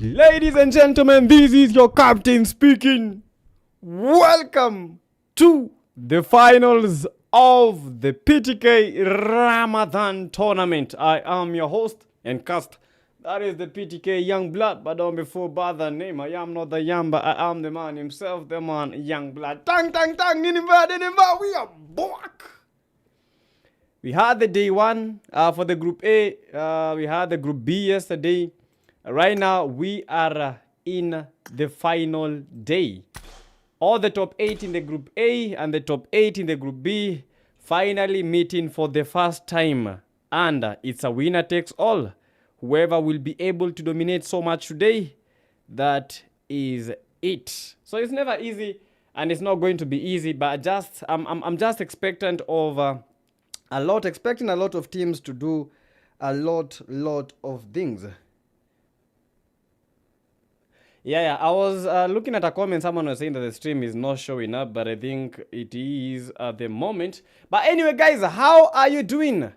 Ladies and gentlemen, this is your captain speaking. Welcome to the finals of the PTK Ramadan tournament. I am your host and cast. That is the PTK Young Blood, but don't be fooled by the name. I am not the Yamba, I am the man himself, the man Young Blood. Tang, tang, tang, Ninimba, we are back. We had the day one for the group A. We had the group B yesterday. Right now, we are in the final day. All the top 8 in the group A and the top 8 in the group B finally meeting for the first time. And it's a winner takes all. Whoever will be able to dominate so much today, that is it. So it's never easy and it's not going to be easy, but I'm just expectant of expecting a lot of teams to do a lot of things. Yeah, I was looking at a comment. Someone was saying that the stream is not showing up, but I think it is at the moment. But anyway, guys, how are you doing?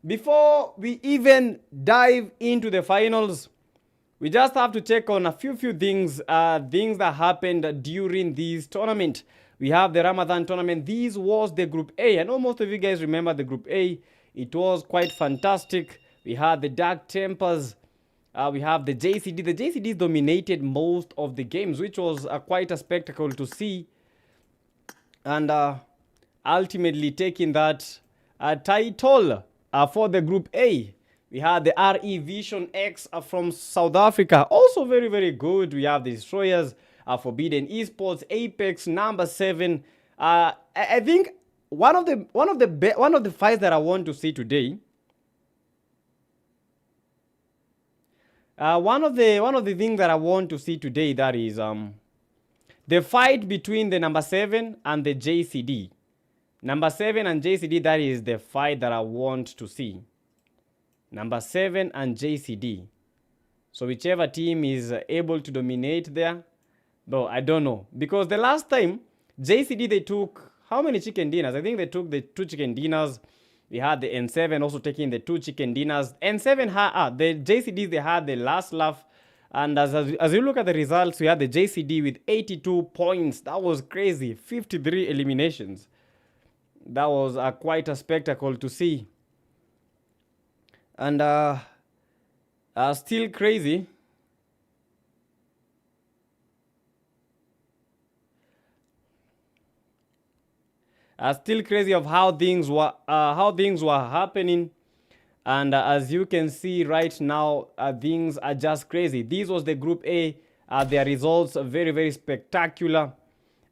Before we even dive into the finals, we just have to check on a few things, things that happened during this tournament. We have the Ramadan tournament. This was the Group A. I know most of you guys remember the Group A. It was quite fantastic. We had the Dark Tempers. We have the JCD. The JCD dominated most of the games, which was quite a spectacle to see. And ultimately taking that title for the Group A. We had the RE Vision X from South Africa. Also very good. We have the Destroyers, Forbidden Esports, Apex, number 7. I think one of the fights that I want to see today. One of the things that I want to see today, that is the fight between the number 7 and the JCD. Number 7 and JCD, that is the fight that I want to see. Number 7 and JCD. So whichever team is able to dominate there. Though I don't know. Because the last time, JCD, they took how many chicken dinners? I think they took the 2 chicken dinners. We had the N7 also taking the 2 chicken dinners. N7 had the JCD, they had the last laugh. And as you look at the results, we had the JCD with 82 points. That was crazy. 53 eliminations. That was quite a spectacle to see. And still crazy. Still crazy of how things were happening. And as you can see right now, things are just crazy. This was the Group A. Their results are very spectacular.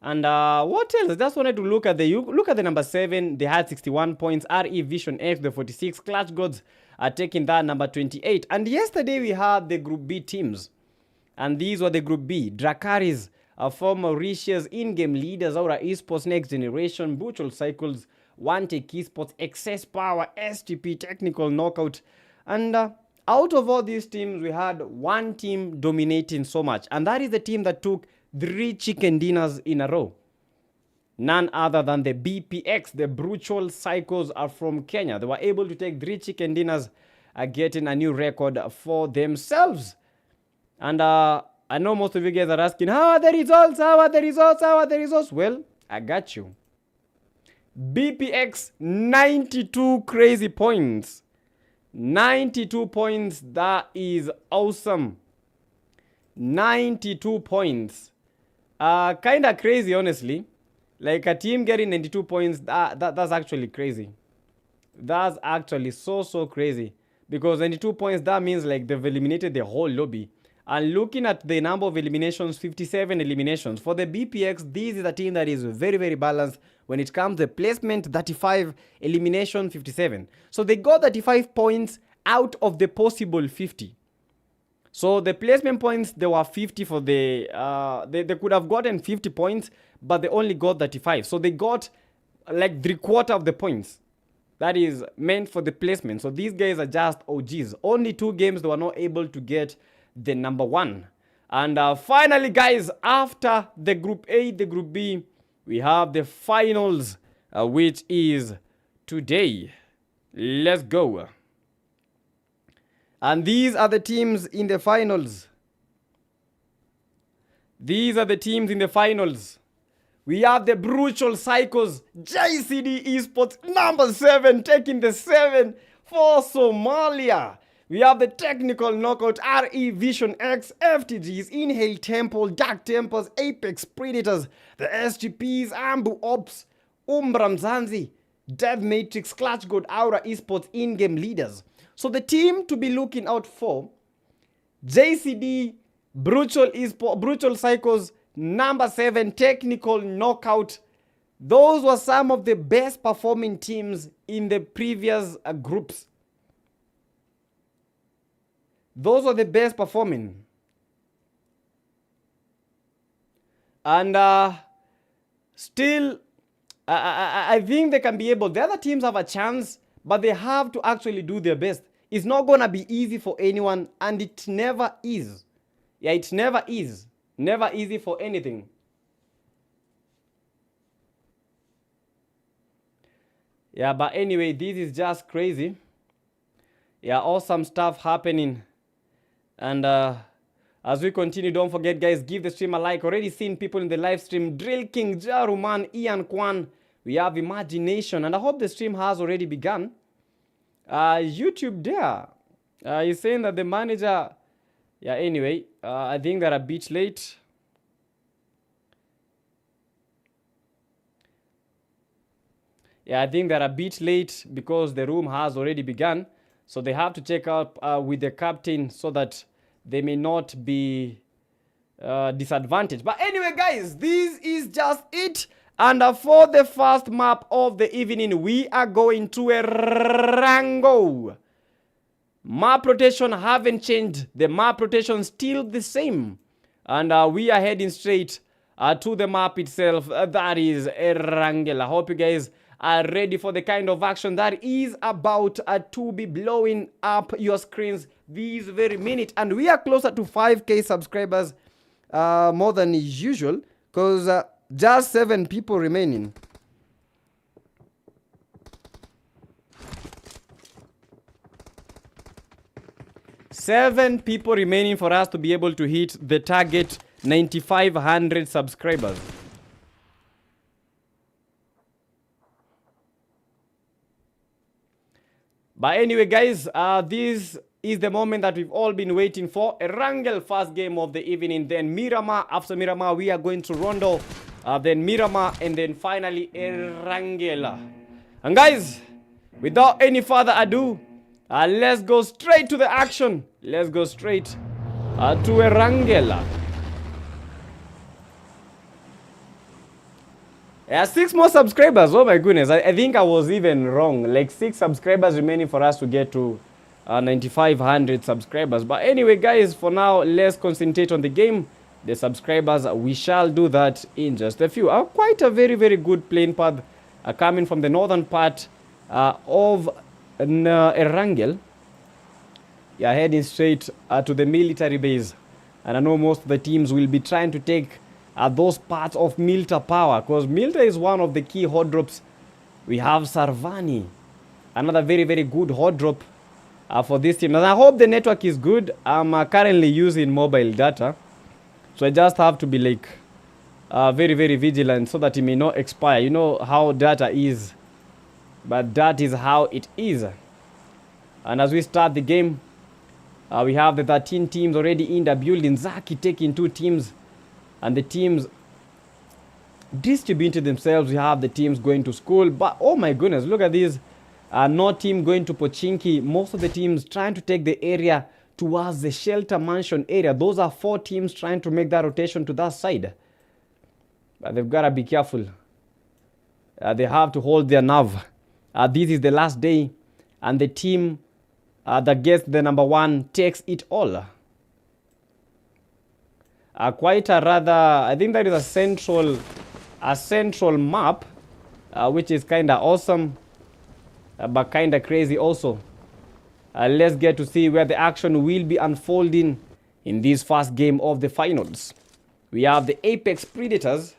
And what else? I just wanted to look at the number 7. They had 61 points. RE Vision X, the 46. Clutch Gods are taking that, number 28. And yesterday we had the Group B teams. And these were the Group B. Dracaris, former Mauritius, in-game leaders, Aura Esports, Next Generation, Brutal Cycles, One Take Esports, Excess Power, STP, Technical Knockout. And out of all these teams, we had one team dominating so much. And that is the team that took 3 chicken dinners in a row. None other than the BPX, the Brutal Cycles, are from Kenya. They were able to take 3 chicken dinners, getting a new record for themselves. And I know most of you guys are asking, how are the results? How are the results? How are the results? Well, I got you. BPX, 92 crazy points. 92 points. That is awesome. 92 points. Kind of crazy, honestly. Like a team getting 92 points, that's actually crazy. That's actually so crazy. Because 92 points, that means like they've eliminated the whole lobby. And looking at the number of eliminations, 57 eliminations. For the BPX, this is a team that is very balanced. When it comes to placement, 35, elimination, 57. So they got 35 points out of the possible 50. So the placement points, there were 50 for the... they could have gotten 50 points, but they only got 35. So they got like 3/4 of the points. That is meant for the placement. So these guys are just OGs. Only 2 games they were not able to get the number 1. And finally, guys, after the Group A, the Group B, we have the finals, which is today. Let's go. And these are the teams in the finals. These are the teams in the finals. We have the Brutal Psychos, JCD Esports, number 7, taking the 7 for Somalia. We have the Technical Knockout, RE Vision X, FTGs, Inhale Temple, Dark Temples, Apex Predators, the SGPs, Ambu Ops, Umbram Zanzi, Dev Matrix, Clutch God, Aura Esports, in-game leaders. So the team to be looking out for, JCD, Brutal Psychos, number 7, Technical Knockout. Those were some of the best performing teams in the previous groups. Those were the best performing. And still, I think they can be able. The other teams have a chance, but they have to actually do their best. It's not going to be easy for anyone, and it never is. Yeah, it never is. Never easy for anything. Yeah, but anyway, this is just crazy. Yeah, awesome stuff happening. And as we continue, don't forget, guys, give the stream a like. Already seen people in the live stream. Drill King, Jaruman, Ian Kwan. We have Imagination. And I hope the stream has already begun. YouTube there. He's saying that the manager... Yeah, anyway, I think they're a bit late. Yeah, I think they're a bit late because the room has already begun. So they have to check out with the captain so that they may not be disadvantaged. But anyway, guys, this is just it. And for the first map of the evening, we are going to Erangel. Map rotation haven't changed. The map rotation still the same. And we are heading straight to the map itself. That is Erangel. I hope you guys are ready for the kind of action that is about to be blowing up your screens this very minute. And we are closer to 5K subscribers more than usual, because just 7 people remaining. Seven people remaining for us to be able to hit the target 9,500 subscribers. But anyway, guys, this is the moment that we've all been waiting for. Erangel, first game of the evening, then Miramar. After Miramar, we are going to Rondo, then Miramar, and then finally Erangel. And guys, without any further ado, let's go straight to the action. Let's go straight to Erangel. Yeah, 6 more subscribers. Oh my goodness. I think I was even wrong. Like 6 subscribers remaining for us to get to 9,500 subscribers. But anyway, guys, for now, let's concentrate on the game. The subscribers, we shall do that in just a few. Quite a very, very good playing path coming from the northern part of Erangel. Yeah, heading straight to the military base. And I know most of the teams will be trying to take those parts of Milta power, because Milta is one of the key hot drops. We have Sarvani, another very, very good hot drop for this team. And I hope the network is good. I'm currently using mobile data, so I just have to be like very, very vigilant so that it may not expire. You know how data is, but that is how it is. And as we start the game, we have the 13 teams already in the building. Zaki taking 2 teams, and the teams distributed themselves. We have the teams going to school, but oh my goodness, look at this. No team going to Pochinki. Most of the teams trying to take the area towards the shelter mansion area. Those are 4 teams trying to make that rotation to that side. But they've got to be careful. They have to hold their nerve. This is the last day, and the team that gets the number 1 takes it all. Quite a rather, I think that is a central map, which is kind of awesome, but kind of crazy also. Let's get to see where the action will be unfolding in this first game of the finals. We have the Apex Predators.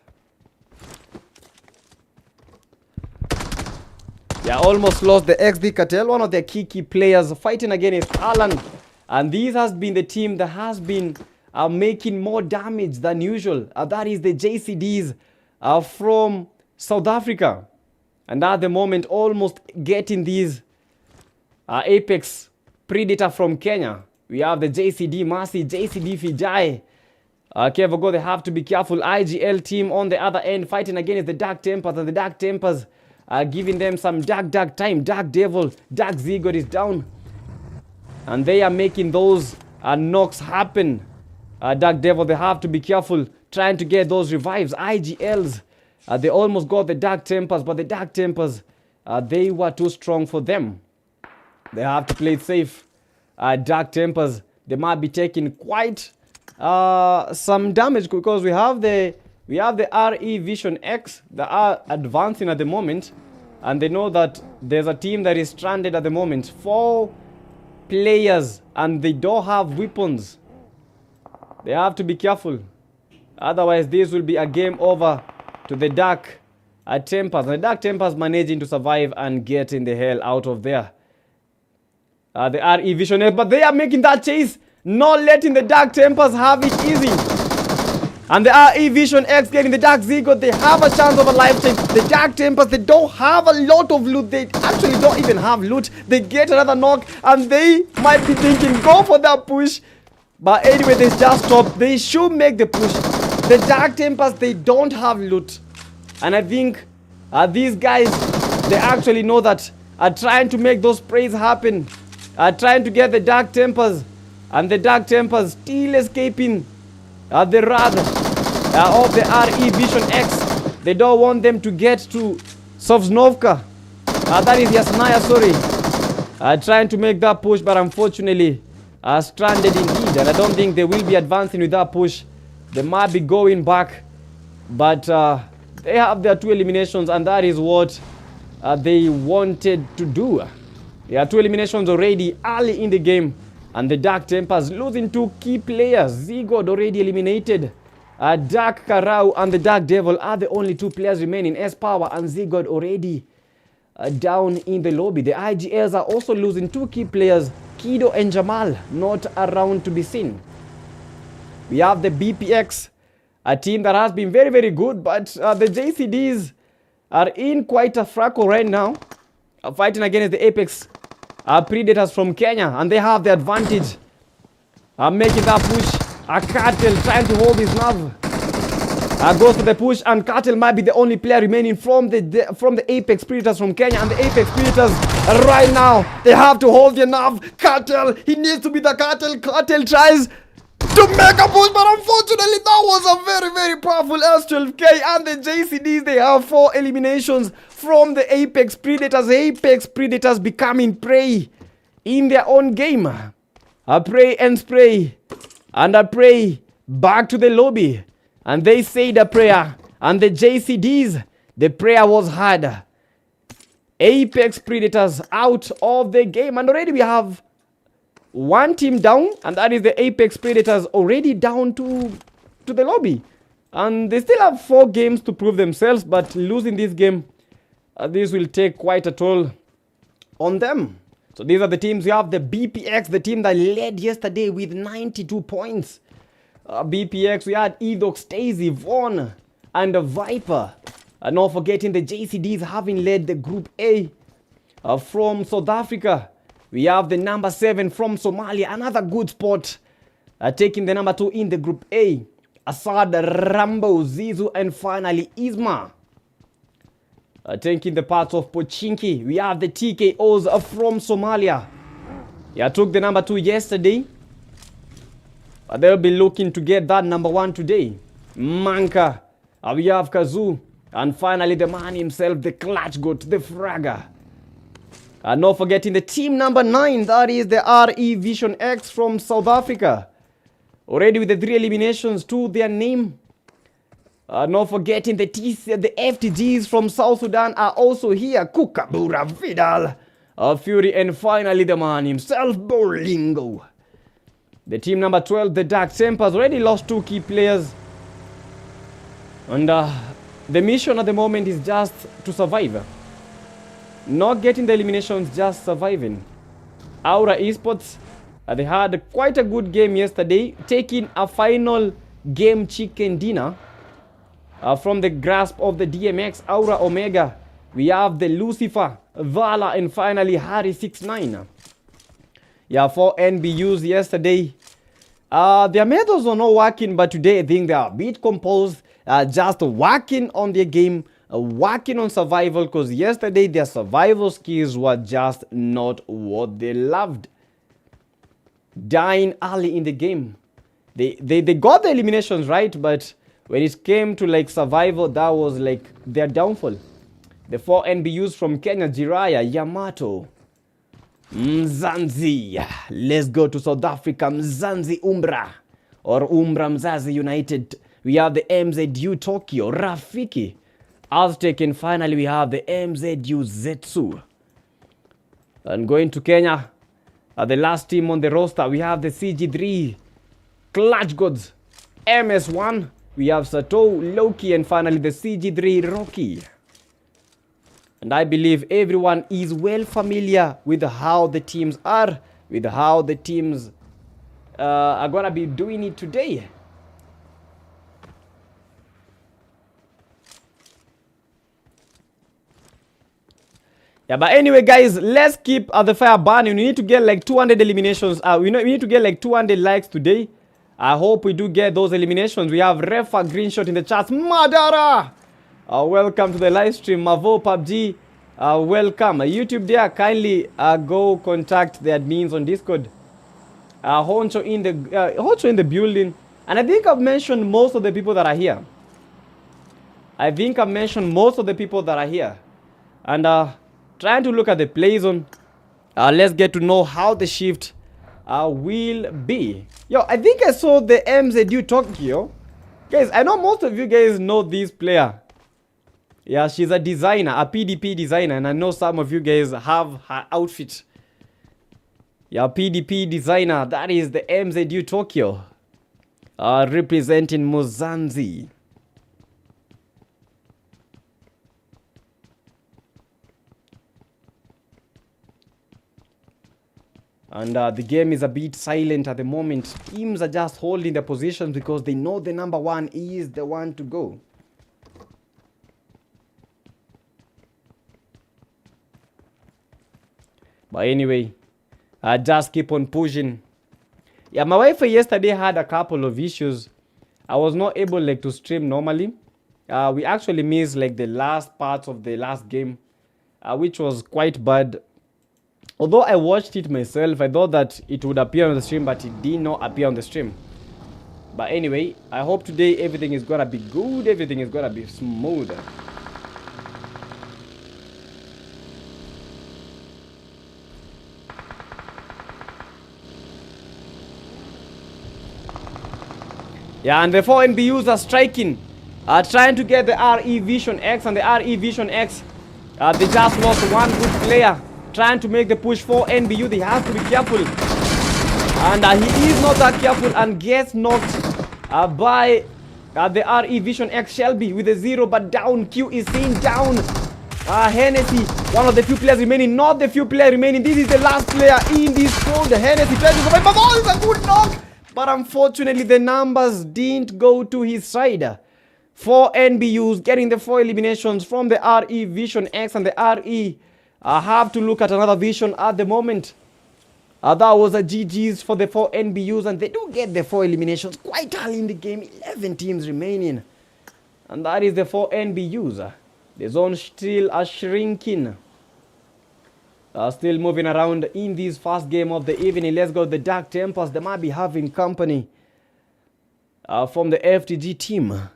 They almost lost the XD Cartel, one of their key players, fighting against Alan. And this has been the team that has been are making more damage than usual. That is the JCDs from South Africa. And at the moment, almost getting these Apex Predator from Kenya. We have the JCD Mercy, JCD Fijai. Kevogo, they have to be careful. IGL team on the other end fighting against the Dark Tempers, and the Dark Tempers are giving them some dark time. Dark Devil, Dark Zygote is down. And they are making those knocks happen. Dark Devil, they have to be careful trying to get those revives. IGLs, they almost got the Dark Tempers, but the Dark Tempers, they were too strong for them. They have to play it safe. Dark Tempers, they might be taking quite some damage because we have the RE Vision X that are advancing at the moment, and they know that there's a team that is stranded at the moment. 4 players, and they don't have weapons. They have to be careful, otherwise this will be a game over to the Dark Tempers. And the Dark Tempers managing to survive and getting the hell out of there. The RE Vision X, but they are making that chase, not letting the Dark Tempers have it easy. And the RE Vision X getting the Dark Zygote, they have a chance of a lifetime. The Dark Tempers, they don't have a lot of loot. They actually don't even have loot. They get another knock, and they might be thinking, go for that push. But anyway, they just stop. They should make the push. The Dark Tempers, they don't have loot. And I think these guys, they actually know that, are trying to make those sprays happen. Trying to get the Dark Tempers, and the Dark Tempers still escaping the wrath of the RE Vision X. They don't want them to get to Sovsnovka. That is Yasnaya, sorry. Trying to make that push, but unfortunately stranded indeed. And I don't think they will be advancing with that push. They might be going back, but they have their 2 eliminations, and that is what they wanted to do. There are 2 eliminations already early in the game, and the Dark Tempers losing 2 key players. Zygote already eliminated. Dark Karau and the Dark Devil are the only 2 players remaining. S-Power and Zygote already down in the lobby. The IGLs are also losing 2 key players. Kido and Jamal not around to be seen. We have the BPX, a team that has been very, very good, but the JCDs are in quite a fracas right now, fighting against the Apex Predators from Kenya, and they have the advantage. Making that push. Cartel trying to hold his nerve. Goes for the push, and Cartel might be the only player remaining from the Apex Predators from Kenya. And the Apex Predators right now, they have to hold their nerve. Cartel, he needs to be the Cartel. Cartel tries to make a push, but unfortunately that was a very, very powerful S12K. And the JCDs, they have 4 eliminations from the Apex Predators. Apex Predators becoming prey in their own game. A pray and spray, and a pray back to the lobby. And they said a prayer, and the JCDs, the prayer was heard. Apex Predators out of the game, and already we have 1 team down, and that is the Apex Predators already down to the lobby. And they still have 4 games to prove themselves, but losing this game, this will take quite a toll on them. So these are the teams. You have the BPX, the team that led yesterday with 92 points. BPX, we had Edok, Stacy, Vaughn, and Viper. And not forgetting the JCDs having led the Group A from South Africa. We have the number 7 from Somalia, another good spot. Taking the number 2 in the Group A. Assad, Rambo, Zizu, and finally Isma. Taking the parts of Pochinki. We have the TKOs from Somalia. Yeah, took the number 2 yesterday. They'll be looking to get that number 1 today. Manka. We have Kazoo. And finally the man himself, the clutch goat, the fragger. Not forgetting the team number 9. That is the RE Vision X from South Africa. Already with the 3 eliminations to their name. Not forgetting the FTGs from South Sudan are also here. Kukabura, Vidal, Fury, and finally the man himself, Bolingo. The team number 12, the Dark Tempers, already lost 2 key players. And the mission at the moment is just to survive. Not getting the eliminations, just surviving. Aura Esports, They had quite a good game yesterday, taking a final game chicken dinner from the grasp of the DMX, Aura Omega. We have the Lucifer, Vala, and finally Harry 69. Yeah, 4 NBUs yesterday. Their methods are not working, but today I think they are a bit composed, just working on their game, working on survival, because yesterday their survival skills were just not what they loved. Dying early in the game. They got the eliminations right, but when it came to like survival, that was like their downfall. The 4 NBUs from Kenya, Jiraya, Yamato, Mzanzi. Let's go to South Africa, Mzanzi Umbra, or Umbra Mzazi United. We have the MZU Tokyo, Rafiki, Aztec, and finally we have the MZU Zetsu. And going to Kenya, the last team on the roster, we have the CG3, Clutch Gods, MS1, we have Sato, Loki, and finally the CG3 Rocky. And I believe everyone is well familiar with how the teams are, with how the teams are gonna be doing it today. Yeah, but anyway, guys, let's keep the fire burning. We need to get like 200 eliminations. We need to get like 200 likes today. I hope we do get those eliminations. We have Refa Greenshot in the chat. Madara! Welcome to the live stream. Mavo PUBG, welcome. YouTube there, kindly go contact the admins on Discord. Honcho in the building. And I think I've mentioned most of the people that are here. And trying to look at the play zone. Let's get to know how the shift will be. Yo, I think I saw the MZU Tokyo. Guys, I know most of you guys know this player. Yeah, she's a designer, a PDP designer. And I know some of you guys have her outfit. Yeah, PDP designer. That is the MZU Tokyo. Representing Mozanzi. And the game is a bit silent at the moment. Teams are just holding their positions because they know the number one is the one to go. But anyway, just keep on pushing. Yeah, my wife yesterday had a couple of issues. I was not able like to stream normally. We actually missed like the last parts of the last game, which was quite bad. Although I watched it myself, I thought that it would appear on the stream, but it did not appear on the stream. But anyway, I hope today everything is gonna be good, everything is gonna be smooth. Yeah, and the 4 NBUs are striking, trying to get the RE Vision X, and the RE Vision X, they just lost one good player. Trying to make the push for NBU, they have to be careful. And he is not that careful and gets knocked by the RE Vision X Shelby with a 0, but down. Q is seen down. Hennessy, one of the few players remaining, not the few players remaining. This is the last player in this squad. Hennessy tries to survive, but oh, it's a good knock. But unfortunately, the numbers didn't go to his side. 4 NBUs getting the 4 eliminations from the RE Vision X and the RE. I have to look at another vision at the moment. That was a GG's for the 4 NBUs, and they do get the 4 eliminations quite early in the game. 11 teams remaining. And that is the 4 NBUs. The zone still are shrinking. Still moving around in this first game of the evening. Let's go the Dark Tempers. They might be having company from the FTG team.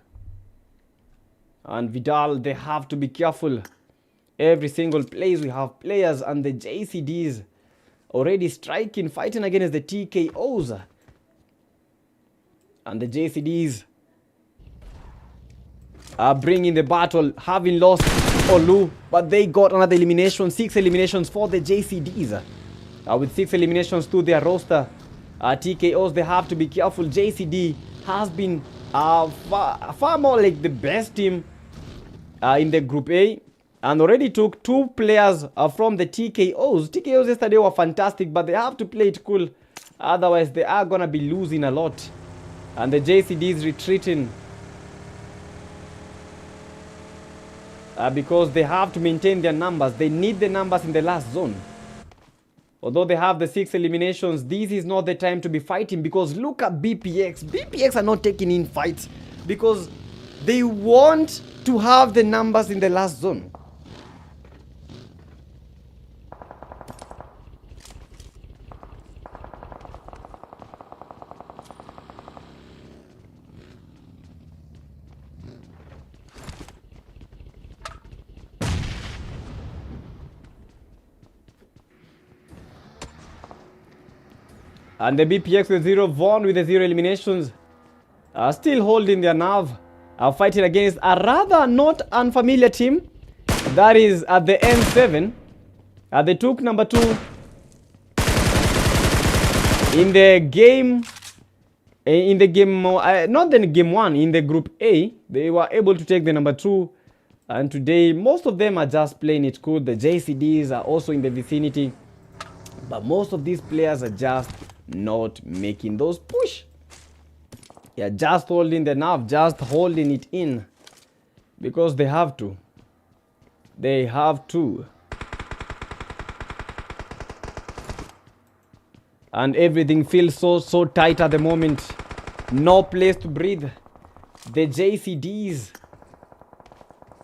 And Vidal, they have to be careful. Every single place we have players, and the JCDs already striking, fighting against the TKOs. And the JCDs are bringing the battle, having lost Olu, but they got another elimination. 6 eliminations for the JCDs. With 6 eliminations to their roster. TKOs, they have to be careful. JCD has been far more like the best team in the Group A. And already took 2 players from the TKOs. TKOs yesterday were fantastic, but they have to play it cool Otherwise, they are gonna be losing a lot. And the JCD is retreating. Because they have to maintain their numbers. They need the numbers in the last zone. Although they have the 6 eliminations, this is not the time to be fighting, because look at BPX. BPX are not taking in fights because they want to have the numbers in the last zone. And the BPX with 0, Vaughn with the 0 eliminations, still holding their nerve, fighting against a rather not unfamiliar team. That is at the N7. They took number 2 in the game. Not in game 1, in the group A. They were able to take the number 2. And today, most of them are just playing it cool. The JCDs are also in the vicinity. But most of these players are just not making those push. Yeah, just holding the nerve, just holding it in, because they have to. They have to. And everything feels so tight at the moment. No place to breathe. The JCDs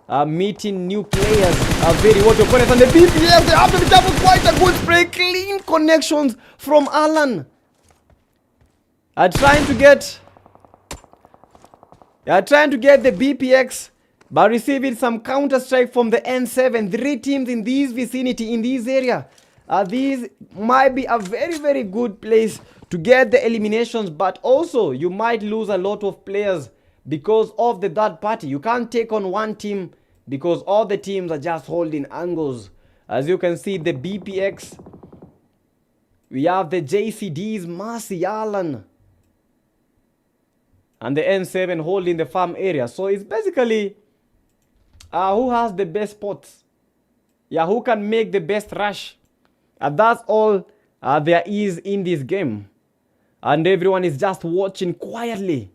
are meeting new players, are very hot opponents, and the BPS, they have to be careful. Quite a good spray, clean connections from Alan. Trying to get the BPX, but receiving some counter strike from the N7. 3 teams in this vicinity, in this area. These might be a very good place to get the eliminations, but also you might lose a lot of players because of the third party. You can't take on one team because all the teams are just holding angles. As you can see, the BPX, we have the JCDs, Marcy Allen, and the N7 holding the farm area. So it's basically who has the best spots. Yeah, who can make the best rush. That's all there is in this game. And everyone is just watching quietly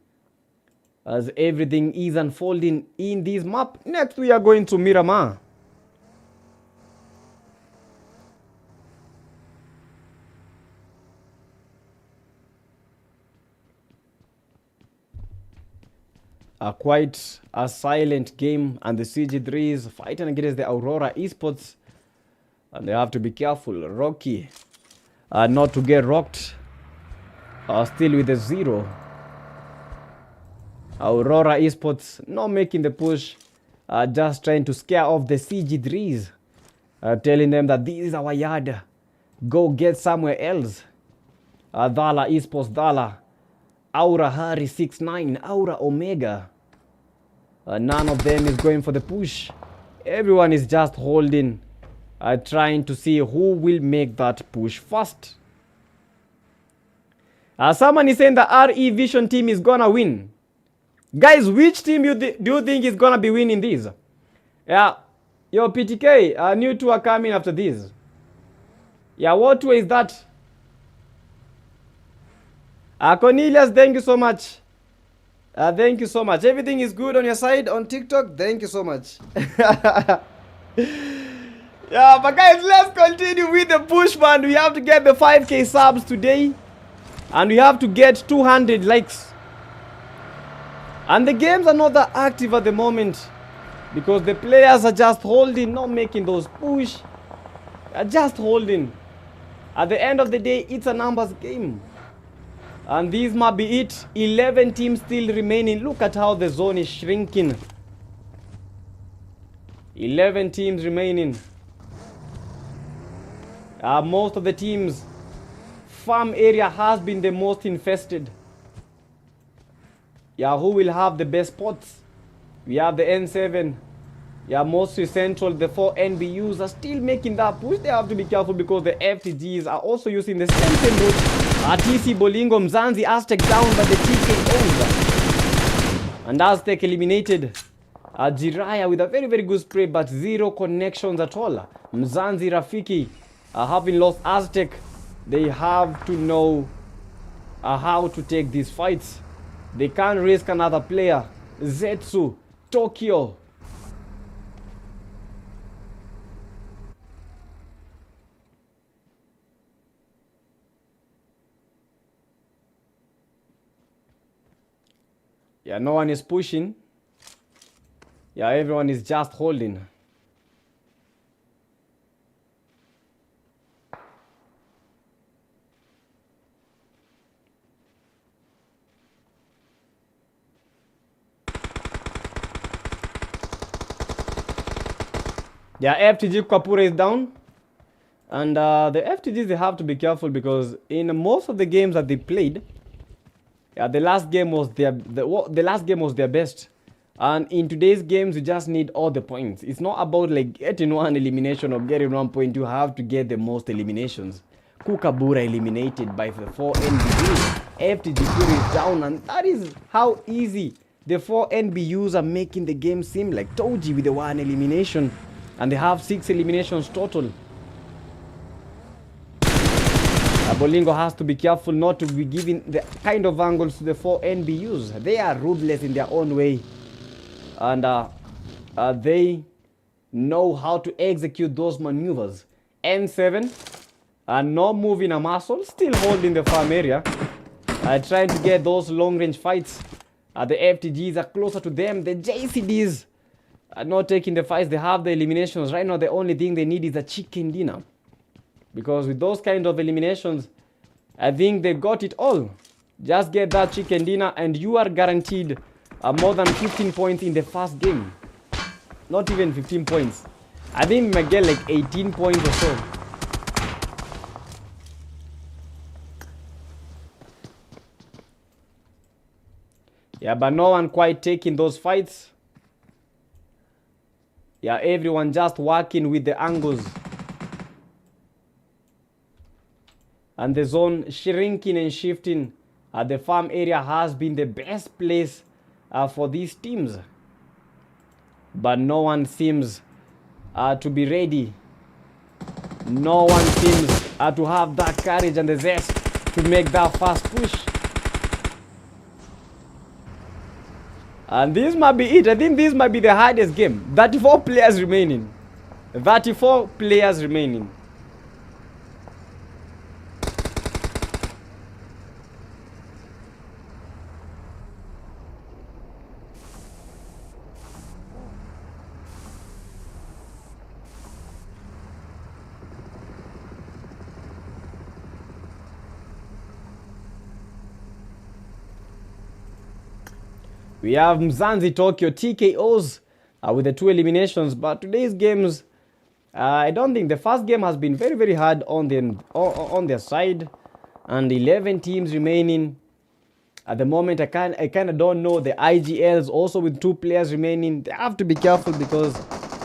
as everything is unfolding in this map. Next, we are going to Miramar. Quite a silent game, and the CG3 is fighting against the Aurora Esports, and they have to be careful. Rocky not to get rocked. Still with a 0. Aurora Esports not making the push, just trying to scare off the CG3s, telling them that this is our yard, go get somewhere else. Dala Esports, Dala, Aura Hari 69, Aura Omega. None of them is going for the push. Everyone is just holding, trying to see who will make that push first. Someone is saying the RE Vision team is gonna win. Guys, which team do you think is gonna be winning this? Yeah, yo PTK, a new tour coming after this. Yeah, what tour is that? Cornelius, thank you so much. Thank you so much. Everything is good on your side on TikTok. Thank you so much. Yeah, but guys, let's continue with the push, man. We have to get the 5K subs today, and we have to get 200 likes. And the games are not that active at the moment because the players are just holding, not making those push. Just holding. At the end of the day, it's a numbers game. And this might be it. 11 teams still remaining. Look at how the zone is shrinking. 11 teams remaining. Most of the teams, farm area has been the most infested. Yeah, who will have the best spots? We have the N7. Yeah, mostly central. The 4 NBUs are still making that push. They have to be careful because the FTGs are also using the same route. TC Bolingo, Mzanzi, Aztec down by the TK. And Aztec eliminated. Jiraya with a very good spray, but 0 connections at all. Mzanzi Rafiki having lost Aztec. They have to know how to take these fights. They can't risk another player. Zetsu, Tokyo. Yeah, no one is pushing. Yeah, everyone is just holding. Yeah, FTG Kapura is down. And the FTGs, they have to be careful because in most of the games that they played, yeah, the last game was their best. And in today's games, you just need all the points. It's not about like getting one elimination or getting 1 point. You have to get the most eliminations. Kukabura eliminated by the 4 NBUs. FTG is down, and that is how easy the 4 NBUs are making the game seem. Like Toji with the 1 elimination, and they have 6 eliminations total. Bolingo has to be careful not to be giving the kind of angles to the 4 NBUs. They are ruthless in their own way. And they know how to execute those maneuvers. N7, no moving a muscle, still holding the farm area. Trying to get those long-range fights. The FTGs are closer to them. The JCDs are not taking the fights. They have the eliminations. Right now, the only thing they need is a chicken dinner. Because with those kind of eliminations, I think they got it all. Just get that chicken dinner and you are guaranteed more than 15 points in the first game. Not even 15 points. I think we might get like 18 points or so. Yeah, but no one quite taking those fights. Yeah, everyone just working with the angles. And the zone shrinking and shifting. The farm area has been the best place for these teams. But no one seems to be ready. No one seems to have that courage and the zest to make that fast push. And this might be it. I think this might be the hardest game. 34 players remaining. 34 players remaining. We have Mzanzi Tokyo TKOs with the 2 eliminations, but today's games, I don't think the first game has been very, very hard on their side, and 11 teams remaining. At the moment, I kind of don't know the IGLs also with 2 players remaining. They have to be careful because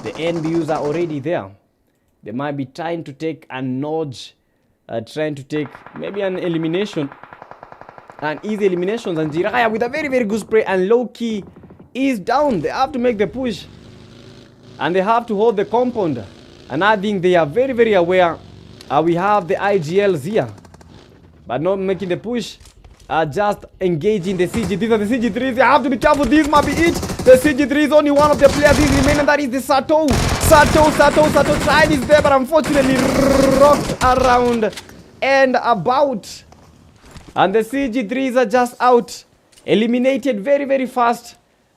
the NBUs are already there. They might be trying to take a nudge, trying to take maybe an elimination. And easy eliminations, and Jiraiya with a very, very good spray, and low-key is down. They have to make the push, and they have to hold the compound. And I think they are very, very aware. We have the IGLs here, but not making the push. Just engaging the CG. These are the CG3s. They have to be careful. This might be it. The CG3 is only one of the players is remaining, and that is the Sato. Sato tried his there, but unfortunately rocked around and about. And the CG3s are just out. Eliminated very, very fast.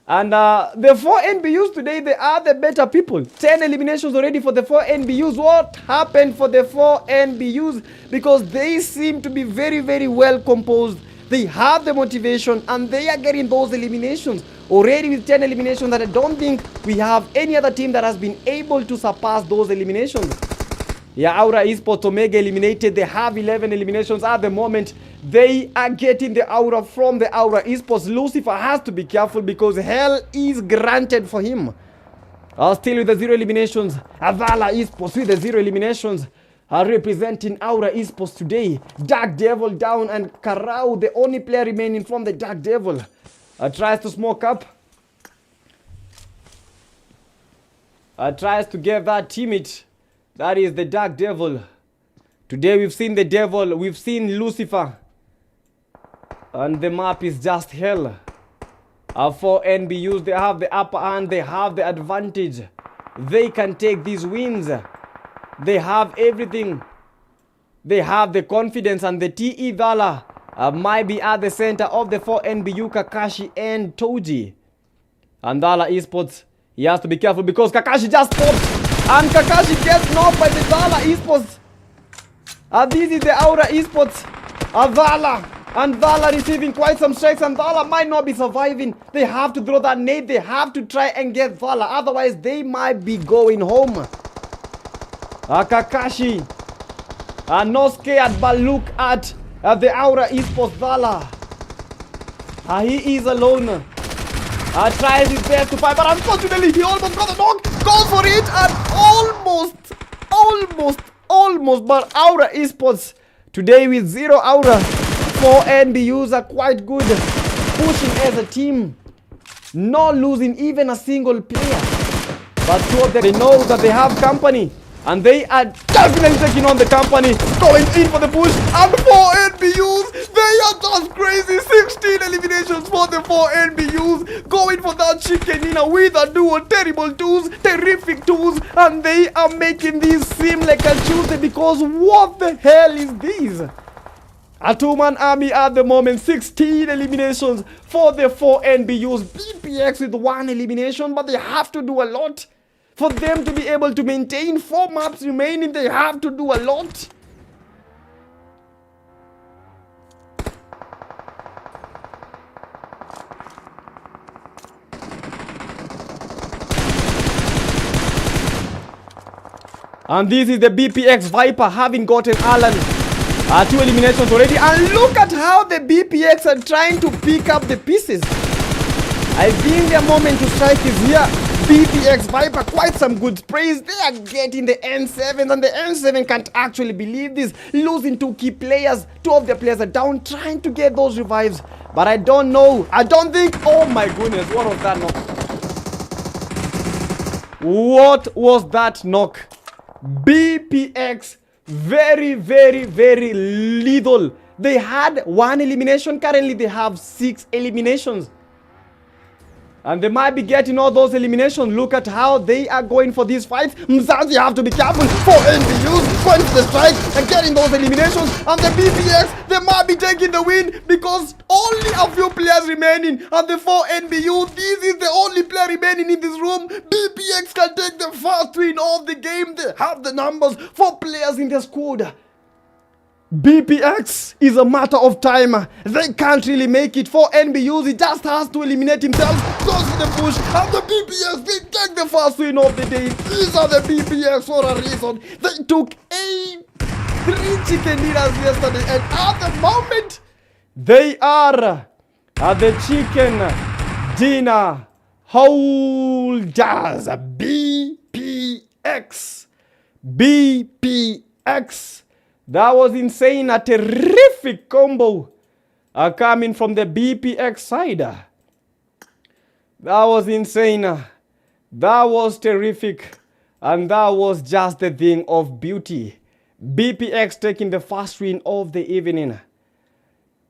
And the 4 NBUs today, they are the better people. 10 eliminations already for the 4 NBUs. What happened for the 4 NBUs? Because they seem to be very, very well composed. They have the motivation and they are getting those eliminations. Already with 10 eliminations, that I don't think we have any other team that has been able to surpass those eliminations. Yeah, Aura Esports Omega eliminated. They have 11 eliminations at the moment. They are getting the aura from the Aura Esports. Lucifer has to be careful because hell is granted for him. Still with the 0 eliminations. Avala Esports with the 0 eliminations. Representing Aura Esports today. Dark Devil down, and Karau, the only player remaining from the Dark Devil, tries to smoke up. Tries to get that teammate. That is the Dark Devil. Today we've seen the Devil. We've seen Lucifer. And the map is just hell. For NBUs, they have the upper hand, they have the advantage. They can take these wins. They have everything. They have the confidence, and the TE Vala might be at the center of the 4NBU, Kakashi and Toji. And Vala Esports, he has to be careful because Kakashi just popped. And Kakashi gets knocked by the Vala Esports. This is the Aura Esports. Vala. And Vala receiving quite some strikes, and Vala might not be surviving. They have to throw that nade. They have to try and get Vala. Otherwise, they might be going home. Kakashi. Not scared, but look at the Aura Esports Vala. He is alone. Tries his best to fight, but unfortunately, he almost got the knock. Goes for it, and almost. But Aura Esports today with 0 Aura. 4 NBUs are quite good, pushing as a team, not losing even a single player. But 2 of them, they know that they have company, and they are definitely taking on the company, going in for the push. And 4 NBUs, they are just crazy. 16 eliminations for the 4 NBUs, going for that chicken dinner with a duo, terrible tools, terrific tools, and they are making this seem like a Tuesday, because what the hell is this? A 2-man army at the moment, 16 eliminations for the 4 NBUs. BPX with 1 elimination, but they have to do a lot. For them to be able to maintain 4 maps remaining, they have to do a lot. And this is the BPX Viper having gotten Alan. 2 eliminations already, and look at how the BPX are trying to pick up the pieces. I think their moment to strike is here. BPX Viper, quite some good sprays. They are getting the N7, and the N7 can't actually believe this. Losing 2 key players. 2 of their players are down, trying to get those revives. But I don't know. I don't think. Oh my goodness, what was that knock? What was that knock? BPX. Very lethal. They had 1 elimination. Currently they have 6 eliminations, and they might be getting all those eliminations. Look at how they are going for these fights. Mzanzi have to be careful. 4 NBUs going for the strike and getting those eliminations, and the BPX, they might be taking the win because only a few players remaining, and the 4 NBU, this is the only player remaining in this room. BPX can take the first win of the game. They have the numbers, 4 players in the squad. BPX is a matter of time. They can't really make it. For NBUs, he just has to eliminate himself. Goes for the push, and the BPX, they take the first win of the day. These are the BPX for a reason. They took 3 chicken dinners yesterday, and at the moment, they are at the chicken dinner holders. BPX. That was insane. A terrific combo coming from the BPX side. That was insane. That was terrific. And that was just the thing of beauty. BPX taking the first win of the evening,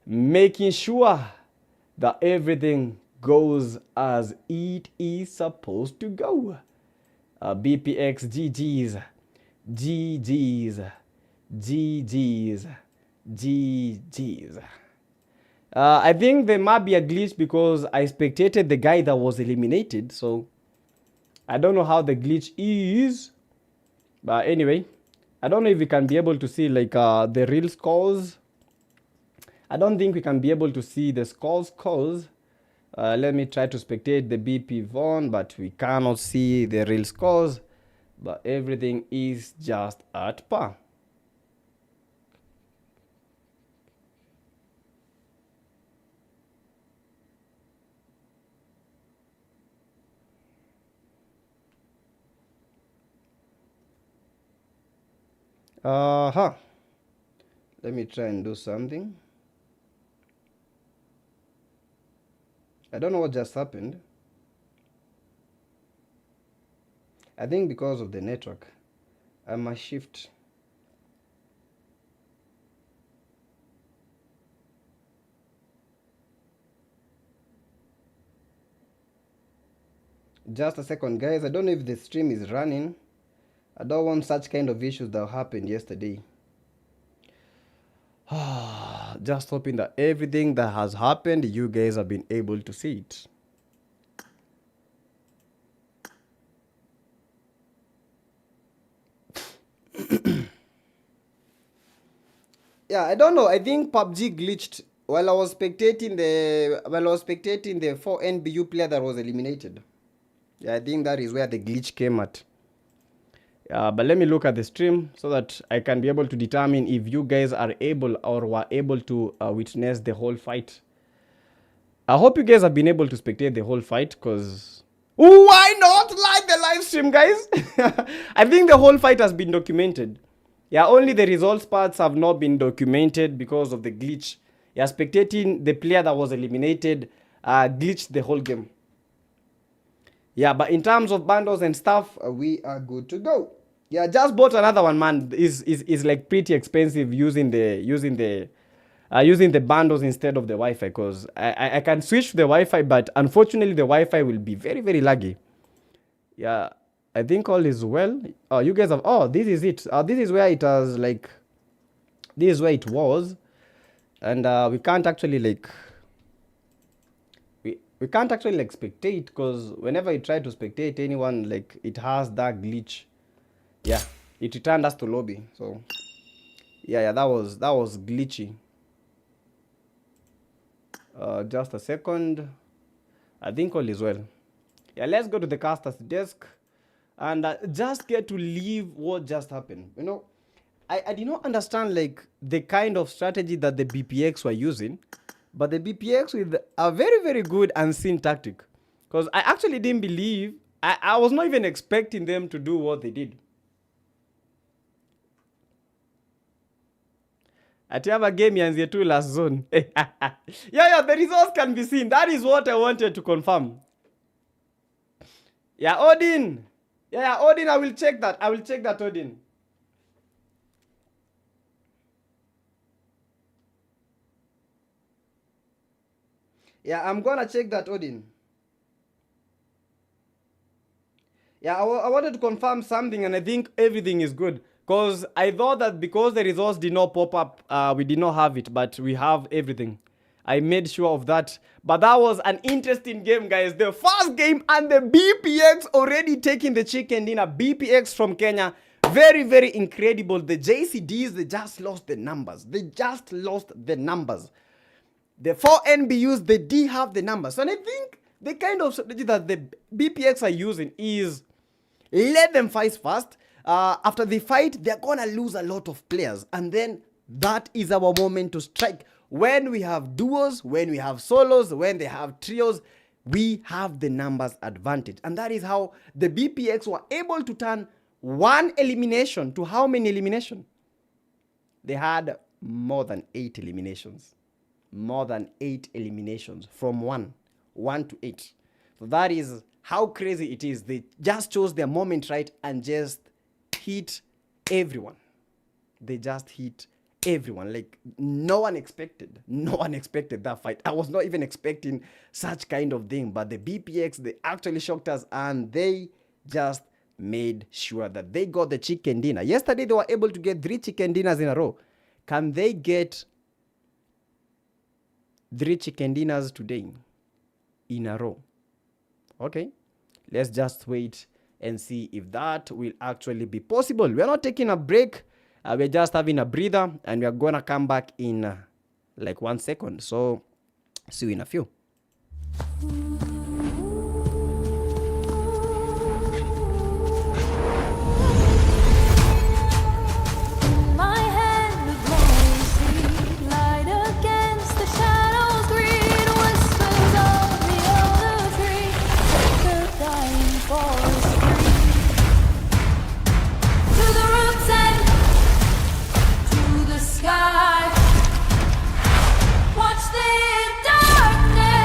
making sure that everything goes as it is supposed to go. BPX GG's. I think there might be a glitch because I spectated the guy that was eliminated, so I don't know how the glitch is. But anyway, I don't know if we can be able to see like the real scores. I don't think we can be able to see the scores. Let me try to spectate the BP Von, but we cannot see the real scores. But everything is just at par. Let me try and do something. I don't know what just happened. I think because of the network. I must shift. Just a second, guys. I don't know if the stream is running. I don't want such kind of issues that happened yesterday. Just hoping that everything that has happened, you guys have been able to see it. Yeah, I don't know. I think PUBG glitched while I was spectating the 4 NBU player that was eliminated. Yeah, I think that is where the glitch came at. But let me look at the stream so that I can be able to determine if you guys are able or were able to witness the whole fight. I hope you guys have been able to spectate the whole fight, because why not like the live stream, guys? I think the whole fight has been documented. Yeah, only the results parts have not been documented because of the glitch. Yeah, spectating the player that was eliminated glitched the whole game. Yeah, but in terms of bundles and stuff, we are good to go. Yeah, just bought another one, man. Is like pretty expensive using the bundles instead of the Wi-Fi, because I can switch to the Wi-Fi, but unfortunately the Wi-Fi will be very, very laggy. Yeah, I think all is well. Oh, you guys have, oh, this is it. This is where it has like, this is where it was. And we can't actually like, we can't actually like spectate, because whenever you try to spectate anyone, like it has that glitch. Yeah, it returned us to lobby. So yeah, that was glitchy. Just a second. I think all is well. Yeah, let's go to the caster's desk and just get to leave what just happened. You know, I did not understand like the kind of strategy that the BPX were using, but the BPX with a very, very good unseen tactic, because I actually didn't believe, I was not even expecting them to do what they did. Atiaba game yanzie tu last zone. Yeah, the results can be seen. That is what I wanted to confirm. Yeah, Odin. Yeah, Odin, I will check that. Odin. Yeah, I'm gonna check that, Odin. Yeah, I wanted to confirm something, and I think everything is good. Because I thought that because the results did not pop up, we did not have it, but we have everything. I made sure of that. But that was an interesting game, guys. The first game, and the BPX already taking the chicken dinner. BPX from Kenya. Very, very incredible. The JCDs, they just lost the numbers. The 4 NBUs, they did have the numbers. And I think the kind of strategy that the BPX are using is let them fight first. After they fight, they're gonna lose a lot of players, and then that is our moment to strike. When we have duos, when we have solos, when they have trios, we have the numbers advantage. And that is how the BPX were able to turn one elimination to how many eliminations? They had more than 8 eliminations. More than 8 eliminations from 1 to 8. So that is how crazy it is. They just chose their moment right and just hit everyone. They just hit everyone. Like no one expected that fight. I was not even expecting such kind of thing, but the BPX, they actually shocked us, and they just made sure that they got the chicken dinner. Yesterday they were able to get 3 chicken dinners in a row. Can they get 3 chicken dinners today in a row? Okay, let's just wait and see if that will actually be possible. We are not taking a break. We're just having a breather, and we are going to come back in like 1 second. So see you in a few. Watch the darkness.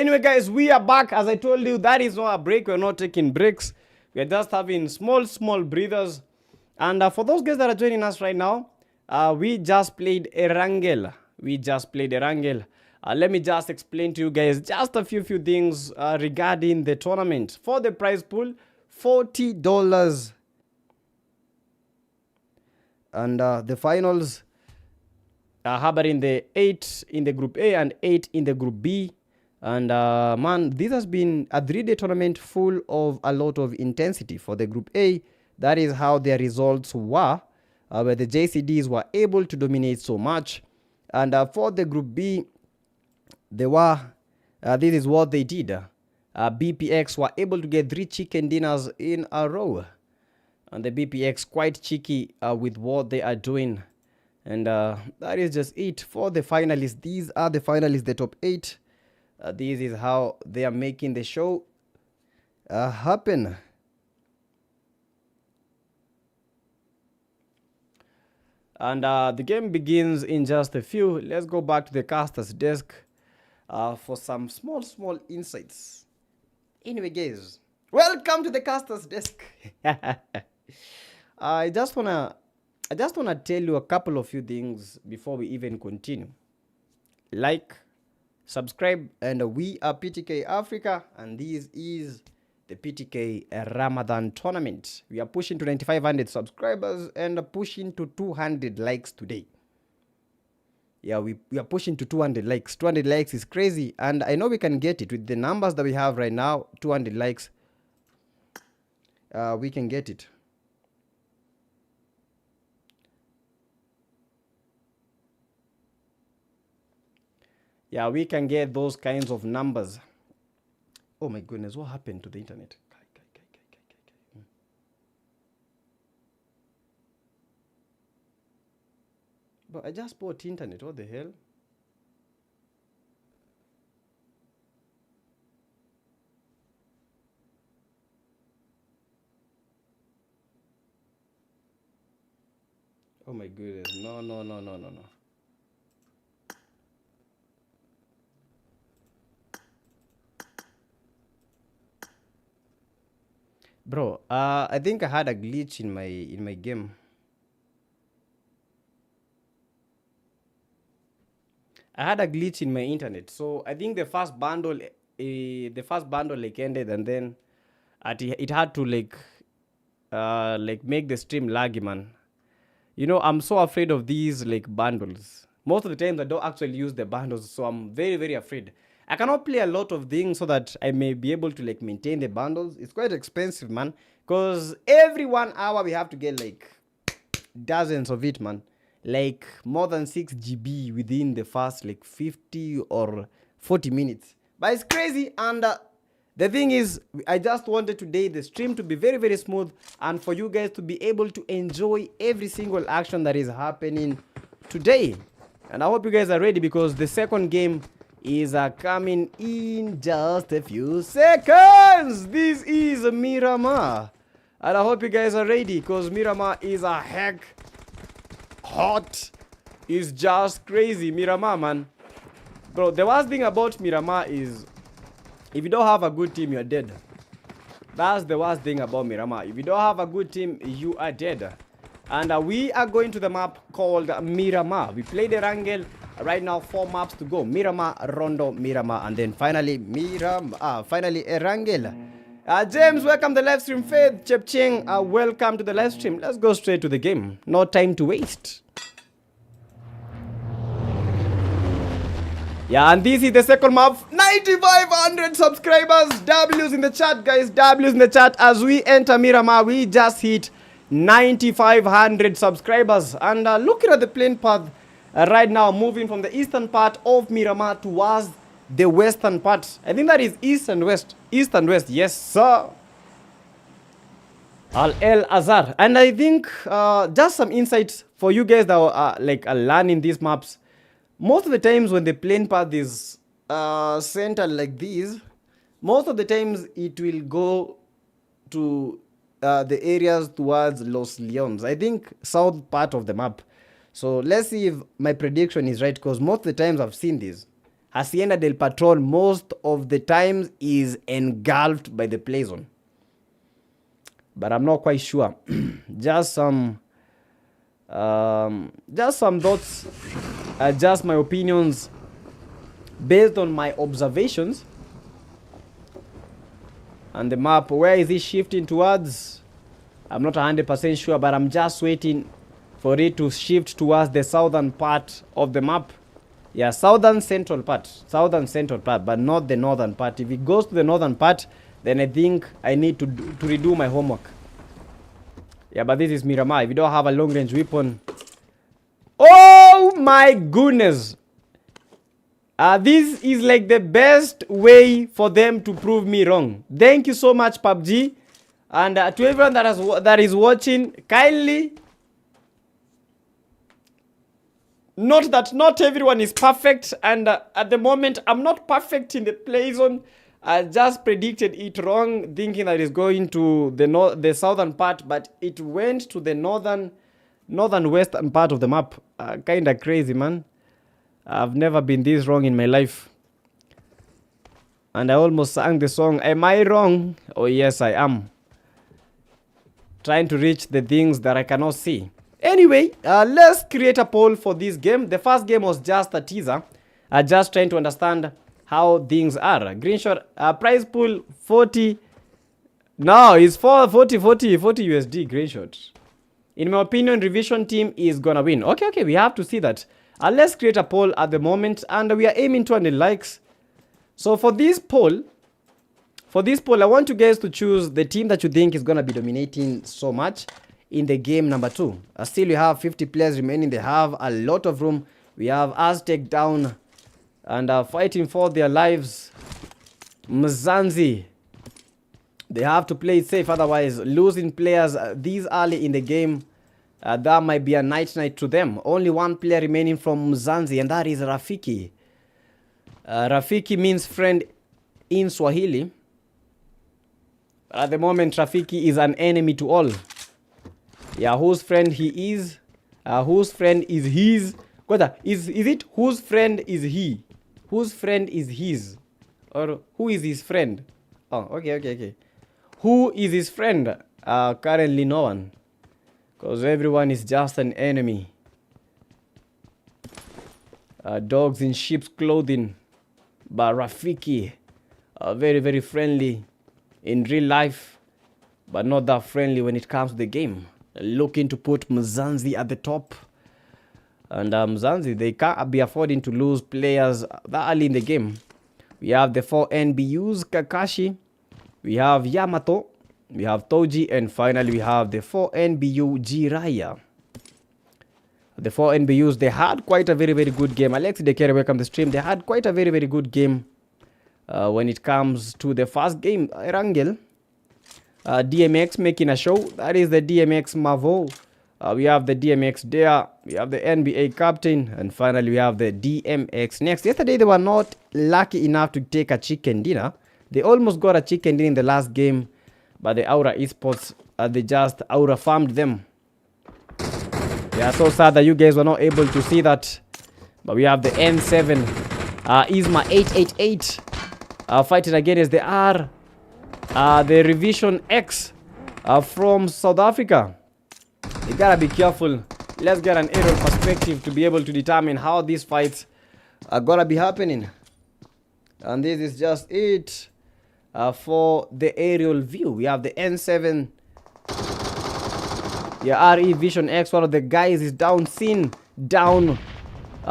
anyway, guys, we are back. As I told you, that is not a break. We're not taking breaks. We're just having small breathers. And for those guys that are joining us right now, we just played Erangel. Let me just explain to you guys just a few things regarding the tournament. For the prize pool, $40. And the finals happening the 8 in the group A and 8 in the group B. And man, this has been a 3-day tournament full of a lot of intensity. For the group A, that is how their results were, where the JCDs were able to dominate so much. And for the group B, they were, this is what they did. BPX were able to get 3 chicken dinners in a row. And the BPX quite cheeky with what they are doing. And that is just it for the finalists. These are the finalists, the top 8. This is how they are making the show happen. And the game begins in just a few. Let's go back to the caster's desk for some small insights. Anyway, guys, welcome to the caster's desk. I just wanna tell you a couple of few things before we even continue. Like, subscribe, and we are PTK Africa, and this is the PTK Ramadan tournament. We are pushing to 9,500 subscribers and pushing to 200 likes today. Yeah, we are pushing to 200 likes. 200 likes is crazy, and I know we can get it with the numbers that we have right now. 200 likes, we can get it. Yeah, we can get those kinds of numbers. Oh my goodness, what happened to the internet? But I just bought internet, what the hell? Oh my goodness, no. Bro, I think I had a glitch in my game. I had a glitch in my internet, so I think the first bundle like ended, and then it had to like make the stream laggy, man. You know, I'm so afraid of these like bundles. Most of the times I don't actually use the bundles, so I'm very afraid. I cannot play a lot of things so that I may be able to like maintain the bundles. It's quite expensive, man, because every 1 hour we have to get like dozens of it, man. Like more than 6 GB within the first like 50 or 40 minutes. But it's crazy, and the thing is, I just wanted today the stream to be very smooth, and for you guys to be able to enjoy every single action that is happening today. And I hope you guys are ready, because the second game is coming in just a few seconds. This is Miramar, and I hope you guys are ready, because Miramar is a heck hot. It's just crazy. Miramar, man. Bro, the worst thing about Miramar is if you don't have a good team, you're dead. That's the worst thing about Miramar. If you don't have a good team, you are dead. And we are going to the map called Miramar. We played Erangel. Right now, 4 maps to go. Miramar, Rondo, Miramar, and then finally finally Erangel. James, welcome to the live stream. Faith, Chepching, welcome to the live stream. Let's go straight to the game. No time to waste. Yeah, and this is the second map. 9,500 subscribers. W's in the chat, guys. W's in the chat. As we enter Miramar, we just hit 9,500 subscribers. And looking at the plane path right now, moving from the eastern part of Miramar towards the western part. I think that is east and west. East and west, yes, sir. Al El Azhar. And I think just some insights for you guys that are learning these maps. Most of the times when the plane path is centered like this, most of the times it will go to the areas towards Los Leones. I think south part of the map. So let's see if my prediction is right, because most of the times I've seen this. Hacienda del Patron most of the times is engulfed by the play zone. But I'm not quite sure. Just some thoughts, just my opinions based on my observations. And the map, where is it shifting towards? I'm not 100% sure, but I'm just waiting for it to shift towards the southern part of the map. Yeah, southern central part, but not the northern part. If it goes to the northern part, then I think I need to redo my homework. Yeah, but this is Miramar. If you don't have a long range weapon, oh my goodness, this is like the best way for them to prove me wrong. Thank you so much, PUBG, and to everyone that is watching, kindly note that not everyone is perfect, and at the moment I'm not perfect in the play zone. I just predicted it wrong, thinking that it's going to the southern part, but it went to the northern-western part of the map. Kind of crazy, man. I've never been this wrong in my life. And I almost sang the song. Am I wrong? Oh, yes, I am. Trying to reach the things that I cannot see. Anyway, let's create a poll for this game. The first game was just a teaser. Just trying to understand how things are. Green shot, prize pool 40. No, it's 40 USD green shot. In my opinion, revision team is gonna win. Okay, we have to see that. Let's create a poll at the moment, and we are aiming 200 likes. So for this poll, I want you guys to choose the team that you think is gonna be dominating so much in the game number 2. Still, we have 50 players remaining. They have a lot of room. We have Aztec down and fighting for their lives. Mzanzi, they have to play it safe, otherwise losing players this early in the game, that might be a night to them. Only one player remaining from Mzanzi, and that is Rafiki. Rafiki means friend in Swahili. At the moment, Rafiki is an enemy to all. Yeah, whose friend he is, whose friend is his. Is it whose friend is he? Whose friend is his? Or who is his friend? Oh, okay. Who is his friend? Currently no one. Because everyone is just an enemy. Dogs in sheep's clothing. But Rafiki, very, very friendly in real life, but not that friendly when it comes to the game. Looking to put Mzanzi at the top. And Mzanzi, they can't be affording to lose players that early in the game. We have the 4 NBUs, Kakashi. We have Yamato. We have Toji. And finally, we have the 4 NBU, Jiraiya. The 4 NBUs, they had quite a very, very good game. Alexi Dekere, welcome to the stream. They had quite a very, very good game when it comes to the first game. Erangel, DMX making a show. That is the DMX Mavo. We have the DMX there. We have the NBA captain. And finally, we have the DMX next. Yesterday, they were not lucky enough to take a chicken dinner. They almost got a chicken dinner in the last game. But the Aura Esports, they just Aura farmed them. Yeah, so sad that you guys were not able to see that. But we have the N7. Isma 888. Fighting against the R. The Revision X from South Africa. You gotta be careful. Let's get an aerial perspective to be able to determine how these fights are gonna be happening. And this is just it for the aerial view. We have the N7. Yeah, RE Vision X, one of the guys is down, seen down.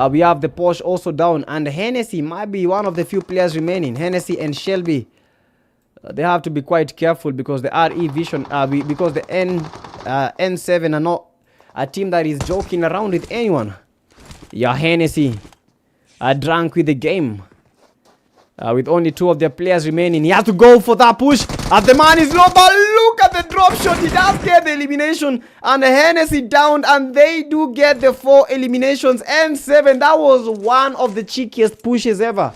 We have the Porsche also down. And Hennessy might be one of the few players remaining. Hennessy and Shelby. They have to be quite careful because the RE Vision, because the N7 are not a team that is joking around with anyone. Yeah, Hennessy are drunk with the game. With only 2 of their players remaining. He has to go for that push. And the man is low, but look at the drop shot. He does get the elimination. And Hennessy down. And they do get the 4 eliminations. N7, that was one of the cheekiest pushes ever.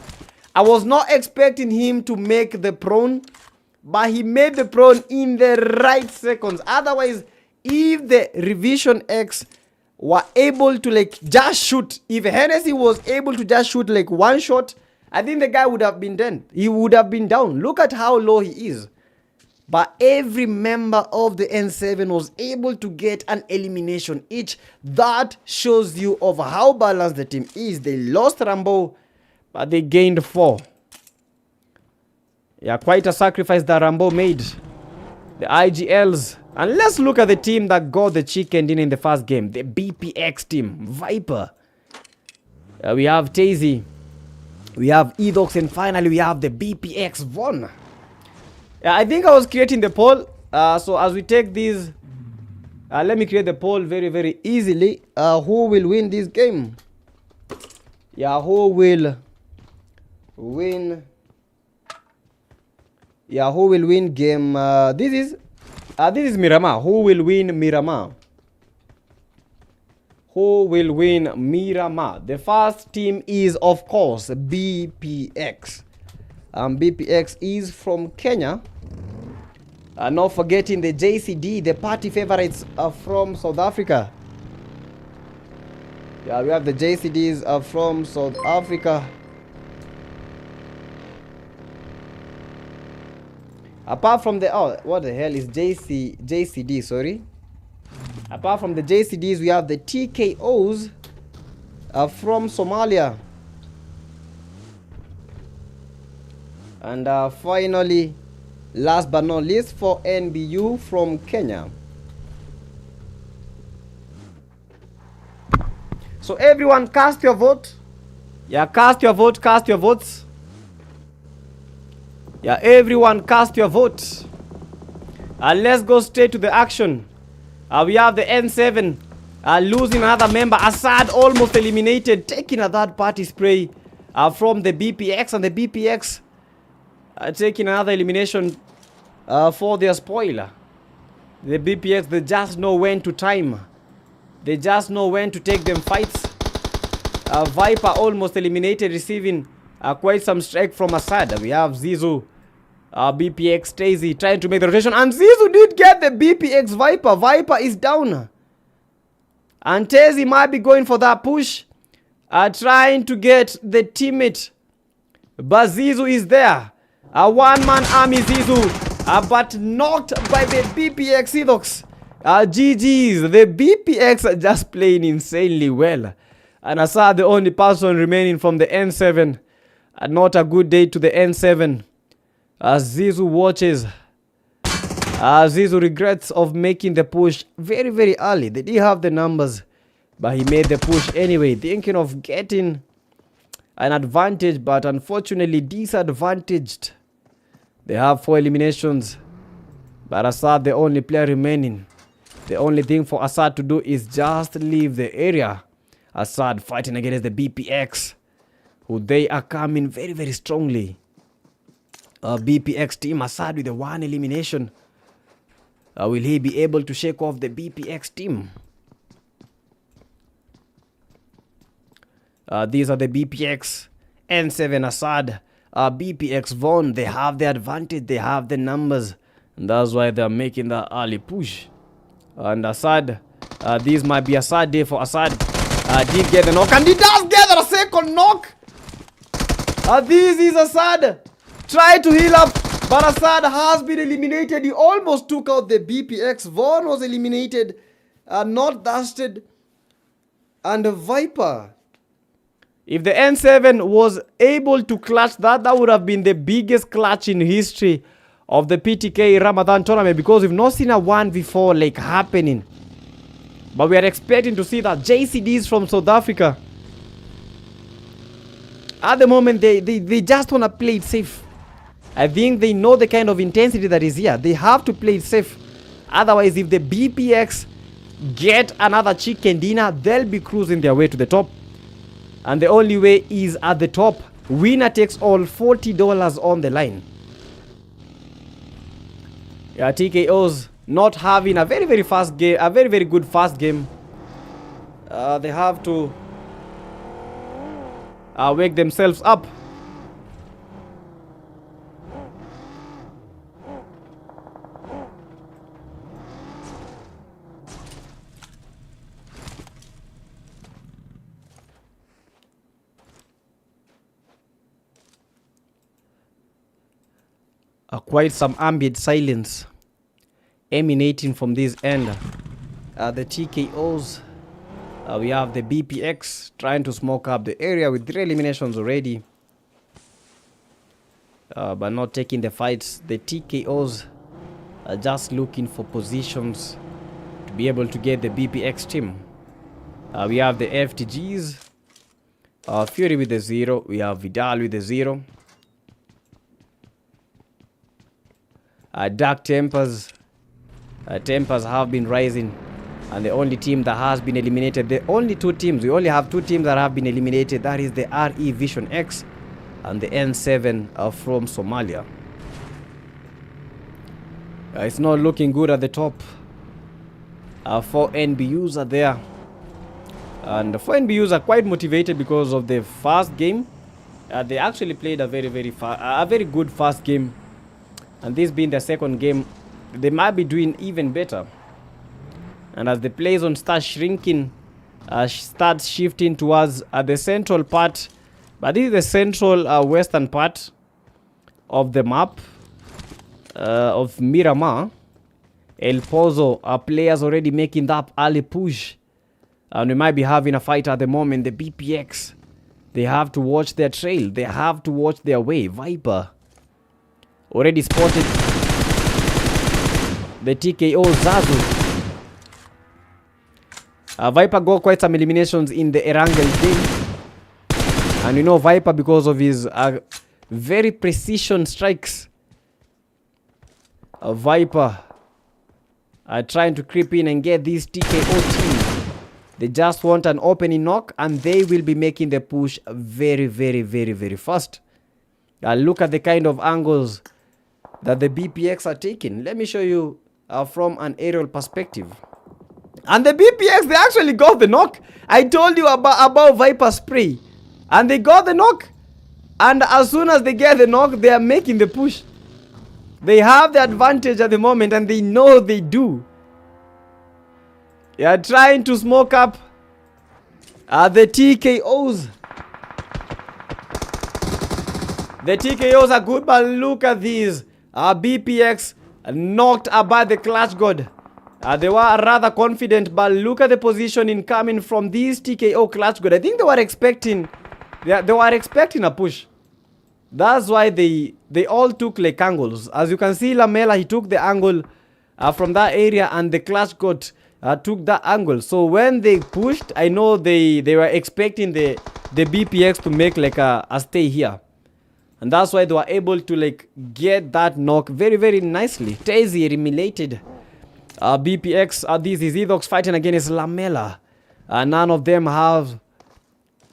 I was not expecting him to make the prone. But he made the prone in the right seconds. Otherwise, if the Revision X were able to like just shoot. If Hennessy was able to just shoot like one shot, I think the guy would have been dead. He would have been down. Look at how low he is. But every member of the N7 was able to get an elimination each. That shows you of how balanced the team is. They lost Rambo, but they gained 4. Yeah, quite a sacrifice that Rambo made. The IGLs. And let's look at the team that got the chicken dinner in the first game. The BPX team. Viper. We have Tazy. We have Edox. And finally, we have the BPX Von. I think I was creating the poll. So as we take these, let me create the poll very, very easily. Who will win this game? Yeah, who will win? Yeah, who will win game? This is Miramar. Who will win Miramar? Who will win Miramar? The first team is, of course, BPX. BPX is from Kenya. Not forgetting the JCD, the party favorites are from South Africa. Yeah, we have the JCDs from South Africa. Apart from the, oh, what the hell is JCD, sorry. Apart from the JCDs, we have the TKOs from Somalia. And finally, last but not least, for NBU from Kenya. So everyone cast your vote. Yeah, cast your vote, cast your votes. Yeah, everyone cast your vote. Let's go straight to the action. We have the N7 losing another member. Assad almost eliminated, taking a third party spray from the BPX, and the BPX taking another elimination for their spoiler. The BPX, they just know when to time. They just know when to take them fights. Viper almost eliminated, receiving quite some strike from Assad. We have Zizu, BPX, Tazy trying to make the rotation. And Zizu did get the BPX Viper. Viper is down. And Tazy might be going for that push. Trying to get the teammate. But Zizu is there. A one-man army Zizu. But knocked by the BPX Edox. GG's. The BPX are just playing insanely well. And Assad, the only person remaining from the N7. Not a good day to the N7. Zizu watches. Zizu regrets of making the push very, very early. They did have the numbers, but he made the push anyway, thinking of getting an advantage, but unfortunately disadvantaged. They have 4 eliminations, but Assad, the only player remaining. The only thing for Assad to do is just leave the area. Assad fighting against the BPX, who they are coming very, very strongly. BPX team, Assad with the 1 elimination. Will he be able to shake off the BPX team? These are the BPX, N7 Assad, BPX Von. They have the advantage, they have the numbers. And that's why they're making the early push. And Assad, this might be a sad day for Assad. Did get the knock, and he does get a second knock. This is Assad. Try to heal up, but Assad has been eliminated. He almost took out the BPX. Von was eliminated, not dusted, and the Viper. If the N7 was able to clutch that, that would have been the biggest clutch in history of the PTK Ramadan tournament, because we've not seen a 1v4 like happening. But we are expecting to see that. JCDs from South Africa. At the moment, they just want to play it safe. I think they know the kind of intensity that is here. They have to play it safe. Otherwise, if the BPX get another chicken dinner, they'll be cruising their way to the top. And the only way is at the top. Winner takes all, $40 on the line. Yeah, TKOs not having a very, very fast game, a very, very good fast game. They have to wake themselves up. Quite some ambient silence emanating from this end. The TKOs. We have the BPX trying to smoke up the area with 3 eliminations already. But not taking the fights. The TKOs are just looking for positions to be able to get the BPX team. We have the FTGs. Fury with the 0. We have Vidal with the 0. Dark Tempers. Tempers have been rising. And the only team that has been eliminated, the only 2 teams, we only have 2 teams that have been eliminated. That is the RE Vision X and the N7 from Somalia. It's not looking good at the top. 4 NBUs are there. And the 4 NBUs are quite motivated because of the first game. They actually played a very good first game. And this being the second game, they might be doing even better. And as the play zone starts shrinking, starts shifting towards the central part. But this is the central western part of the map of Miramar. El Pozo, players already making that early push. And we might be having a fight at the moment. The BPX, they have to watch their trail. They have to watch their way. Viper already spotted the TKO Zazu. Viper got quite some eliminations in the Erangel game. And you know Viper because of his very precision strikes. Viper trying to creep in and get this TKO team. They just want an opening knock and they will be making the push very fast. Look at the kind of angles that the BPX are taking. Let me show you from an aerial perspective. And the BPX, they actually got the knock. I told you about Viper spray. And they got the knock. And as soon as they get the knock, they are making the push. They have the advantage at the moment and they know they do. They are trying to smoke up the TKOs. The TKOs are good, but look at these. BPX knocked about the clutch god. They were rather confident, but look at the positioning coming from these TKO clutch god. I think they were expecting a push. That's why they all took like angles. As you can see, Lamela, he took the angle from that area, and the clutch god took that angle. So when they pushed, I know they were expecting the BPX to make like a stay here. And that's why they were able to like get that knock very nicely. Tazy eliminated. BPX, this is Edox fighting against Lamela. None of them have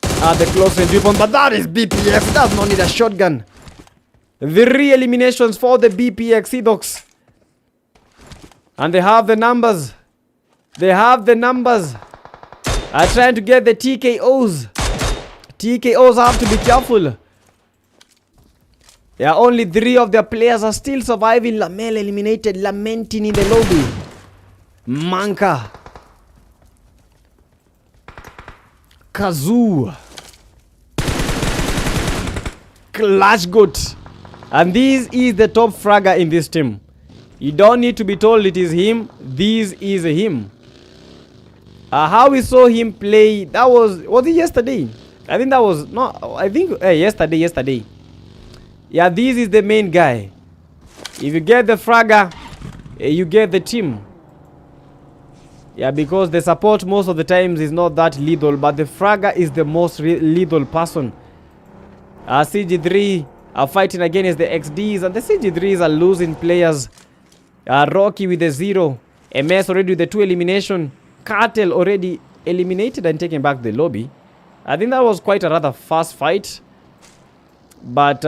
the close range weapon, but that is BPX. Does not need a shotgun. 3 eliminations for the BPX Edox. And they have the numbers. They have the numbers. Trying to get the TKOs. TKOs have to be careful. Yeah, only 3 of their players are still surviving. Lamela eliminated, lamenting in the lobby. Manka. Kazoo. Clash Goat. And this is the top fragger in this team. You don't need to be told it is him. This is him. How we saw him play, that was it yesterday? I think that was, no, I think yesterday. Yeah, this is the main guy. If you get the fragger, you get the team. Yeah, because the support most of the times is not that lethal, but the fragger is the most lethal person. CG3 are fighting against the XDs, and the CG3s are losing players. Rocky with the 0. MS already with the 2 elimination. Cartel already eliminated and taken back the lobby. I think that was quite a rather fast fight. But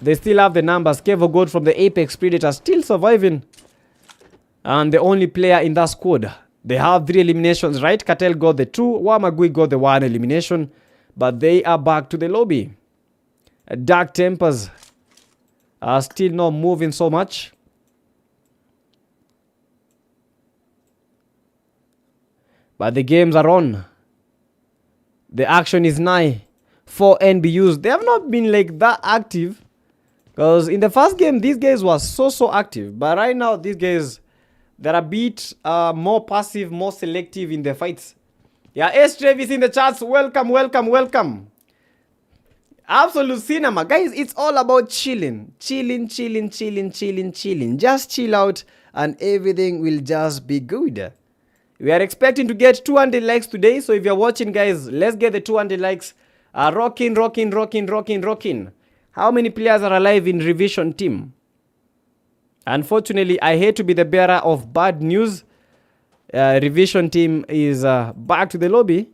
they still have the numbers. Kevo Gold from the Apex Predator still surviving. And the only player in that squad. They have 3 eliminations, right? Cartel got the 2. Wamagui got the 1 elimination. But they are back to the lobby. Dark Tempers are still not moving so much. But the games are on. The action is nigh. 4 NBUs. They have not been like that active. Because in the first game, these guys were so active. But right now, these guys, they're a bit more passive, more selective in their fights. Yeah, S. Travis in the chats. Welcome. Absolute cinema. Guys, it's all about chilling. Chilling. Just chill out and everything will just be good. We are expecting to get 200 likes today. So if you're watching, guys, let's get the 200 likes. Rocking. How many players are alive in Revision team? Unfortunately, I hate to be the bearer of bad news. Revision team is back to the lobby.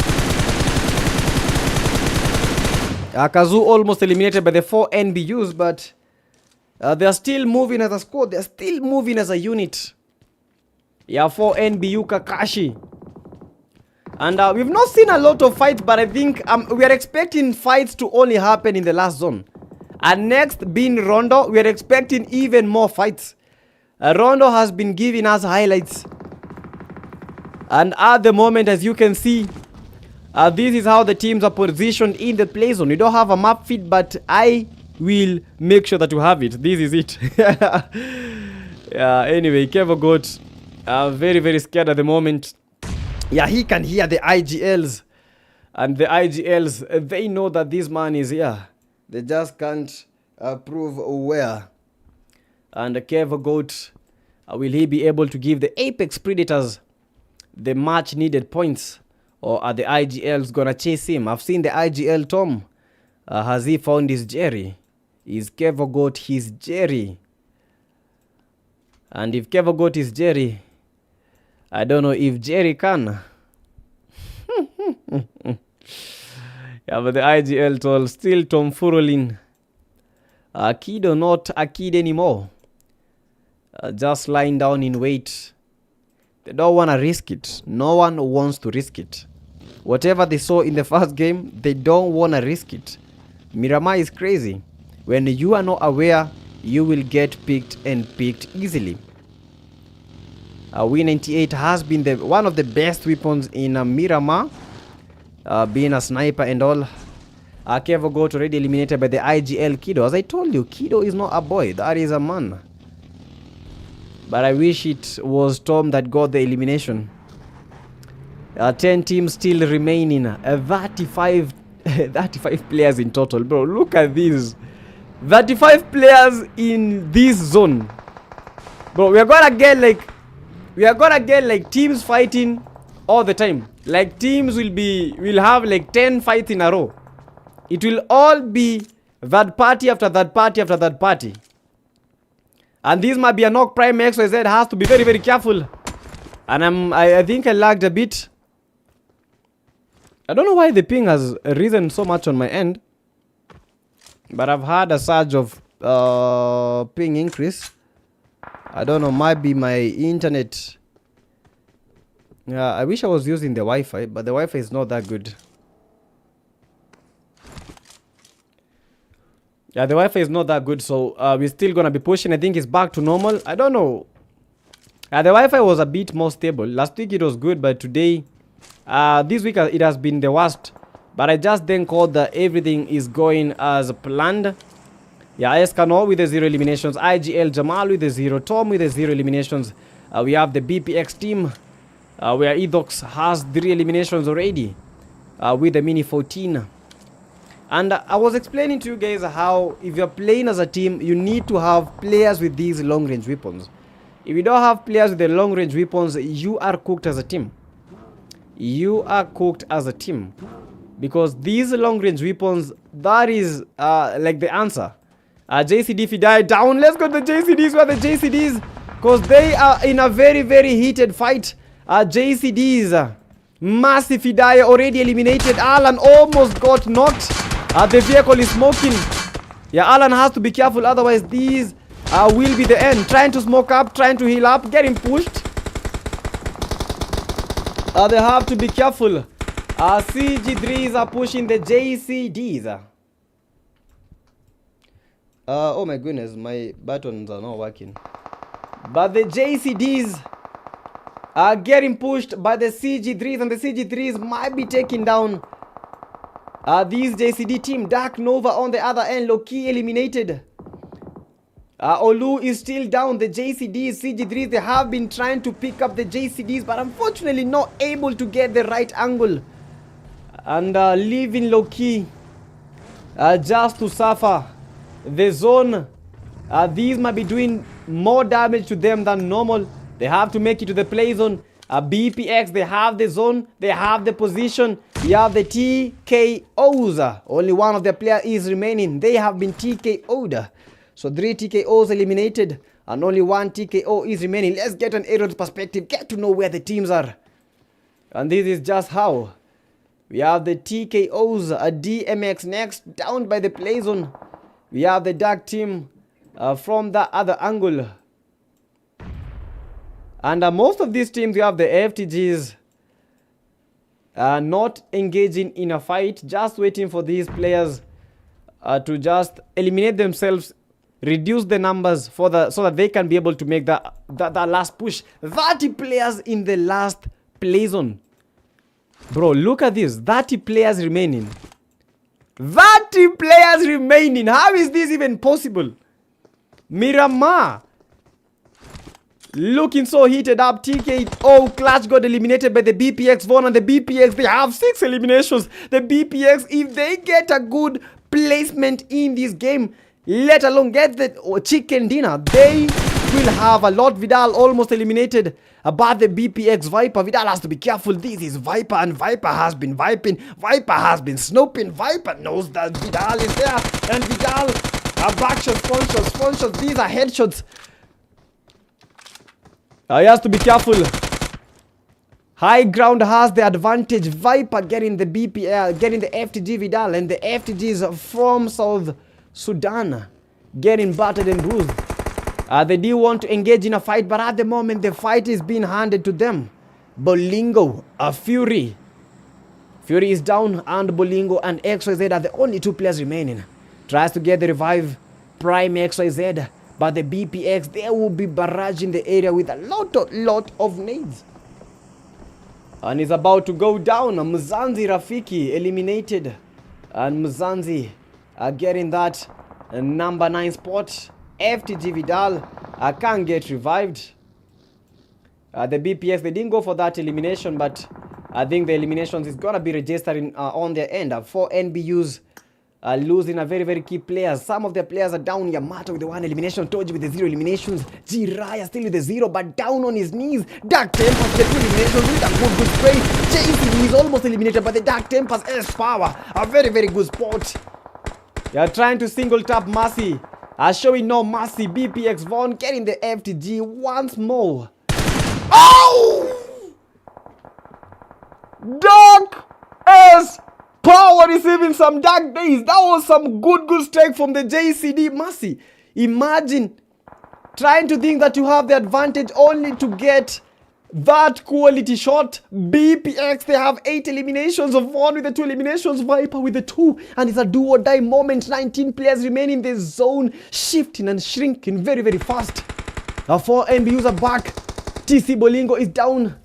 Kazoo almost eliminated by the 4 NBUs, but they're still moving as a squad. They're still moving as a unit. Yeah, 4 NBU Kakashi. And we've not seen a lot of fights, but I think we are expecting fights to only happen in the last zone. And next being Rondo, we are expecting even more fights. Rondo has been giving us highlights. And at the moment, as you can see, this is how the teams are positioned in the play zone. We don't have a map feed, but I will make sure that you have it. This is it. Yeah, anyway, Kevo got very scared at the moment. Yeah, he can hear the IGLs. And the IGLs, they know that this man is here. They just can't prove where. And Kevo Goat, will he be able to give the Apex Predators the much needed points? Or are the IGLs gonna chase him? I've seen the IGL Tom. Has he found his Jerry? Is Kevo got his Jerry? And if Kevo got his Jerry, I don't know if Jerry can. Yeah, but the IGL told still Tom Furolin. Kido not a kid anymore. Just lying down in wait. They don't want to risk it. No one wants to risk it. Whatever they saw in the first game, they don't want to risk it. Miramar is crazy. When you are not aware, you will get picked and picked easily. W98 has been one of the best weapons in Miramar. Being a sniper and all. Kevo got already eliminated by the IGL Kido. As I told you, Kido is not a boy. That is a man. But I wish it was Tom that got the elimination. 10 teams still remaining. 35 players in total. Bro, look at this. 35 players in this zone. Bro, we are gonna get like teams fighting all the time. Like teams will have like 10 fights in a row. It will all be that party after that party after that party. And this might be a knock prime XYZ has to be very careful. And I think I lagged a bit. I don't know why the ping has risen so much on my end. But I've had a surge of ping increase. I don't know, might be my internet. Yeah, I wish I was using the Wi-Fi, but the Wi-Fi is not that good. Yeah, the Wi-Fi is not that good, so we're still gonna be pushing. I think it's back to normal. I don't know. The Wi-Fi was a bit more stable. Last week it was good, but today, this week it has been the worst. But I just then called that everything is going as planned. Yeah, Eskano with the 0 eliminations. IGL Jamal with the 0. Tom with the 0 eliminations. We have the BPX team. Where Edox has 3 eliminations already. With the Mini 14. And I was explaining to you guys how if you're playing as a team, you need to have players with these long range weapons. If you don't have players with the long range weapons, you are cooked as a team. You are cooked as a team. Because these long range weapons, that is like the answer. JCD Fidai down. Let's go to the JCDs. Where the JCDs? Because they are in a very heated fight. JCDs. Massive Fidai already eliminated. Alan almost got knocked. The vehicle is smoking. Yeah, Alan has to be careful. Otherwise, these will be the end. Trying to smoke up. Trying to heal up. Getting pushed. They have to be careful. CG3s are pushing the JCDs. Oh my goodness, my buttons are not working. But the JCDs are getting pushed by the CG3s, and the CG3s might be taking down this JCD team. Dark Nova on the other end, low-key eliminated. Olu is still down. The JCDs, CG3s, they have been trying to pick up the JCDs, but unfortunately not able to get the right angle. And leaving low key just to suffer the zone. These might be doing more damage to them than normal. They have to make it to the play zone. BPX, they have the zone, they have the position. You have the TKOs. Only one of their players is remaining. They have been TKO'd. So 3 TKOs eliminated and only 1 TKO is remaining. Let's get an aerial perspective, get to know where the teams are. And this is just how. We have the TKOs, a DMX next, down by the play zone. We have the dark team from the other angle. And most of these teams, you have the FTGs not engaging in a fight, just waiting for these players to just eliminate themselves, reduce the numbers so that they can be able to make that last push. 30 players in the last play zone. Bro, look at this. 30 players remaining. 30 players remaining. How is this even possible? Miramar looking so heated up. TKO Clutch got eliminated by the BPX Von, and the BPX, they have 6 eliminations. The BPX, if they get a good placement in this game, let alone get the chicken dinner, they will have a lot. Vidal almost eliminated. But the BPX Viper, Vidal has to be careful. This is Viper, and Viper has been viping. Viper has been snooping. Viper knows that Vidal is there, and Vidal backshots, front shots. These are headshots. He has to be careful. High ground has the advantage. Viper getting the BPL, getting the FTG Vidal, and the FTGs from South Sudan getting battered and bruised. They do want to engage in a fight, but at the moment the fight is being handed to them. Bolingo, Fury is down, and Bolingo and XYZ are the only 2 players remaining. Tries to get the revive Prime XYZ, but the BPX, they will be barraging the area with a lot of nades. And is about to go down. Mzanzi Rafiki eliminated, and Mzanzi getting that number 9 spot. FTG Vidal can't get revived. The BPX, they didn't go for that elimination, but I think the eliminations is gonna be registering on their end. 4 NBUs losing a very key players. Some of their players are down. Yamato with the 1 elimination, Toji with the 0 eliminations, Jiraiya still with the 0 but down on his knees. Dark Tempest with the 2 eliminations with a good spray. JC is almost eliminated, but the Dark Tempest S power, a very good spot. They are trying to single tap Mercy, showing no mercy. BPX Von getting the FTG once more. Oh! Dark S power receiving some dark days. That was some good strike from the JCD Mercy. Imagine trying to think that you have the advantage only to get that quality shot. BPX, they have 8 eliminations, of Von with the 2 eliminations, Viper with the 2, and it's a do or die moment. 19 players remain in the zone, shifting and shrinking very fast. The 4 NBUs are back. TC Bolingo is down,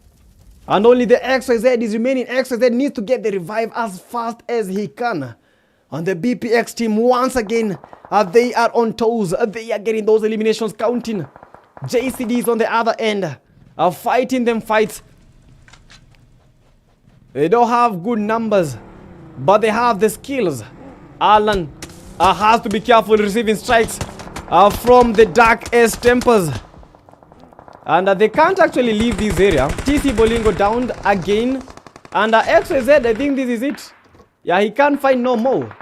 and only the XYZ is remaining. XYZ needs to get the revive as fast as he can. And the BPX team, once again, they are on toes. They are getting those eliminations counting. JCD is on the other end, fighting them fights. They don't have good numbers, but they have the skills. Alan has to be careful receiving strikes from the Dark S Tempers. And they can't actually leave this area. TC Bolingo downed again. And XYZ, I think this is it. Yeah, he can't find no more.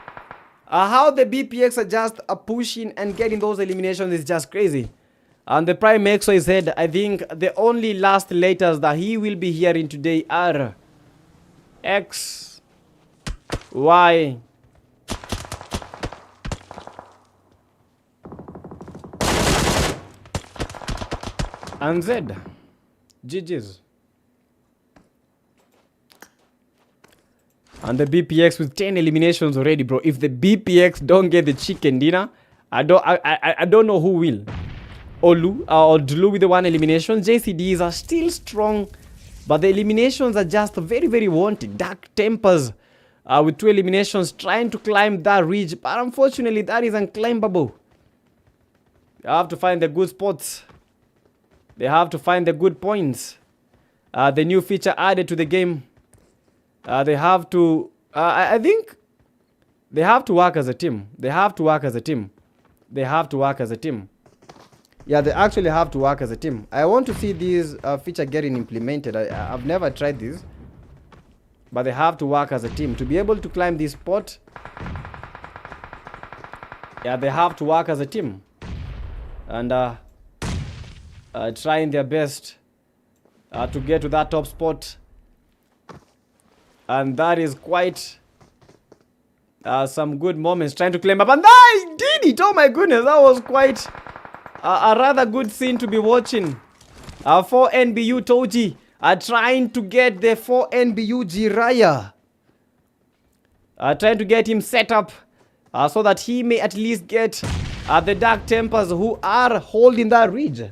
How the BPX are just pushing and getting those eliminations is just crazy. And the Prime XYZ, I think the only last letters that he will be hearing today are X, Y, and Z. GG's. And the BPX with 10 eliminations already, bro. If the BPX don't get the chicken dinner, I don't know who will. Olu or Dulu with the 1 elimination. JCDs are still strong, but the eliminations are just very wanted. Dark Tempers with 2 eliminations trying to climb that ridge, but unfortunately that is unclimbable. They have to find the good spots. They have to find the good points. The new feature added to the game. They have to... I think they have to work as a team. They have to work as a team. They have to work as a team. Yeah, they actually have to work as a team. I want to see this feature getting implemented. I've never tried this. But they have to work as a team. To be able to climb this spot, yeah, they have to work as a team. And trying their best to get to that top spot. And that is quite some good moments trying to climb up. And I did it! Oh my goodness, that was quite a rather good scene to be watching. 4 NBU Toji are trying to get the 4 NBU Jiraya. Trying to get him set up so that he may at least get the Dark Tempers who are holding that ridge.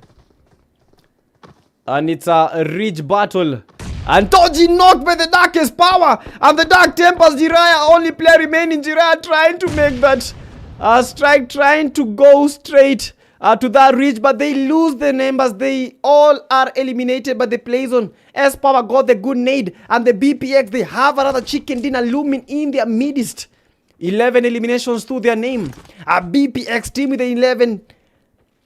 And it's a ridge battle. And Toji knocked by the Darkest Power. And the Dark Tempers Jiraya, only player remaining. Jiraya trying to make that strike, trying to go straight to that ridge, but they lose the numbers. They all are eliminated by the play zone. S Power got the good nade, and the BPX, they have another chicken dinner looming in their midst. 11 eliminations to their name. A BPX team with the 11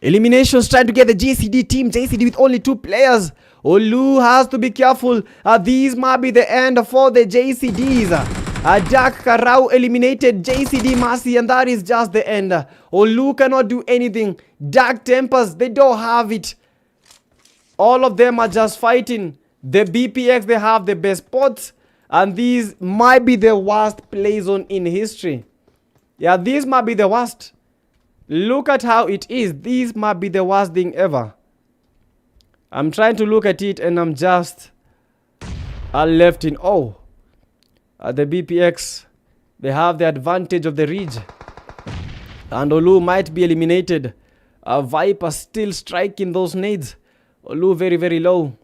eliminations trying to get the JCD team. JCD with only 2 players. Olu has to be careful. These might be the end for the JCDs. Dark Karau eliminated JCD Mercy, and that is just the end. Olu cannot do anything. Dark Tempers, they don't have it. All of them are just fighting. The BPX, they have the best spots, and these might be the worst play zone in history. Yeah, these might be the worst. Look at how it is. These might be the worst thing ever. I'm trying to look at it, and I'm just left in awe. The BPX, they have the advantage of the ridge. And Olu might be eliminated. Viper still striking those nades. Olu very, very low.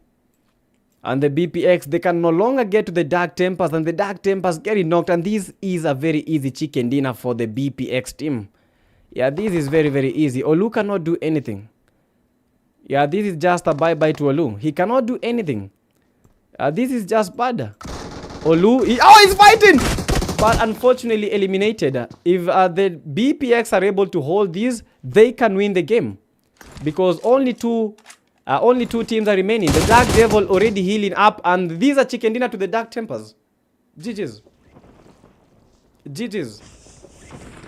And the BPX, they can no longer get to the Dark Tempers. And the Dark Tempers getting knocked. And this is a very easy chicken dinner for the BPX team. Yeah, this is very, very easy. Olu cannot do anything. Yeah, this is just a bye-bye to Olu. He cannot do anything. This is just bad. Olu, he's fighting! But unfortunately eliminated. If the BPX are able to hold these, they can win the game. Because only two teams are remaining. The Dark Devil already healing up, and these are chicken dinner to the Dark Tempers. GG's. GG's.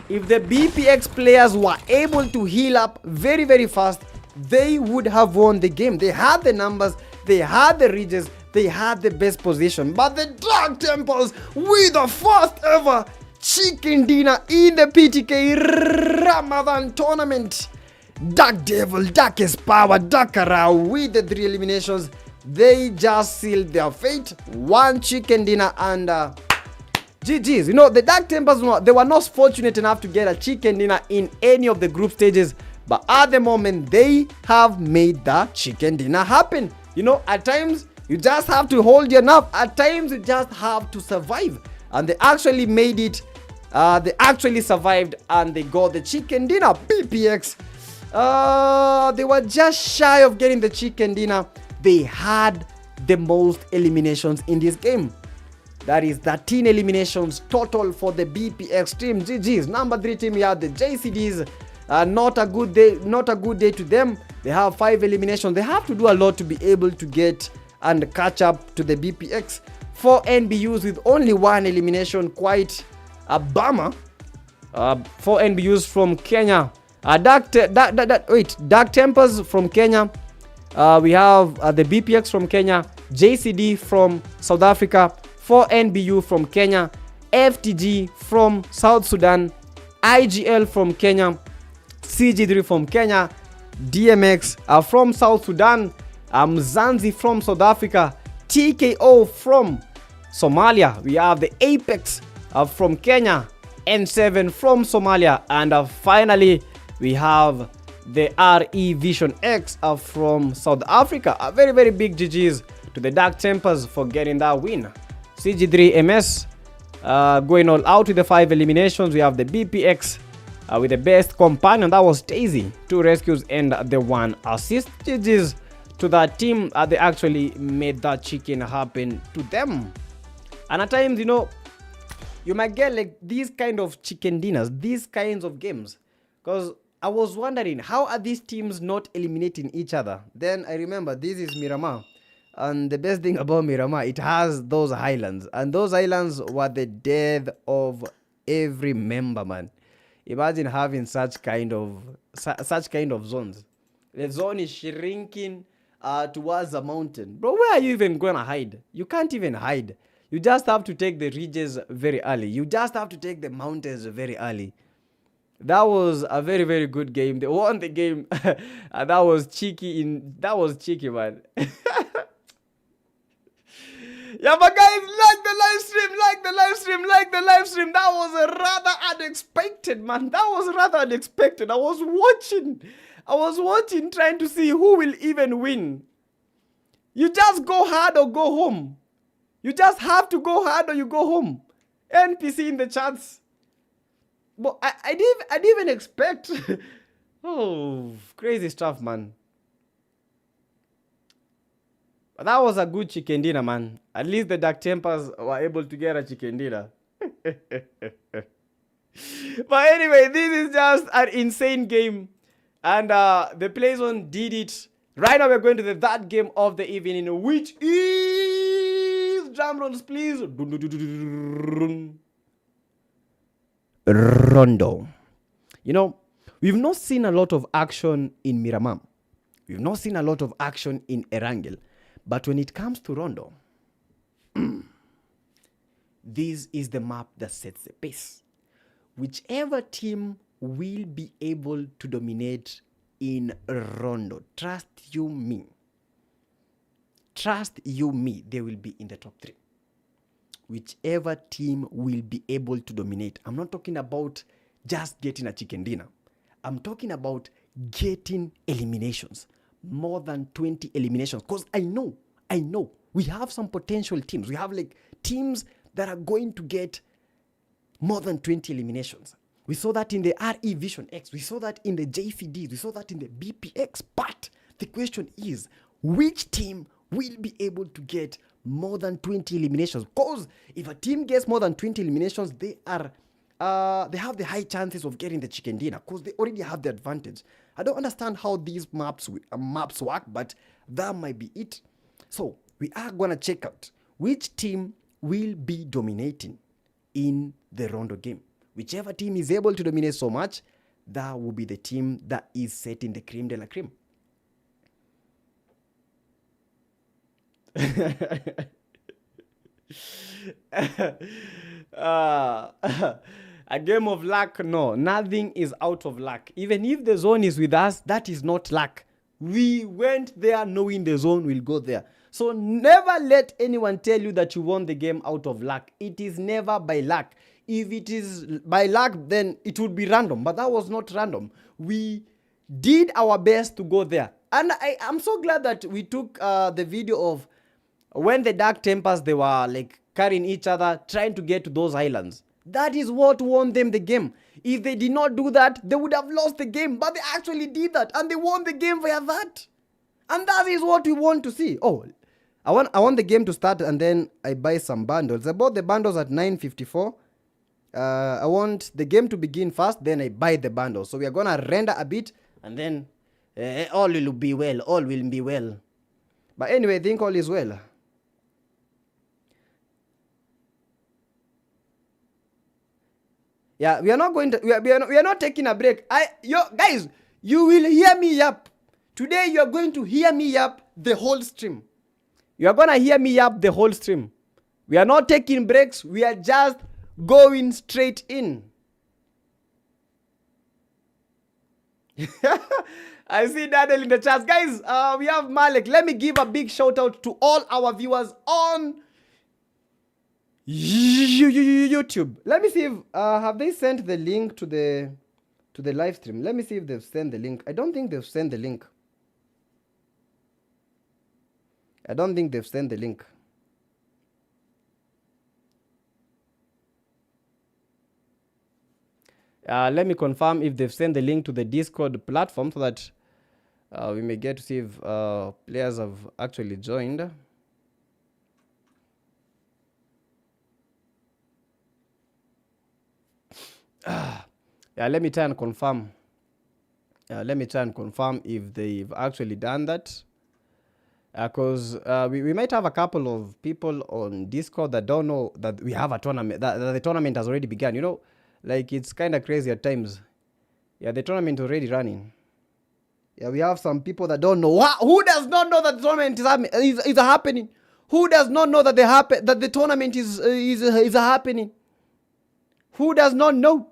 If the BPX players were able to heal up very, very fast, they would have won the game. They had the numbers, they had the ridges, they had the best position. But the Dark Tempers with the first ever chicken dinner in the PTK Ramadan tournament. Dark Devil, Darkest Power, Dakarau with the 3 eliminations. They just sealed their fate. 1 chicken dinner and GG's. You know, the Dark Tempers, they were not fortunate enough to get a chicken dinner in any of the group stages. But at the moment, they have made the chicken dinner happen. You know, at times, you just have to hold your nerve. At times, you just have to survive. And they actually made it. They actually survived and they got the chicken dinner. BPX. They were just shy of getting the chicken dinner. They had the most eliminations in this game. That is 13 eliminations total for the BPX team. GG's. Number 3 team, we have the JCDs. Not a good day to them. They have 5 eliminations. They have to do a lot to be able to get and catch up to the BPX. 4 NBUs with only 1 elimination. Quite a bummer. 4 NBUs from Kenya. Dark Tempers from Kenya. We have the BPX from Kenya. JCD from South Africa. 4 NBU from Kenya. FTG from South Sudan. IGL from Kenya. CG3 from Kenya, DMX from South Sudan, Zanzi from South Africa, TKO from Somalia. We have the Apex from Kenya, N7 from Somalia, and finally we have the RE Vision X from South Africa. A very, very big GG's to the Dark Tempers for getting that win. CG3 MS going all out with the 5 eliminations. We have the BPX with the best companion. That was Daisy. 2 rescues and the 1 assist. GG's to that team. They actually made that chicken happen to them. And at times, you know, you might get like these kind of chicken dinners, these kinds of games. Because I was wondering, how are these teams not eliminating each other? Then I remember this is Miramar. And the best thing about Miramar, it has those islands. And those islands were the death of every member, man. Imagine having such kind of zones. The zone is shrinking towards a mountain. Bro, where are you even going to hide? You can't even hide. You just have to take the ridges very early. You just have to take the mountains very early. That was a very, very good game. They won the game. And that was cheeky, man. Yeah, but guys, like the live stream. That was rather unexpected, man. That was rather unexpected. I was watching, trying to see who will even win. You just go hard or go home. You just have to go hard or you go home. NPC in the chats. But I didn't even expect. Oh, crazy stuff, man. But that was a good chicken dinner, man. At least the Dark Tempers were able to get a chicken dinner. But anyway, this is just an insane game. And the Playzone did it. Right now we're going to the third game of the evening, which is... Drum rolls, please. Rondo. You know, we've not seen a lot of action in Miramar. We've not seen a lot of action in Erangel. But when it comes to Rondo, this is the map that sets the pace. Whichever team will be able to dominate in Rondo, trust you me, they will be in the top 3. Whichever team will be able to dominate. I'm not talking about just getting a chicken dinner. I'm talking about getting eliminations. More than 20 eliminations. Because I know we have some potential teams. We have like teams that are going to get more than 20 eliminations. We saw that in the RE Vision X. We saw that in the JFD. We saw that in the BPX. But the question is, which team will be able to get more than 20 eliminations? Because if a team gets more than 20 eliminations, they have the high chances of getting the chicken dinner because they already have the advantage. I don't understand how these maps work, but that might be it. So we are going to check out which team will be dominating in the Rondo game. Whichever team is able to dominate so much, that will be the team that is setting the cream de la cream. A game of luck? No, nothing is out of luck. Even if the zone is with us, that is not luck. We went there knowing the zone will go there. So never let anyone tell you that you won the game out of luck. It is never by luck. If it is by luck, then it would be random. But that was not random. We did our best to go there. And I'm so glad that we took the video of when the Dark Tempers, they were like carrying each other, trying to get to those islands. That is what won them the game. If they did not do that, they would have lost the game. But they actually did that. And they won the game via that. And that is what we want to see. Oh, I want the game to start and then I buy some bundles. I bought the bundles at 9.54. I want the game to begin first, then I buy the bundles. So we are going to render a bit and then all will be well. All will be well. But anyway, I think all is well. Yeah, we are not going to, we are not taking a break. Guys, you will hear me yap. Today you are going to hear me yap the whole stream. You are going to hear me yap the whole stream. We are not taking breaks. We are just going straight in. I see Daniel in the chat. Guys, we have Malik. Let me give a big shout out to all our viewers on YouTube. Let me see if have they sent the link to the live stream. Let me see if they've sent the link. I don't think they've sent the link. Let me confirm if they've sent the link to the Discord platform so that we may get to see if players have actually joined. Yeah, let me try and confirm. Let me try and confirm if they've actually done that. Because we might have a couple of people on Discord that don't know that we have a tournament, that the tournament has already begun. You know, like it's kind of crazy at times. Yeah, the tournament already running. Yeah, we have some people that don't know. Who does not know that the tournament is happening? Who does not know that the tournament is happening? Who does not know?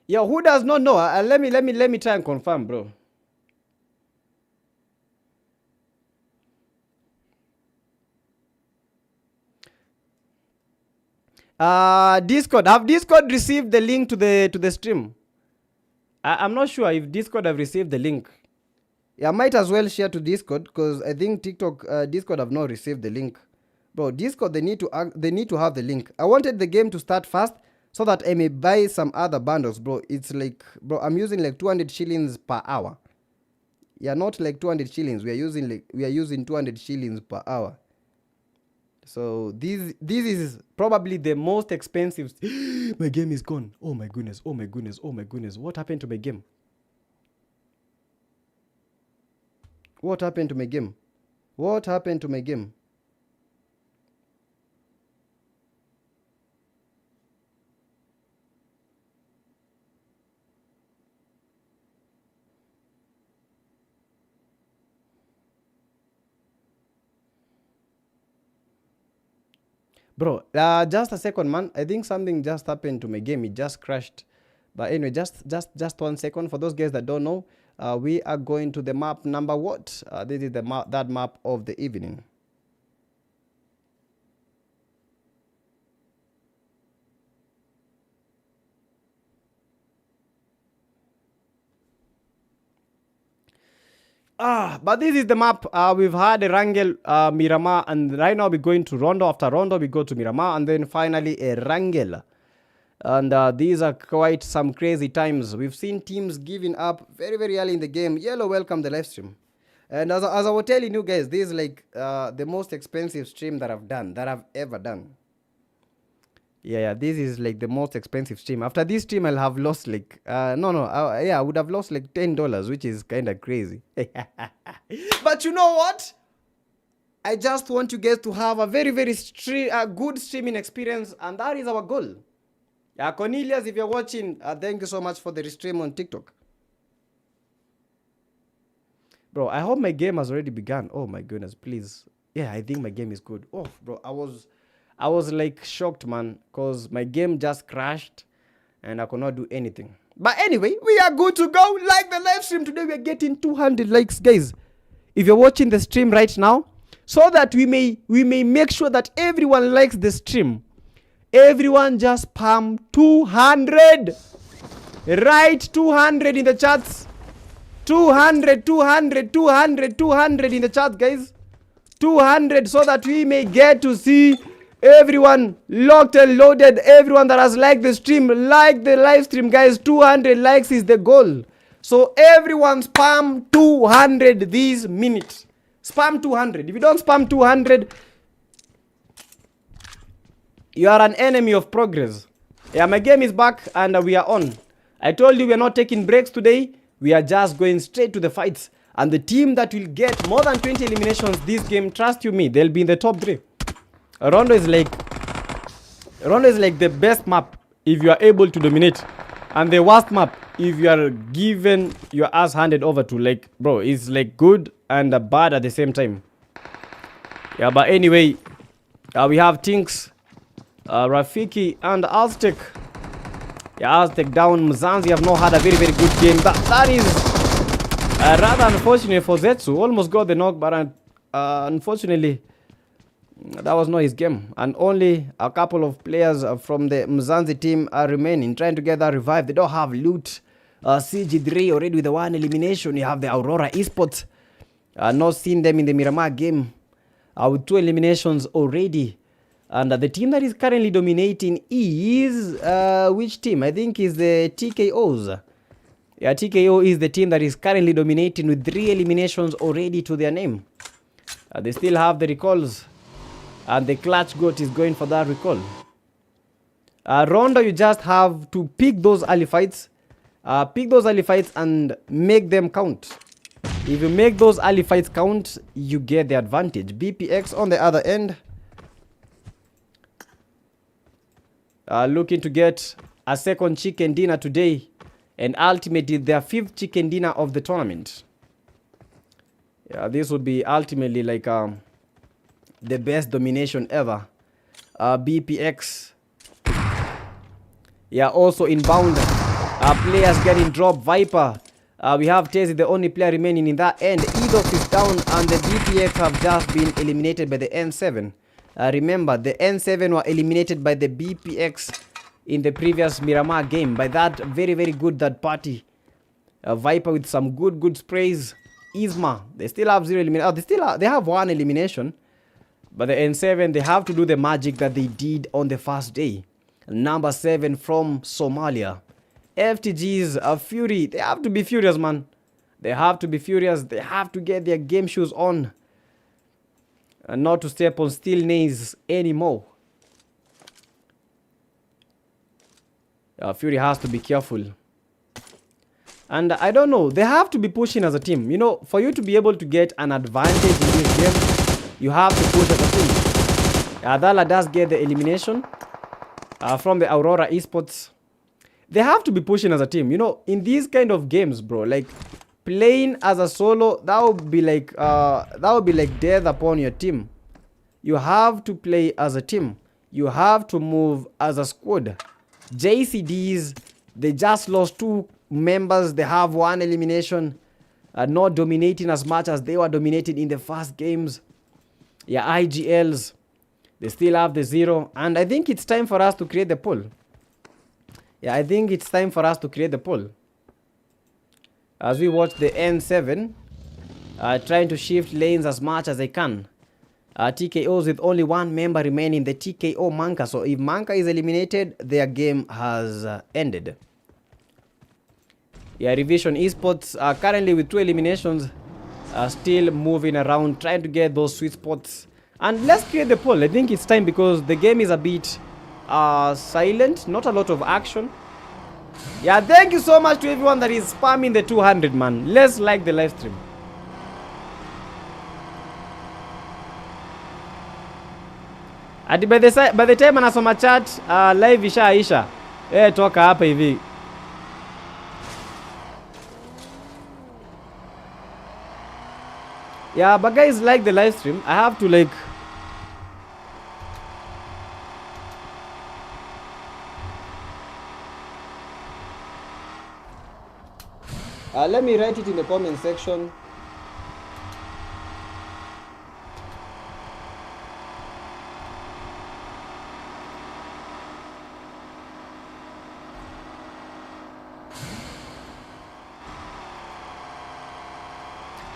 Yeah, who does not know? Let me try and confirm, bro. Discord. Have Discord received the link to the stream? I'm not sure if Discord have received the link. Yeah, I might as well share to Discord because I think Discord have not received the link. Bro, Discord they need to have the link. I wanted the game to start fast so that I may buy some other bundles, bro. It's like, bro, I'm using like 200 shillings per hour. Yeah, not like 200 shillings. We are using 200 shillings per hour. So this is probably the most expensive. My game is gone. Oh my goodness. Oh my goodness. Oh my goodness. What happened to my game? What happened to my game? What happened to my game? Bro, just a second, man. I think something just happened to my game. It just crashed. But anyway, just 1 second. For those guys that don't know, we are going to the map number what? This is the map of the evening. But this is the map. We've had Erangel, Miramar, and right now we're going to Rondo. After Rondo, we go to Miramar, and then finally Erangel. And these are quite some crazy times. We've seen teams giving up very, very early in the game. Yellow, welcome the live stream. And as I was telling you guys, this is like the most expensive stream that I've ever done. Yeah, this is like the most expensive stream. After this stream, I'll have lost like, I would have lost like $10, which is kind of crazy. But you know what? I just want you guys to have a very, very good streaming experience, and that is our goal. Cornelius, if you're watching, thank you so much for the stream on TikTok. Bro, I hope my game has already begun. Oh my goodness, please. Yeah, I think my game is good. Oh, bro, I was like shocked, man, because my game just crashed and I could not do anything. But anyway, we are good to go. Like the live stream today, we are getting 200 likes, guys. If you're watching the stream right now, so that we may make sure that everyone likes the stream. Everyone just spam 200. Write 200 in the chats. 200 in the chat, guys. 200 so that we may get to see everyone locked and loaded. Everyone that has liked the stream, like the live stream, guys. 200 likes is the goal. So everyone spam 200 this minute. Spam 200. If you don't spam 200, you are an enemy of progress. Yeah, my game is back and we are on. I told you we are not taking breaks today. We are just going straight to the fights. And the team that will get more than 20 eliminations this game, trust you me, they'll be in the top 3. Rondo is like the best map if you are able to dominate. And the worst map if you are given your ass handed over to, like, bro, it's like good and bad at the same time. Yeah, but anyway, we have Tinks, Rafiki, and Aztec. Yeah, Aztec down. Mzanzi have not had a very, very good game. That is rather unfortunate for Zetsu. Almost got the knock, but unfortunately, That was not his game. And only a couple of players from the Mzanzi team are remaining, trying to get that revive. They don't have loot. CG3 already with the 1 elimination. You have the Aurora Esports. Not seen them in the Miramar game. With 2 eliminations already. And the team that is currently dominating is... which team? I think is the TKOs. Yeah, TKO is the team that is currently dominating with 3 eliminations already to their name. They still have the recalls. And the clutch goat is going for that recall. Rondo, you just have to pick those early fights. Pick those early fights and make them count. If you make those early fights count, you get the advantage. BPX on the other end. Looking to get a second chicken dinner today. And ultimately their 5th chicken dinner of the tournament. Yeah, this would be ultimately like the best domination ever. BPX. Yeah, also inbound. Players getting dropped. Viper. We have Tezi, the only player remaining in that end. Edox is down and the BPX have just been eliminated by the N7. Remember, the N7 were eliminated by the BPX in the previous Miramar game. By that very, very good third party. Viper with some good sprays. Isma, they still have 0 elimination. They have 1 elimination. But the N7, they have to do the magic that they did on the first day. Number 7 from Somalia. FTG's Fury. They have to be furious, man. They have to be furious. They have to get their game shoes on. And not to step on steel nails anymore. Fury has to be careful. And I don't know. They have to be pushing as a team. You know, for you to be able to get an advantage in this game, you have to push as a team. Adala does get the elimination from the Aurora Esports. They have to be pushing as a team. You know, in these kind of games, bro, like playing as a solo, that would be like death upon your team. You have to play as a team. You have to move as a squad. JCDs, they just lost 2 members. They have 1 elimination. Not dominating as much as they were dominated in the first games. Yeah, IGLs, they still have the 0. And I think it's time for us to create the poll. Yeah, I think it's time for us to create the poll. As we watch the N7 trying to shift lanes as much as they can. TKOs with only 1 member remaining, the TKO Manka. So if Manka is eliminated, their game has ended. Yeah, Revision Esports are currently with 2 eliminations. Still moving around, trying to get those sweet spots. And let's create the poll. I think it's time because the game is a bit silent. Not a lot of action. Yeah, thank you so much to everyone that is spamming the 200, man. Let's like the live stream. Ati by the time anasoma chat, live ishaisha. Toka hapa hivi. Yeah, but guys, like the live stream. I have to like... let me write it in the comment section.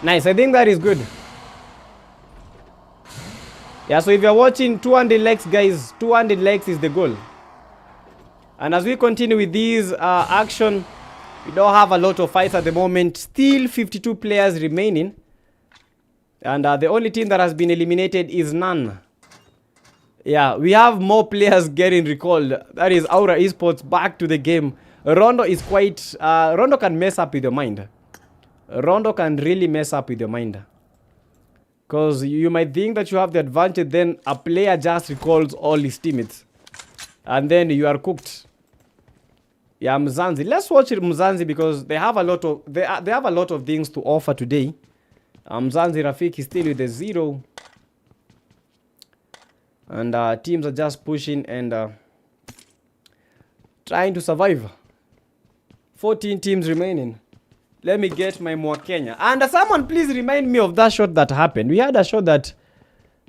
Nice, I think that is good. Yeah, so if you're watching, 200 likes, guys. 200 likes is the goal. And as we continue with these action, we don't have a lot of fights at the moment. Still 52 players remaining. And the only team that has been eliminated is none. Yeah, we have more players getting recalled. That is Aura Esports back to the game. Rondo is quite... Rondo can mess up with your mind. Rondo can really mess up with your mind. Because you might think that you have the advantage, then a player just recalls all his teammates. And then you are cooked. Yeah, Mzanzi. Let's watch it, Mzanzi, because they have a lot of they have a lot of things to offer today. Mzanzi Rafik is still with the 0. And teams are just pushing and trying to survive. 14 teams remaining. Let me get my Mwakenya. And someone please remind me of that shot that happened. We had a shot that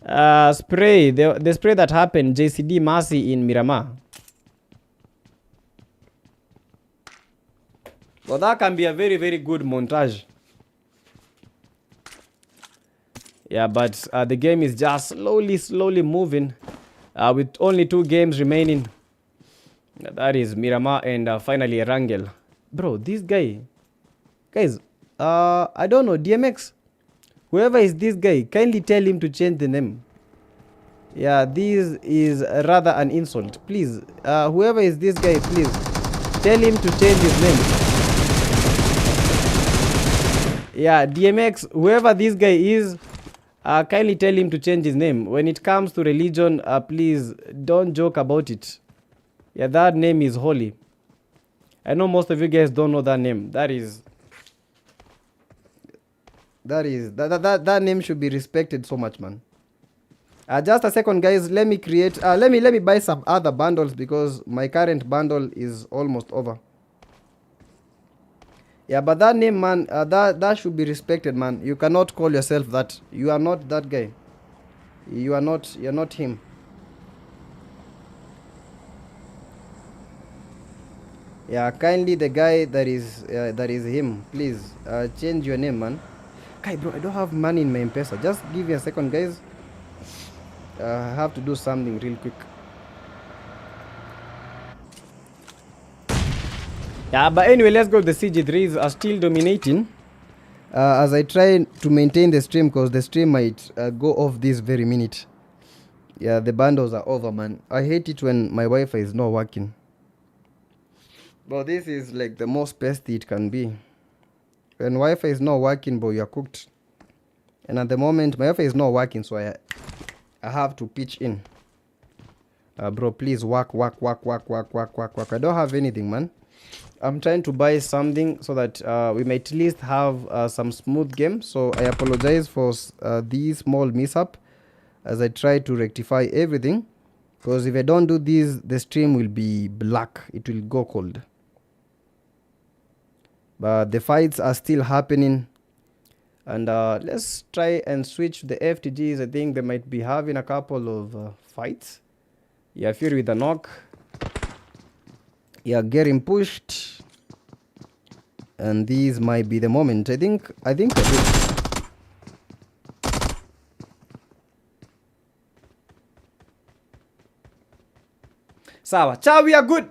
Spray. The spray that happened, JCD Mercy in Miramar. Well, that can be a very, very good montage. Yeah, but the game is just slowly moving. With only 2 games remaining. That is Miramar and finally Erangel. Bro, this guy. Guys, I don't know. DMX. Whoever is this guy, kindly tell him to change the name. Yeah, this is rather an insult. Please, whoever is this guy, please tell him to change his name. Yeah, DMX, whoever this guy is, kindly tell him to change his name. When it comes to religion, please don't joke about it. Yeah, that name is holy. I know most of you guys don't know that name. That name should be respected so much, man. Just a second, guys. Let me create. Let me buy some other bundles because my current bundle is almost over. Yeah, but that name, man, that should be respected, man. You cannot call yourself that. You are not that guy. You're not him. Yeah, kindly the guy that is him. Please change your name, man. Kai, bro, I don't have money in my Mpesa. Just give me a second, guys. I have to do something real quick. Yeah, but anyway, let's go. The CG3s are still dominating. As I try to maintain the stream, because the stream might go off this very minute. Yeah, the bundles are over, man. I hate it when my Wi-Fi is not working. But this is like the most pesty it can be. When Wi-Fi is not working, bro, you're cooked. And at the moment, my Wi-Fi is not working, so I have to pitch in. Bro, please work. I don't have anything, man. I'm trying to buy something so that we might at least have some smooth game. So I apologize for this small mishap as I try to rectify everything. Because if I don't do this, the stream will be black. It will go cold. But the fights are still happening. And let's try and switch to the FTGs. I think they might be having a couple of fights. Yeah, Fury with a knock. Yeah, getting pushed. And these might be the moment. I think I do. Sawa. Ciao, we are good.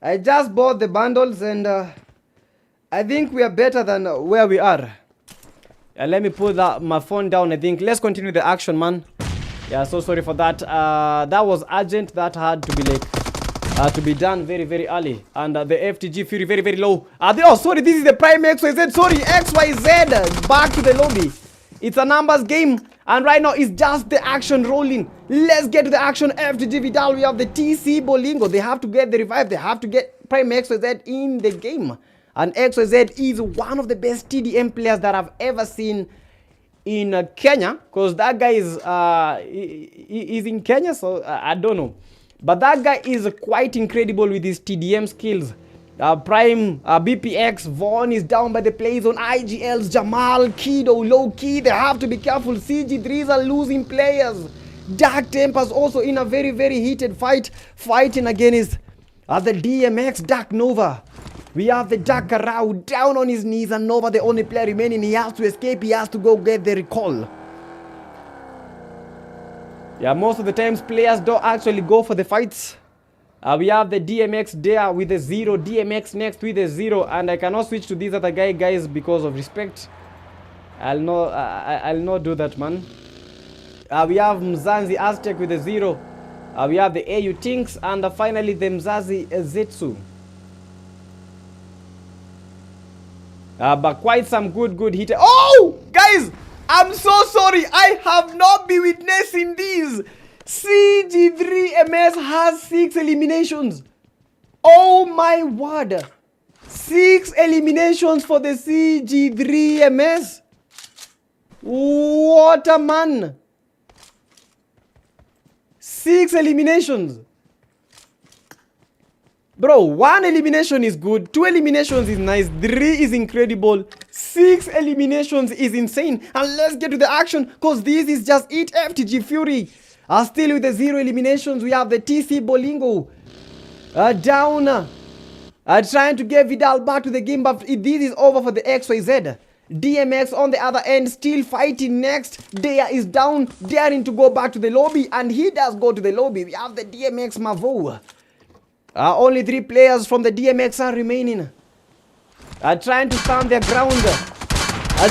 I just bought the bundles and I think we are better than where we are. Let me put my phone down. I think let's continue the action, man. Yeah, so sorry for that. That was urgent. That had to be like to be done very, very early. And the FTG Fury very, very low. Oh, sorry, this is the Prime XYZ. Sorry, XYZ. Back to the lobby. It's a numbers game. And right now, it's just the action rolling. Let's get to the action. FTG Vidal, we have the TC Bolingo. They have to get the revive. They have to get Prime XYZ in the game. And XYZ is one of the best TDM players that I've ever seen in Kenya. Because that guy is in Kenya, so I don't know. But that guy is quite incredible with his TDM skills. Prime, BPX, Vaughn is down by the play zone. IGL's Jamal, Kido, low key. They have to be careful. CG3s are losing players. Dark Tempers also in a very, very heated fight. Fighting against the DMX, Dark Nova. We have the Dark Karau down on his knees, and Nova the only player remaining. He has to escape. He has to go get the recall. Yeah, most of the times players don't actually go for the fights. We have the DMX there with the 0, DMX next with the 0, and I cannot switch to these other guys because of respect. I'll not do that, man. We have Mzanzi Aztec with the 0. We have the AU Tinks, and finally the Mzazi Zetsu. But quite some good hit. Oh, guys, I'm so sorry. I have not been witnessing these. CG3 MS has 6 eliminations. Oh my word. 6 eliminations for the CG3 MS. What a man. 6 eliminations. Bro, 1 elimination is good, 2 eliminations is nice, 3 is incredible, 6 eliminations is insane. And let's get to the action, because this is just it. FTG Fury are still with the 0 eliminations. We have the TC Bolingo down, trying to get Vidal back to the game, but this is over for the XYZ. DMX on the other end still fighting next. Dea is down, daring to go back to the lobby, and he does go to the lobby. We have the DMX Mavo. Only 3 players from the DMX are remaining. Trying to stand their ground.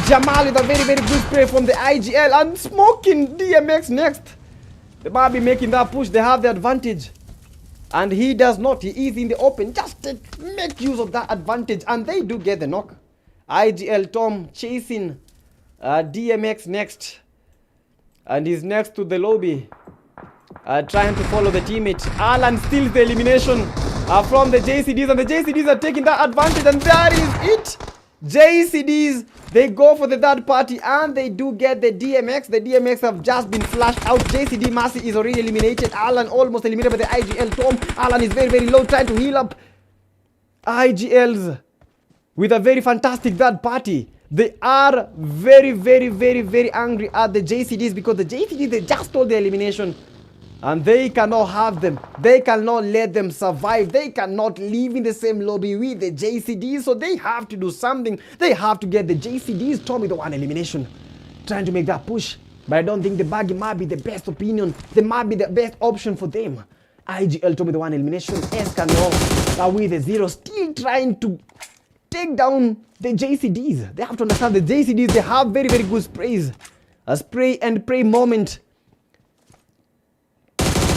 Jamal with a very, very good spray from the IGL, and smoking DMX next. They might be making that push. They have the advantage. And he does not. He is in the open. Just make use of that advantage. And they do get the knock. IGL Tom chasing DMX next. And he's next to the lobby. Trying to follow the teammate. Alan steals the elimination from the JCDs. And the JCDs are taking that advantage. And that is it. JCDs, they go for the third party. And they do get the DMX. The DMX have just been flashed out. JCD Massey is already eliminated. Alan almost eliminated by the IGL Tom. Alan is very, very low, trying to heal up. IGLs with a very fantastic third party. They are very, very, very, very angry at the JCDs, because the JCDs, they just stole the elimination. And they cannot have them. They cannot let them survive. They cannot live in the same lobby with the JCDs. So they have to do something. They have to get the JCDs. Tom with the 1 elimination. Trying to make that push. But I don't think the baggy might be the best opinion. They might be the best option for them. IGL Tom with the 1 elimination. Escanor with the 0. Still trying to take down the JCDs. They have to understand the JCDs. They have very, very good sprays. A spray and pray moment.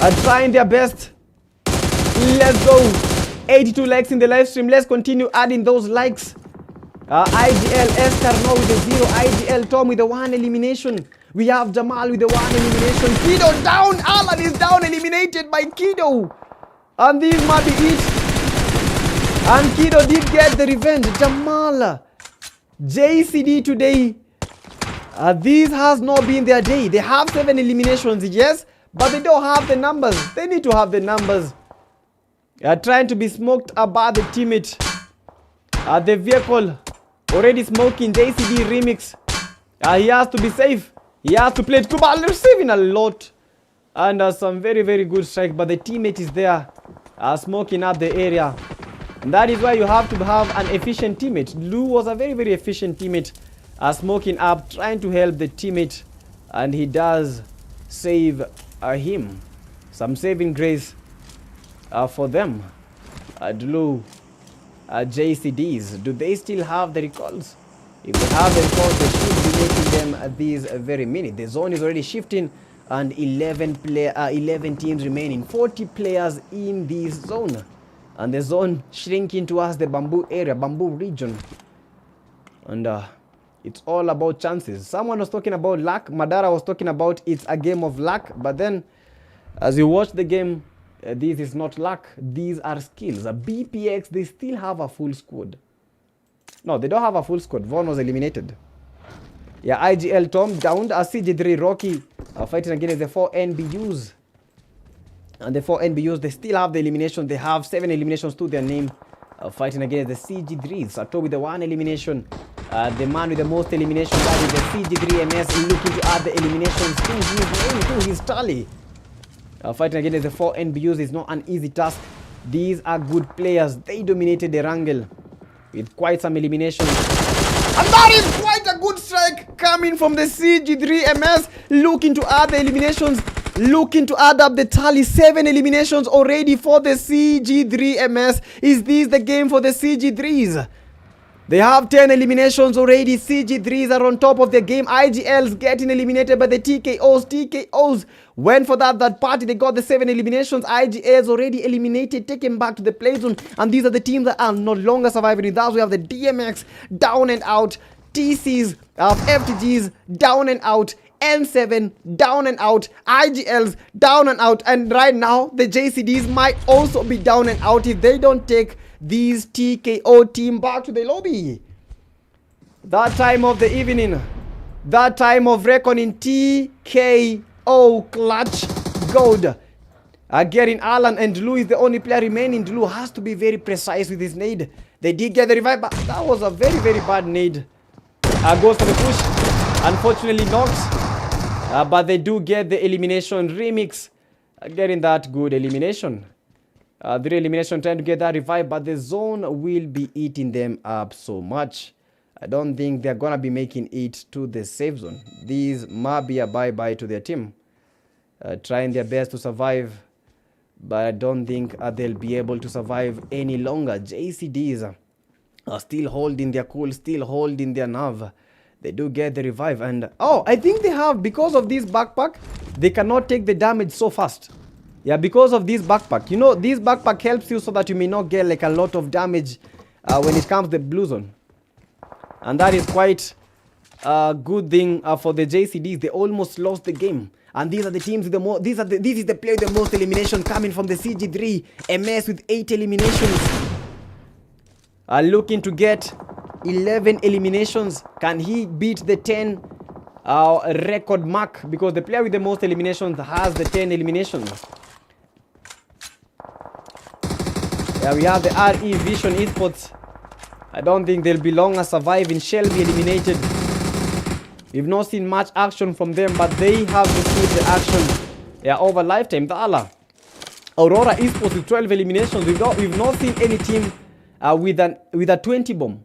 Are trying their best. Let's go. 82 likes in the live stream. Let's continue adding those likes. IGL Escarno with the 0. IGL Tom with the 1 elimination. We have Jamal with the 1 elimination. Kido down. Alan is down, eliminated by Kido. And this might be it. And Kido did get the revenge. Jamal. JCD today. This has not been their day. They have 7 eliminations, yes. But they don't have the numbers. They need to have the numbers. They are trying to be smoked about the teammate. The vehicle already smoking. JCD remix. He has to be safe. He has to play it cool, but receiving a lot. And some very, very good strike. But the teammate is there smoking up the area. And that is why you have to have an efficient teammate. Lou was a very, very efficient teammate. Smoking up, trying to help the teammate. And he does save him. Some saving grace for them. Dulu, JCDs, do they still have the recalls? If they have the recalls, they should be making them these very minute. The zone is already shifting, and 11 teams remaining. 40 players in this zone, and the zone shrinking towards the bamboo area, bamboo region. And it's all about chances. Someone was talking about luck. Madara was talking about it's a game of luck. But then, as you watch the game, this is not luck. These are skills. BPX, they still have a full squad. No, they don't have a full squad. Vaughn was eliminated. Yeah, IGL Tom downed. CG3 Rocky fighting against the 4 NBUs. And the 4 NBUs, they still have the elimination. They have 7 eliminations to their name. Fighting against the CG3s. Sato with the 1 elimination. The man with the most eliminations, that is the CG3MS, looking to add the eliminations to his name, to his tally. Fighting against the 4 NBUs is not an easy task. These are good players. They dominated the Erangel with quite some eliminations. And that is quite a good strike coming from the CG3MS, looking to add the eliminations, looking to add up the tally. 7 eliminations already for the CG3MS. Is this the game for the CG3s? They have 10 eliminations already. CG3s are on top of the game. IGLs getting eliminated by the TKOs. TKOs went for that party. They got the 7 eliminations. IGLs already eliminated, taken back to the play zone. And these are the teams that are no longer surviving. Thus, we have the DMX down and out. TCs, FTGs down and out. N7 down and out. IGLs down and out. And right now, the JCDs might also be down and out if they don't take these TKO team back to the lobby. That time of the evening, that time of reckoning, TKO clutch gold. Getting Alan, and Dlu is the only player remaining. Dlu has to be very precise with his nade. They did get the revive, but that was a very, very bad nade. Goes for the push. Unfortunately knocks. But they do get the elimination. Remix getting that good elimination. The elimination trying to get that revive, but the zone will be eating them up so much. I don't think they're gonna be making it to the safe zone. These might be a bye-bye to their team. Trying their best to survive, but I don't think they'll be able to survive any longer. JCDs are still holding their cool, still holding their nerve. They do get the revive, and oh, I think they have, because of this backpack, they cannot take the damage so fast. Yeah, because of this backpack. You know, this backpack helps you so that you may not get like a lot of damage when it comes to the blue zone. And that is quite a good thing for the JCDs. They almost lost the game. And these are the teams with the most. This is the player with the most elimination coming from the CG3. MS with 8 eliminations. Looking to get 11 eliminations. Can he beat the 10 record mark? Because the player with the most eliminations has the 10 eliminations. Yeah, we have the RE Vision Esports. I don't think they'll be long as surviving. Shall be eliminated. We've not seen much action from them, but they have received the action, yeah, over lifetime. The Allah Aurora Esports with 12 eliminations. We've not seen any team with a 20 bomb.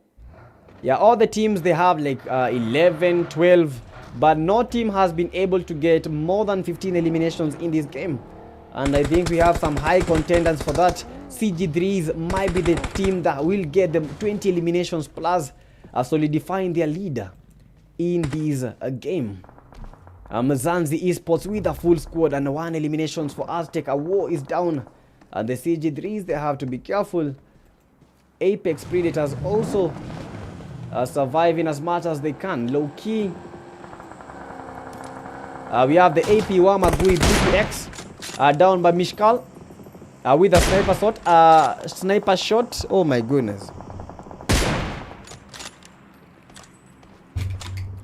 Yeah, all the teams, they have like 11, 12, but no team has been able to get more than 15 eliminations in this game. And I think we have some high contenders for that. CG3s might be the team that will get them 20 eliminations plus, solidifying their leader in this game. Mzansi Esports with a full squad and 1 eliminations for Aztec. A war is down. And the CG3s, they have to be careful. Apex Predators also surviving as much as they can. Low key. We have the AP Wamagui BPX down by Mishkal with a sniper shot. Oh my goodness.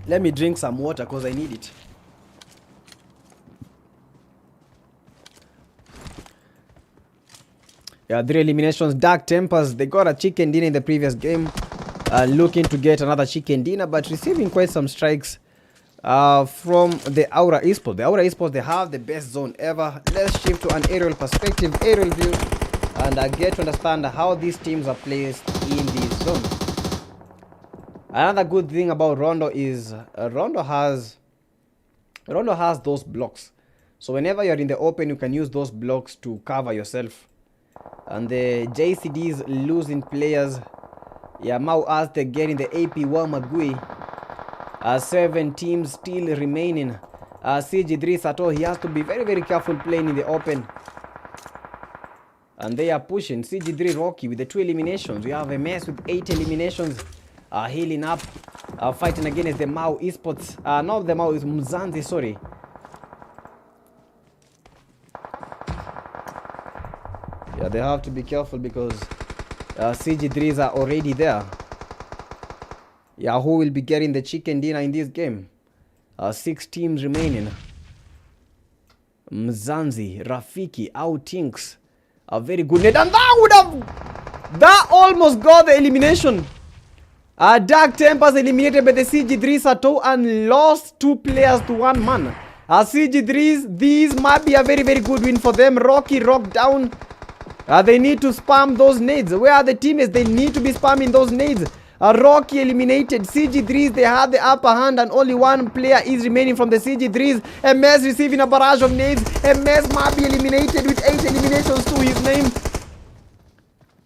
Let me drink some water because I need it. Yeah, 3 eliminations. Dark Tempers, they got a chicken dinner in the previous game. Looking to get another chicken dinner, but receiving quite some strikes from the Aura Esports. The Aura Esports, they have the best zone ever. Let's shift to an aerial perspective, aerial view, and get to understand how these teams are placed in this zone. Another good thing about Rondo is Rondo has those blocks. So whenever you're in the open, you can use those blocks to cover yourself. And the JCDs losing players. Yeah, Mau as they get in the AP Wamagui. 7 teams still remaining. CG3 Sato, he has to be very, very careful playing in the open. And they are pushing. CG3 Rocky with the 2 eliminations. We have MS with 8 eliminations. Healing up. Fighting against the Mau Esports. Not the Mau, it's Mzansi, sorry. Yeah, they have to be careful because CG3s are already there. Yeah, who will be getting the chicken dinner in this game? 6 teams remaining. Mzansi, Rafiki, Outinks. A very good net. And that almost got the elimination. Dark Tempers eliminated by the CG3 Sato and lost 2 players to 1 man. CG3s, these might be a very, very good win for them. Rocky rocked down. They need to spam those nades. Where are the teammates? They need to be spamming those nades. Rocky eliminated. CG3s, they had the upper hand and only 1 player is remaining from the CG3s. MS receiving a barrage of nades. MS might be eliminated with 8 eliminations to his name.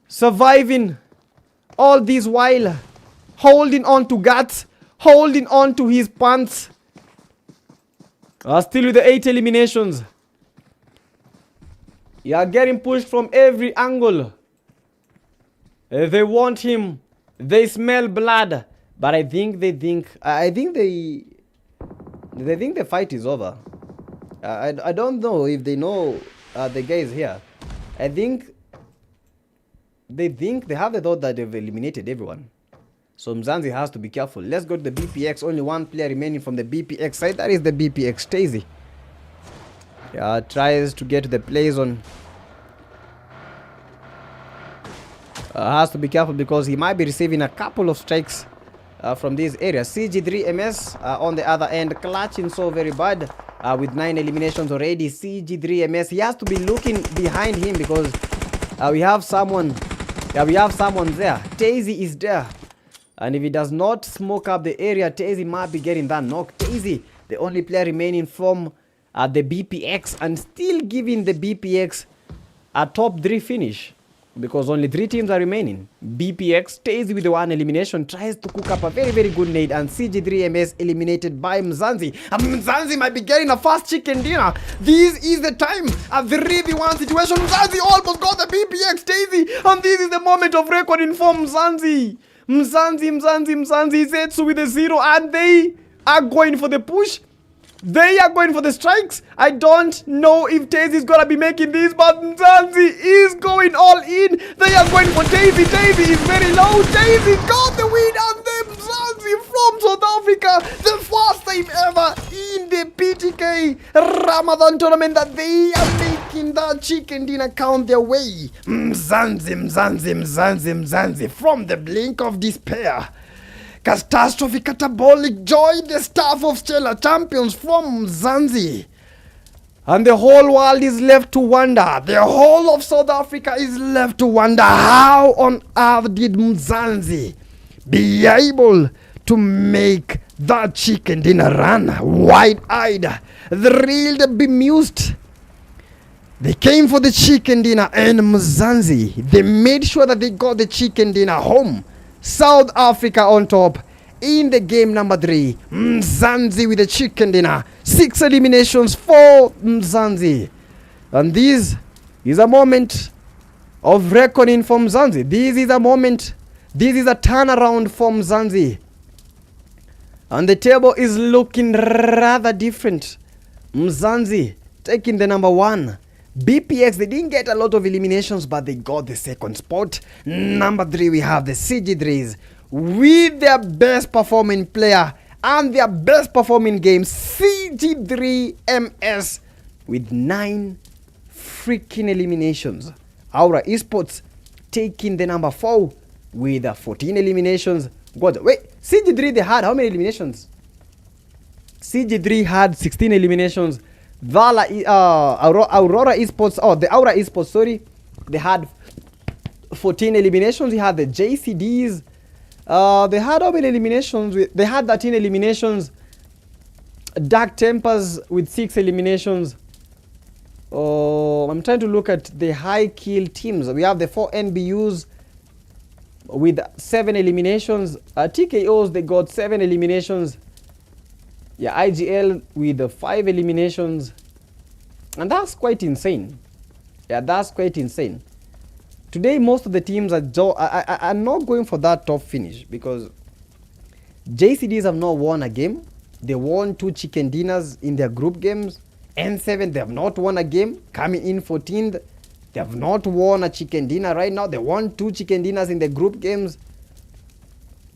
Surviving all this while holding on to guts, holding on to his pants. Still with the 8 eliminations. You are getting pushed from every angle. They want him. They smell blood. But I think they think the fight is over. I don't know if they know the guy is here. I think they have the thought that they've eliminated everyone. So Mzansi has to be careful. Let's go to the BPX. Only 1 player remaining from the BPX side. That is the BPX Stacy. Tries to get to the play zone. Has to be careful because he might be receiving a couple of strikes from this area. CG3MS on the other end, clutching so very bad with 9 eliminations already. CG3MS, he has to be looking behind him because we have someone. We have someone there. Daisy is there. And if he does not smoke up the area, Daisy might be getting that knock. Daisy, the only player remaining from the BPX, and still giving the BPX a top 3 finish. Because only 3 teams are remaining. BPX stays with the 1 elimination, tries to cook up a very, very good nade, and CG3MS eliminated by Mzansi. And Mzansi might be getting a fast chicken dinner. This is the time, a 3v1 situation. Mzansi almost got the BPX Daisy, and this is the moment of reckoning for Mzansi. Mzansi, Zetsu with a 0, and they are going for the push. They are going for the strikes. I don't know if Daisy is gonna be making this, but Mzansi is going all in. They are going for Daisy. Daisy is very low. Daisy got the win, and then Mzansi from South Africa, the first time ever in the PTK Ramadan tournament that they are making that chicken dinner count their way. Mzansi from the blink of despair. Catastrophe catabolic joy, the staff of Stellar Champions from Mzansi. And the whole world is left to wonder. The whole of South Africa is left to wonder, how on earth did Mzansi be able to make that chicken dinner run? Wide-eyed, thrilled, bemused. They came for the chicken dinner, and Mzansi, they made sure that they got the chicken dinner home. South Africa on top in the game number 3. Mzansi with the chicken dinner. 6 eliminations for Mzansi. And this is a moment of reckoning for Mzansi. This is a moment. This is a turnaround for Mzansi. And the table is looking rather different. Mzansi taking the number 1. BPX, they didn't get a lot of eliminations, but they got the 2nd spot. Number 3, we have the CG3s with their best performing player and their best performing game, CG3MS, with 9 freaking eliminations. Aura Esports taking the number 4 with 14 eliminations. God, wait, CG3, they had how many eliminations? CG3 had 16 eliminations. Vala, Aurora Esports, the Aura Esports, sorry, they had 14 eliminations. We had the JCDs. They had how many eliminations? They had 13 eliminations. Dark Tempers with 6 eliminations. I'm trying to look at the high kill teams. We have the 4 NBUs with 7 eliminations. TKOs, they got 7 eliminations. Yeah, IGL with 5 eliminations. And that's quite insane. Yeah, that's quite insane. Today, most of the teams are not going for that top finish because JCDs have not won a game. They won 2 chicken dinners in their group games. N7, they have not won a game, coming in 14th. They have not won a chicken dinner right now. They won 2 chicken dinners in the group games.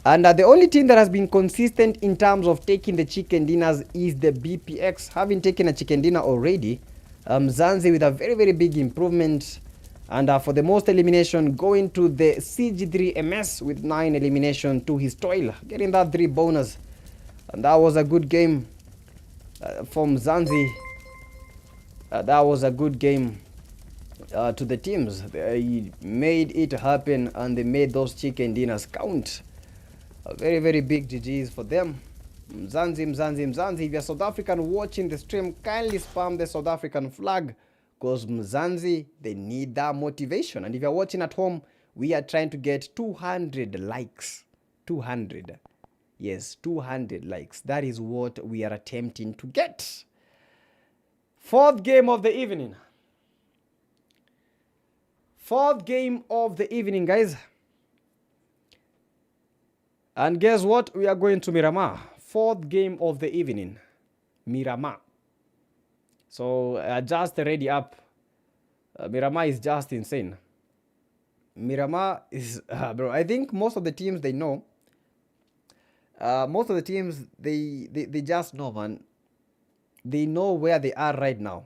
And the only team that has been consistent in terms of taking the chicken dinners is the BPX, having taken a chicken dinner already. Mzansi with a very, very big improvement. And for the most elimination, going to the CG3MS with 9 elimination to his toil, getting that 3 bonus. And that was a good game for Mzansi. That was a good game to the teams. They made it happen, and they made those chicken dinners count. A very, very big GGs for them. Mzansi. If you're South African watching the stream, kindly spam the South African flag, because Mzansi, they need that motivation. And if you're watching at home, we are trying to get 200 likes. 200. Yes, 200 likes. That is what we are attempting to get. 4th game of the evening. 4th game of the evening, guys. And guess what? We are going to Miramar. 4th game of the evening. Miramar. So just ready up. Miramar is just insane. Miramar is, bro, I think most of the teams, they know. Most of the teams, they just know, man. They know where they are right now.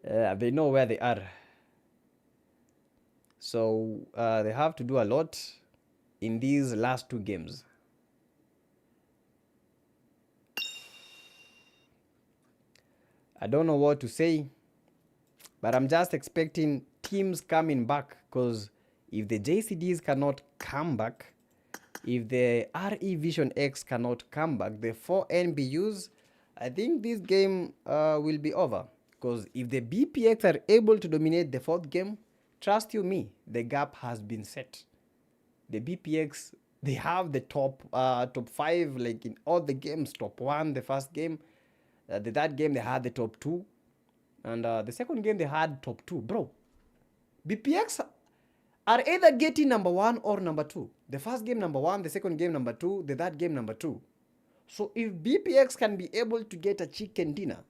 They know where they are. So they have to do a lot in these last 2 games. I don't know what to say, but I'm just expecting teams coming back, because if the JCDs cannot come back, if the RE Vision X cannot come back, the 4 NBUs, I think this game will be over. Because if the BPX are able to dominate the 4th game, trust you me, the gap has been set. The BPX, they have the top 5, like in all the games. Top 1 the first game, the third game they had the top 2, and the second game they had top 2. Bro, BPX are either getting number 1 or number 2. The first game number 1, the second game number 2, the third game number 2. So if BPX can be able to get a chicken dinner,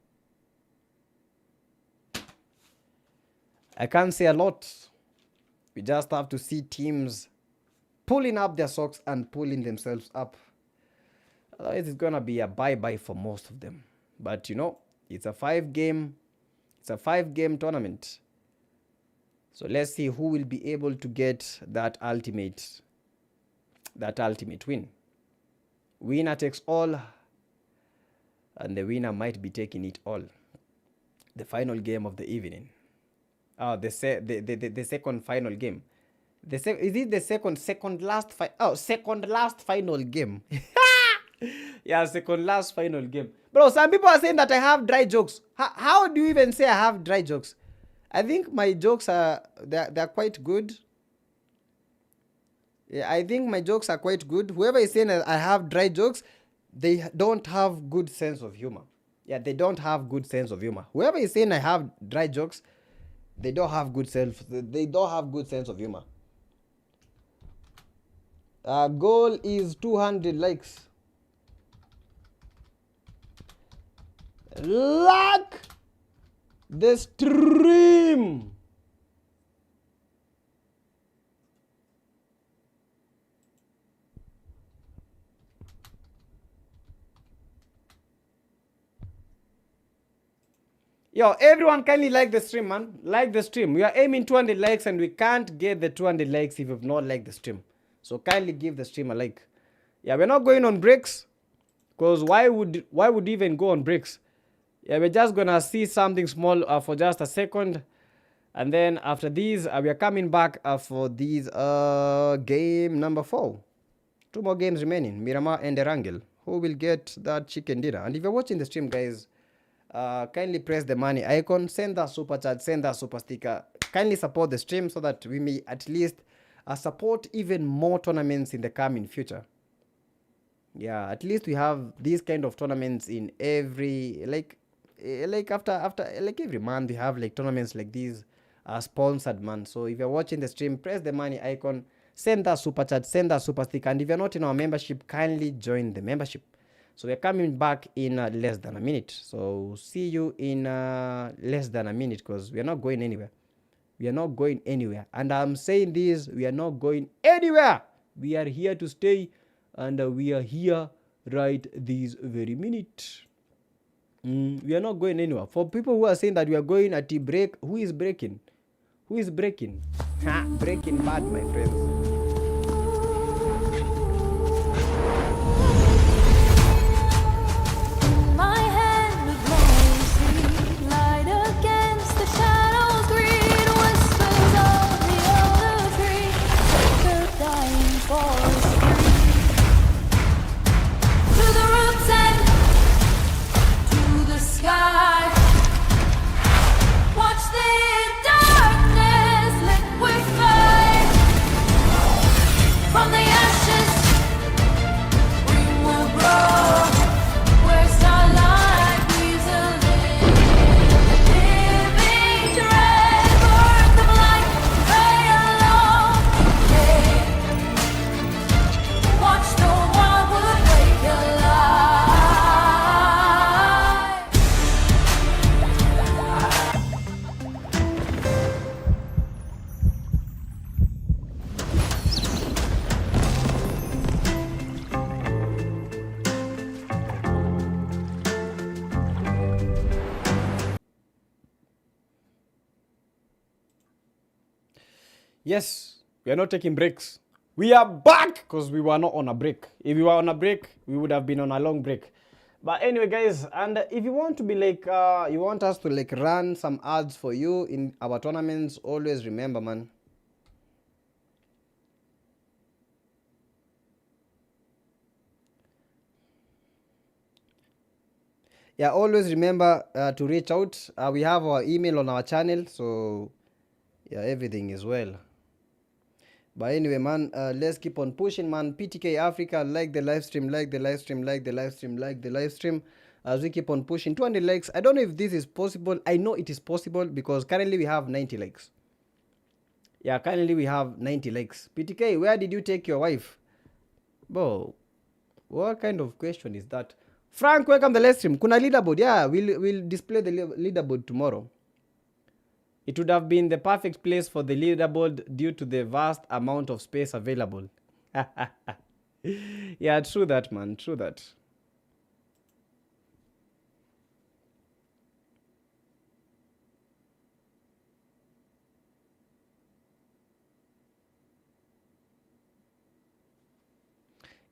I can't say a lot. We just have to see teams pulling up their socks and pulling themselves up. Otherwise, it's gonna be a bye-bye for most of them. But you know, it's a 5-game tournament. So let's see who will be able to get that ultimate win. Winner takes all, and the winner might be taking it all. The final game of the evening. The second final game. Is it the second last final game? Yeah, second last final game. Bro, some people are saying that I have dry jokes. How do you even say I have dry jokes? I think my jokes are they're quite good. Yeah, I think my jokes are quite good. Whoever is saying I have dry jokes, they don't have good sense of humor. Yeah, they don't have good sense of humor. Whoever is saying I have dry jokes, they don't have good sense of humor. Goal is 200 likes. Like the stream. Yo, everyone kindly like the stream, man. Like the stream. We are aiming 200 likes and we can't get the 200 likes if you've not liked the stream. So kindly give the stream a like. Yeah, we're not going on breaks, because why would you even go on breaks? Yeah, we're just gonna see something small for just a second, and then after these we are coming back for these game number 4. 2 more games remaining, Miramar and Erangel. Who will get that chicken dinner? And if you're watching the stream, guys, kindly press the money icon, send that super chat, send that super sticker. Kindly support the stream so that we may at least support even more tournaments in the coming future. Yeah, at least we have these kind of tournaments in every after every month we have like tournaments like these sponsored, man. So if you're watching the stream, press the money icon, send that super chat, send that super sticker, and if you're not in our membership, kindly join the membership. So we're coming back in less than a minute. So see you in less than a minute, because we are not going anywhere. We are not going anywhere. And I'm saying this, we are not going anywhere. We are here to stay, and we are here right this very minute. We are not going anywhere. For people who are saying that we are going at the break, who is breaking? Who is breaking? Breaking bad, my friends. Yes, we are not taking breaks. We are back because we were not on a break. If we were on a break, we would have been on a long break. But anyway, guys, and if you want to be like, you want us to like run some ads for you in our tournaments, always remember, man. Yeah, always remember to reach out. We have our email on our channel, so yeah, everything is well. But anyway, man, let's keep on pushing, man. PTK Africa, like the live stream, like the live stream, like the live stream, like the live stream. As we keep on pushing 200 likes. I don't know if this is possible. I know it is possible because currently we have 90 likes. Yeah, currently we have 90 likes. PTK, where did you take your wife? Bro, what kind of question is that? Frank, welcome the live stream. Kuna leaderboard. Yeah, we'll display the leaderboard tomorrow. It would have been the perfect place for the leaderboard due to the vast amount of space available. Yeah, true that, man. True that.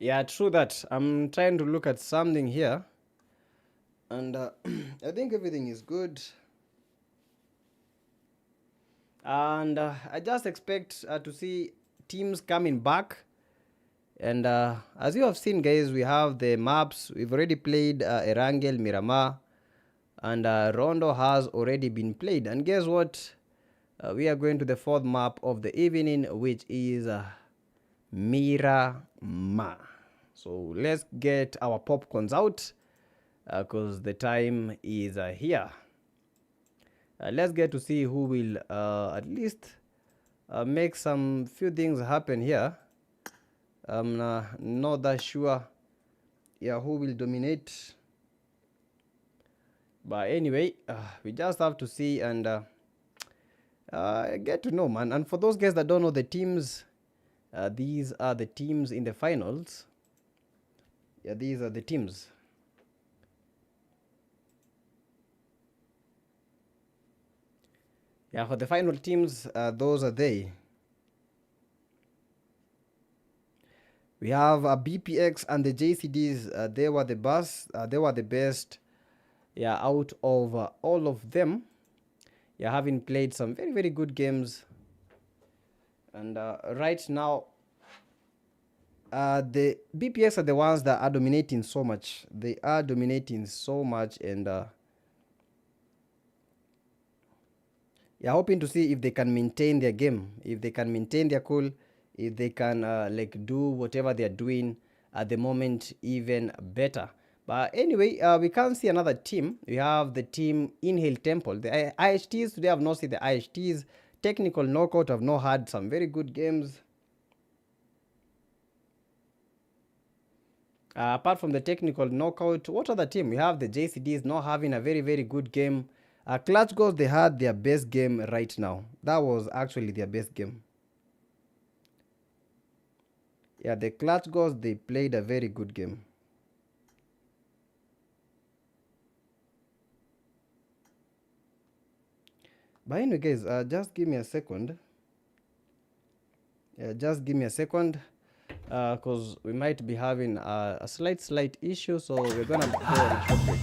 Yeah, true that. I'm trying to look at something here. And I think everything is good. And I just expect to see teams coming back. And as you have seen, guys, we have the maps. We've already played Erangel, Miramar. And Rondo has already been played. And guess what? We are going to the fourth map of the evening, which is Miramar. So let's get our popcorns out because the time is here. Let's get to see who will at least make some few things happen here. I'm not that sure, yeah, who will dominate. But anyway, we just have to see and get to know, man. And for those guys that don't know the teams, these are the teams in the finals. Yeah, these are the teams. Yeah, for the final teams, those are they. We have BPX and the JCDs. They were the best. They were the best. Yeah, out of all of them. Yeah, having played some very, very good games. And right now, the BPX are the ones that are dominating so much. They are dominating so much, and yeah, hoping to see if they can maintain their game, if they can maintain their cool, if they can like do whatever they are doing at the moment even better. But anyway, we can see another team. We have the team Inhale Temple. The IHTs today have not seen the IHTs. Technical Knockout have not had some very good games. Apart from the Technical Knockout, what other team? We have the JCDs not having a very, very good game. Clutch Goals, they had their best game right now. That was actually their best game. Yeah, the Clutch Goals, they played a very good game. But anyway, guys, just give me a second. Yeah, just give me a second. Because we might be having a slight issue, so we're gonna go on a short break.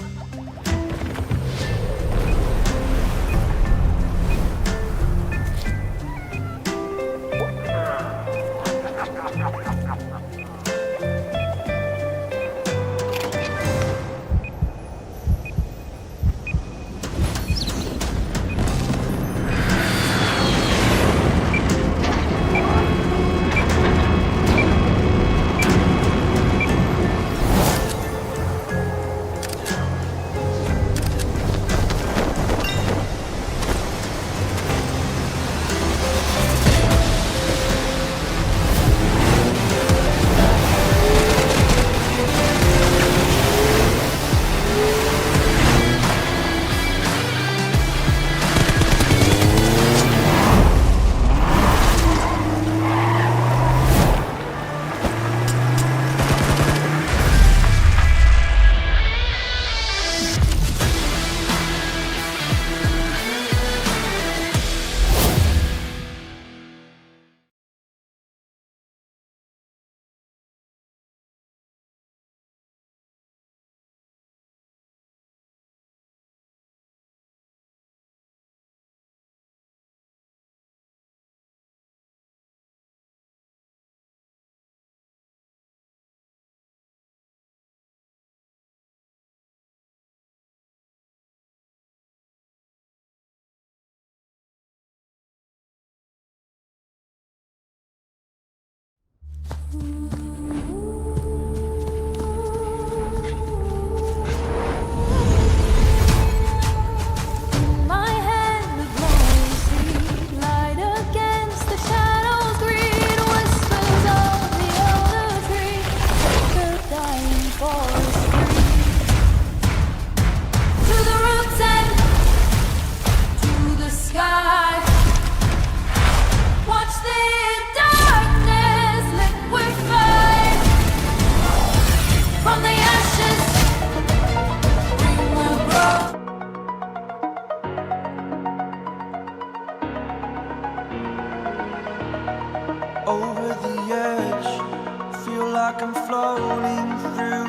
like I'm floating through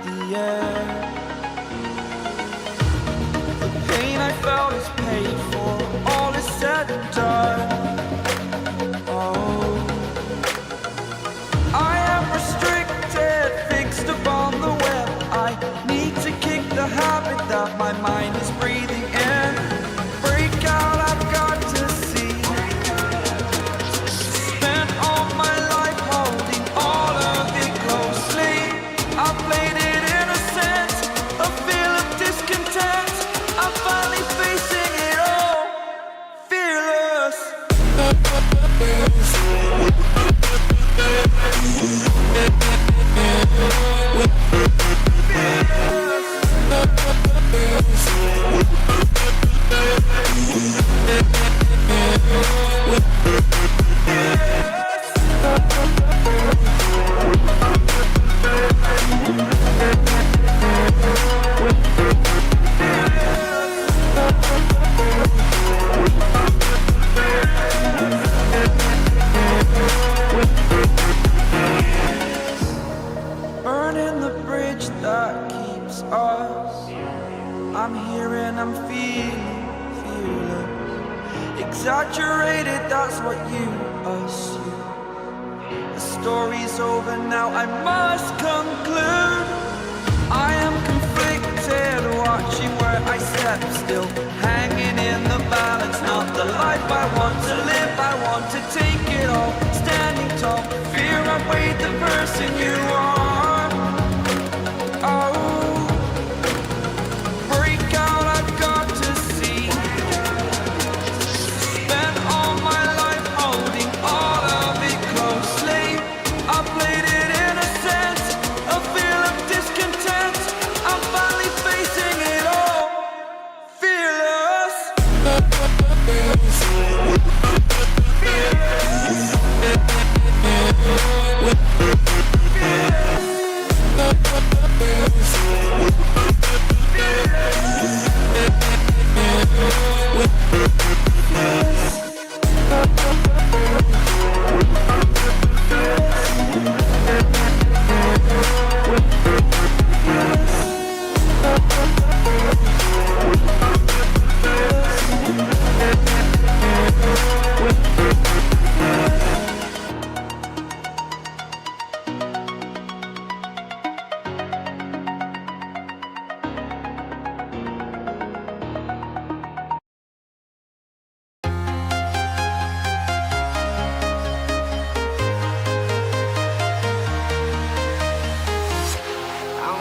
the air. The pain I felt is paid for, all is said and done. Oh, I am restricted, fixed upon the web. I need to kick the habit that my mind is breathing in. Break out, I've got to see. Spent all my life holding all of it closely. I played it innocent, a feel of discontent. I'm finally facing it all, fearless. Burning the bridge that keeps us. I'm here and I'm feeling fearless. Exaggerated, that's what you assume. The story's over now, I must conclude. I am conflicted, watching where I step still, hanging in the balance. Not the life I want to live, I want to take it all. Standing tall, fear I weighed the person you are. Oh, break out, I've got to see. Spent all my life holding all of it closely. I played it innocent, a feel of discontent. I'm finally facing it all, fearless.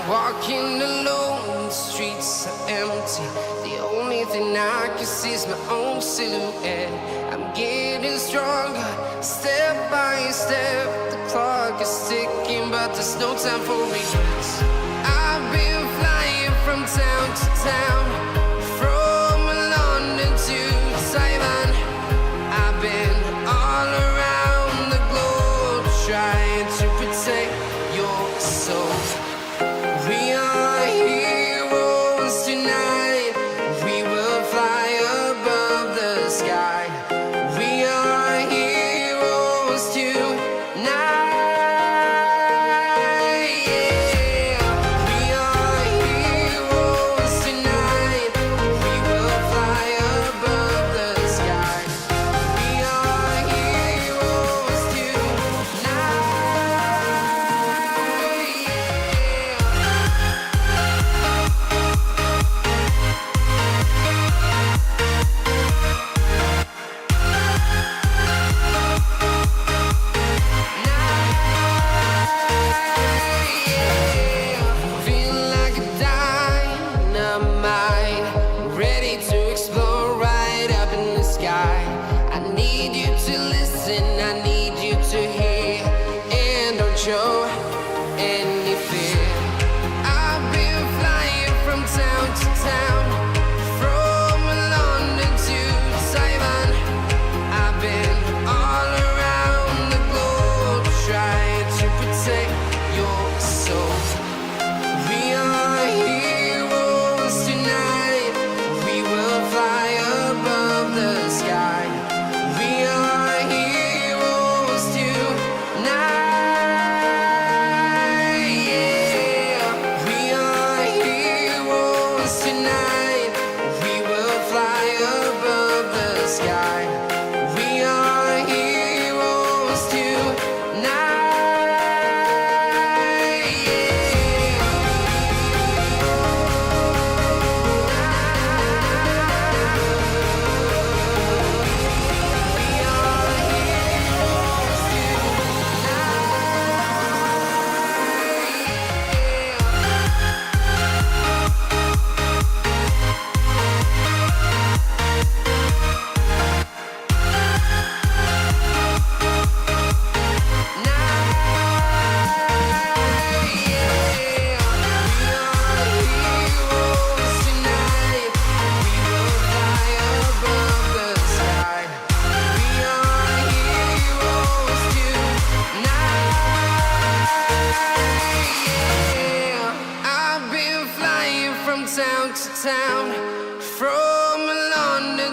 Walking alone, the streets are empty. The only thing I can see is my own silhouette. I'm getting stronger, step by step. The clock is ticking, but there's no time for regrets. I've been flying from town to town, from London to Taiwan. I've been all around the globe, trying to protect your soul. We are heroes tonight. We will fly above the sky. We are heroes tonight. Yeah. We are heroes tonight.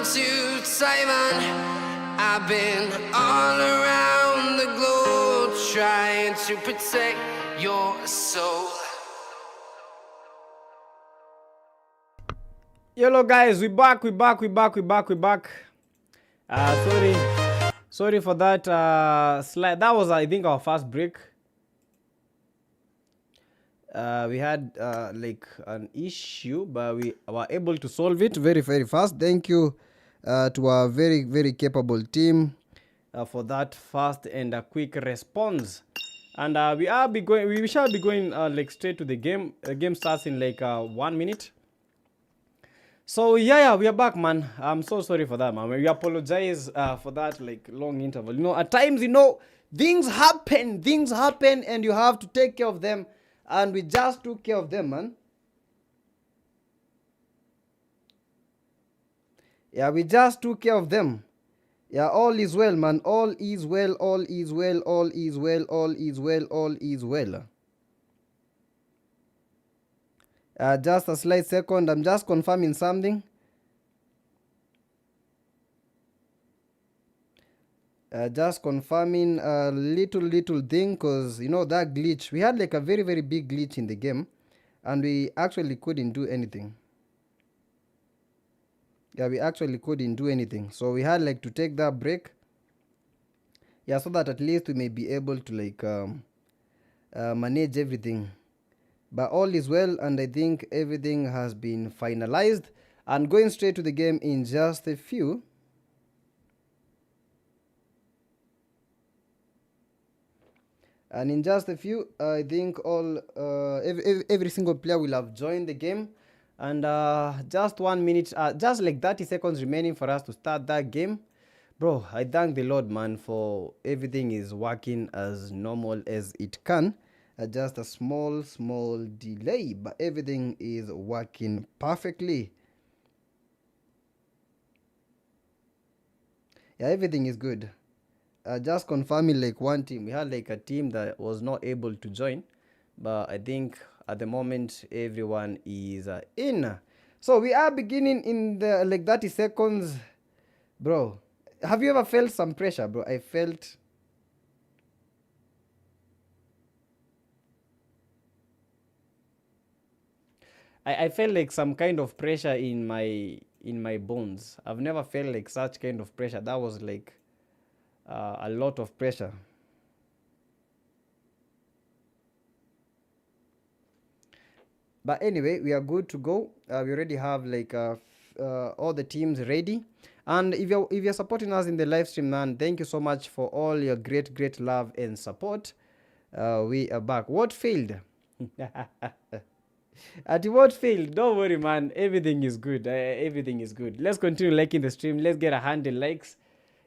to Taiwan. I've been all around the globe trying to protect your soul. Hello guys, we back. Sorry for that slide. That was, I think, our first break. We had like an issue, but we were able to solve it very fast. Thank you to our very capable team for that fast and quick response. And we shall be going like straight to the game. The game starts in like 1 minute. So yeah, we are back, man. I'm so sorry for that, man. We apologize for that like long interval. You know, at times, you know, things happen, and you have to take care of them. And we just took care of them, man. Yeah, we just took care of them. Yeah, all is well, man. All is well, all is well, all is well, all is well, all is well. Just a slight second. I'm just confirming something. Just confirming a little thing, because you know that glitch, we had like a very big glitch in the game, and we actually couldn't do anything. Yeah, we actually couldn't do anything, so we had like to take that break, yeah, so that at least we may be able to like manage everything. But all is well, and I think everything has been finalized, and going straight to the game in just a few. And in just a few, I think every single player will have joined the game. And just 1 minute, just like 30 seconds remaining for us to start that game. Bro, I thank the Lord, man, for everything is working as normal as it can. Just a small delay, but everything is working perfectly. Yeah, everything is good. Just confirming like one team. We had like a team that was not able to join, but I think at the moment everyone is in. So we are beginning in the like 30 seconds. Bro, have you ever felt some pressure, bro? I felt like some kind of pressure in my bones. I've never felt like such kind of pressure. That was like a lot of pressure. But anyway, we are good to go. We already have like all the teams ready. And if you're supporting us in the live stream, man, thank you so much for all your great love and support. We are back. What failed? At what failed? Don't worry, man. Everything is good. Everything is good. Let's continue liking the stream. Let's get 100 likes.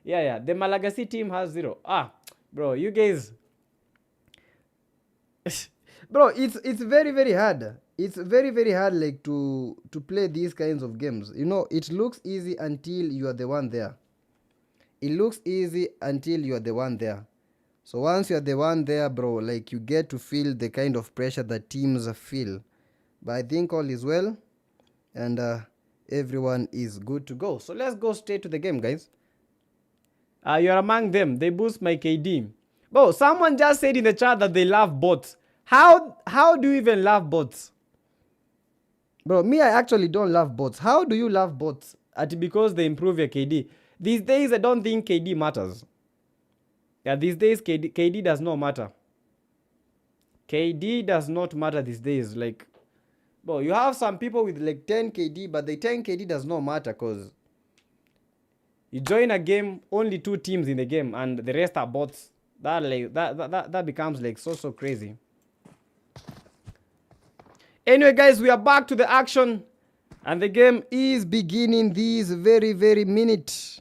Yeah. The Malagasy team has 0. Bro, you guys. Bro, it's very hard. It's very hard like to play these kinds of games. You know, it looks easy until you are the one there. It looks easy until you are the one there. So once you are the one there, bro, like you get to feel the kind of pressure that teams feel. But I think all is well, and everyone is good to go. So let's go straight to the game, guys. You're among them. They boost my KD. Bro, someone just said in the chat that they love bots. How do you even love bots? Bro, me, I actually don't love bots. How do you love bots? Because they improve your KD. These days, I don't think KD matters. Yeah, these days, KD does not matter. KD does not matter these days. Like, bro, you have some people with like 10 KD, but the 10 KD does not matter because you join a game, only 2 teams in the game, and the rest are bots. That becomes like so crazy. Anyway, guys, we are back to the action, and the game is beginning this very minute.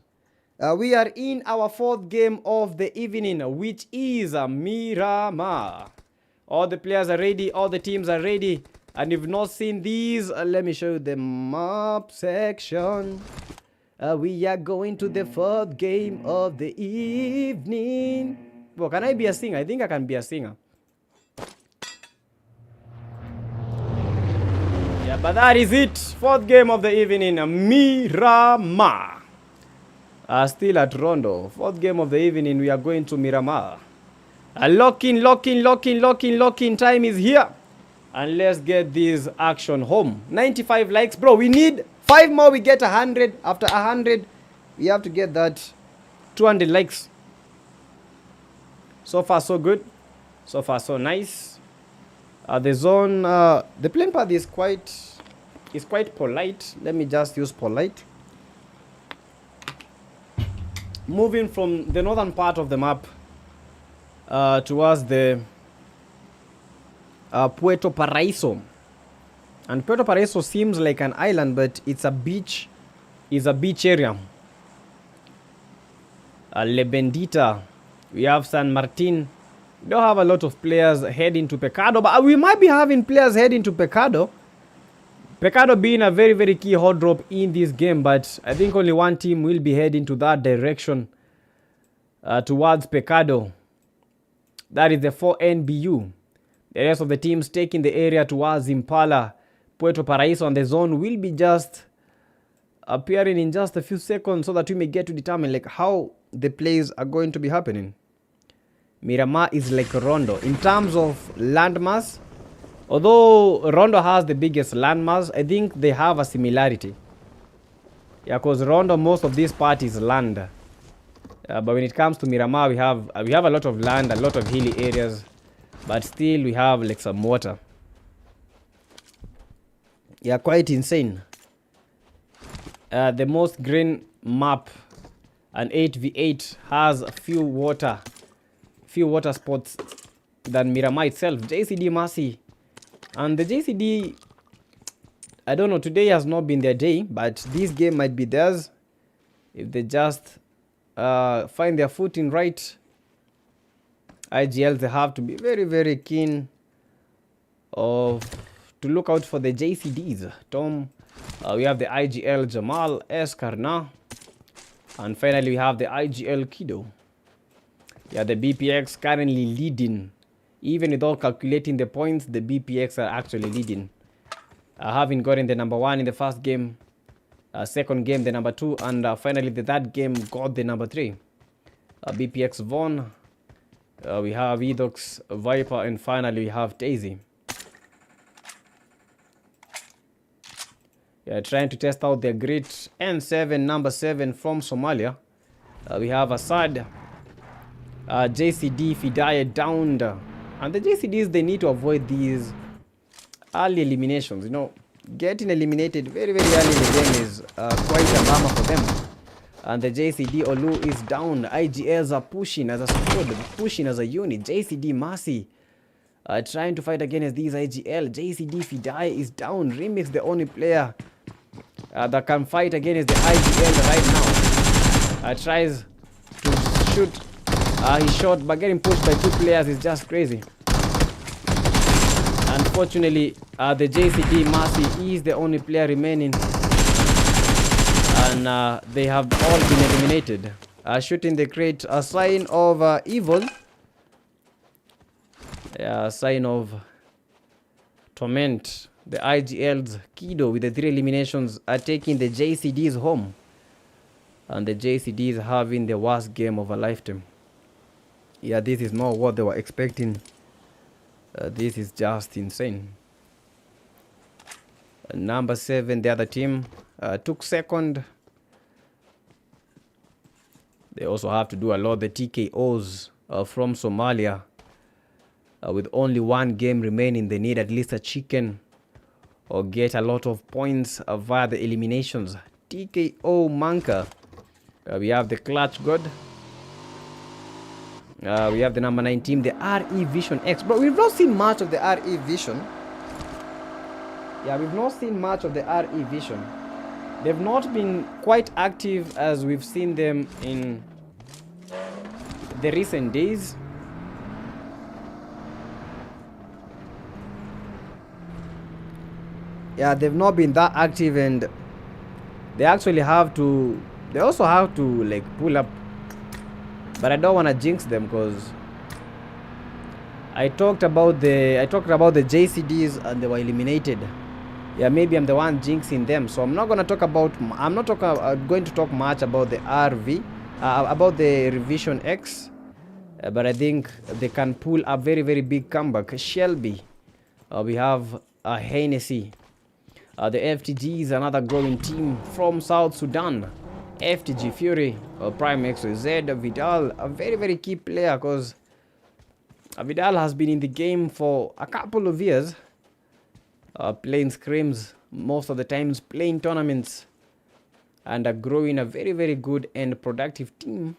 We are in our 4th game of the evening, which is Miramar. All the players are ready, all the teams are ready. And if you've not seen these, let me show you the map section. We are going to the 4th game of the evening. Well, can I be a singer? I think I can be a singer. Yeah, but that is it. 4th game of the evening, Miramar. Still at Rondo. 4th game of the evening, we are going to Miramar. Lock in. Time is here. And let's get this action home. 95 likes. Bro, we need 5 more. We get 100. After 100, we have to get that 200 likes. So far, so good. So far, so nice. The zone, the playing path is quite polite. Let me just use polite. Moving from the northern part of the map towards the Puerto Paraíso. And Puerto Paraíso seems like an island, but it's a beach. It's a beach area. Le Bendita. We have San Martin. We don't have a lot of players heading to Pecado, but we might be having players heading to Pecado. Pecado being a very, very key hot drop in this game, but I think only one team will be heading to that direction towards Pecado. That is the 4NBU. The rest of the teams taking the area towards Impala, Puerto Paraíso, and the zone will be just appearing in just a few seconds so that we may get to determine like how the plays are going to be happening. Miramar is like Rondo in terms of landmass. Although Rondo has the biggest landmass, I think they have a similarity. Yeah, because Rondo, most of this part is land. But when it comes to Miramar, we have a lot of land, a lot of hilly areas, but still we have like some water. Yeah, quite insane. The most green map, an 8v8, has a few water spots than Miramar itself. JCD Mercy. And the JCD, I don't know, today has not been their day, but this game might be theirs if they just find their footing right. IGLs, they have to be very, very keen to look out for the JCDs. Tom, we have the IGL Jamal S. Karna, and finally we have the IGL Kido. Yeah, the BPX currently leading. Even without calculating the points, the BPX are actually leading. Having gotten the number 1 in the first game, second game the number 2, and finally the third game got the number 3. BPX Von, we have Edox, Viper, and finally we have Daisy. Yeah, trying to test out their great N7, number 7 from Somalia. We have Assad, JCD, Fidaya downed. And the JCDs, they need to avoid these early eliminations. You know, getting eliminated very, very early in the game is quite a bummer for them. And the JCD Olu is down. IGLs are pushing as a squad, pushing as a unit. JCD Mercy trying to fight against these IGL. JCD Fidai is down. Remix, the only player that can fight against the IGL right now. Tries to shoot. He shot, but getting pushed by 2 players is just crazy. Unfortunately, the JCD Mercy is the only player remaining. And they have all been eliminated. Shooting the crate, a sign of evil. A sign of torment. The IGL's Kido with the 3 eliminations are taking the JCDs home. And the JCDs having the worst game of a lifetime. Yeah, this is not what they were expecting. This is just insane. Number 7, the other team, took second. They also have to do a lot of the TKOs from Somalia. With only 1 game remaining, they need at least a chicken or get a lot of points via the eliminations. TKO Manka. We have the Clutch God. We have the number 9 team, the RE Vision X. But we've not seen much of the RE Vision. Yeah, we've not seen much of the RE Vision. They've not been quite active as we've seen them in the recent days. Yeah, they've not been that active, and they actually have to, they also have to like pull up. But I don't want to jinx them because I talked about the JCDs and they were eliminated. Yeah, maybe I'm the one jinxing them. So I'm not going to talk about, going to talk much about the RV, about the Revision X. But I think they can pull a very, very big comeback. Shelby. We have Hennessy. The FTG is another growing team from South Sudan. FTG Fury, Prime XYZ, Vidal, a very, very key player because Vidal has been in the game for a couple of years. Playing scrims most of the times, playing tournaments, and growing a very, very good and productive team.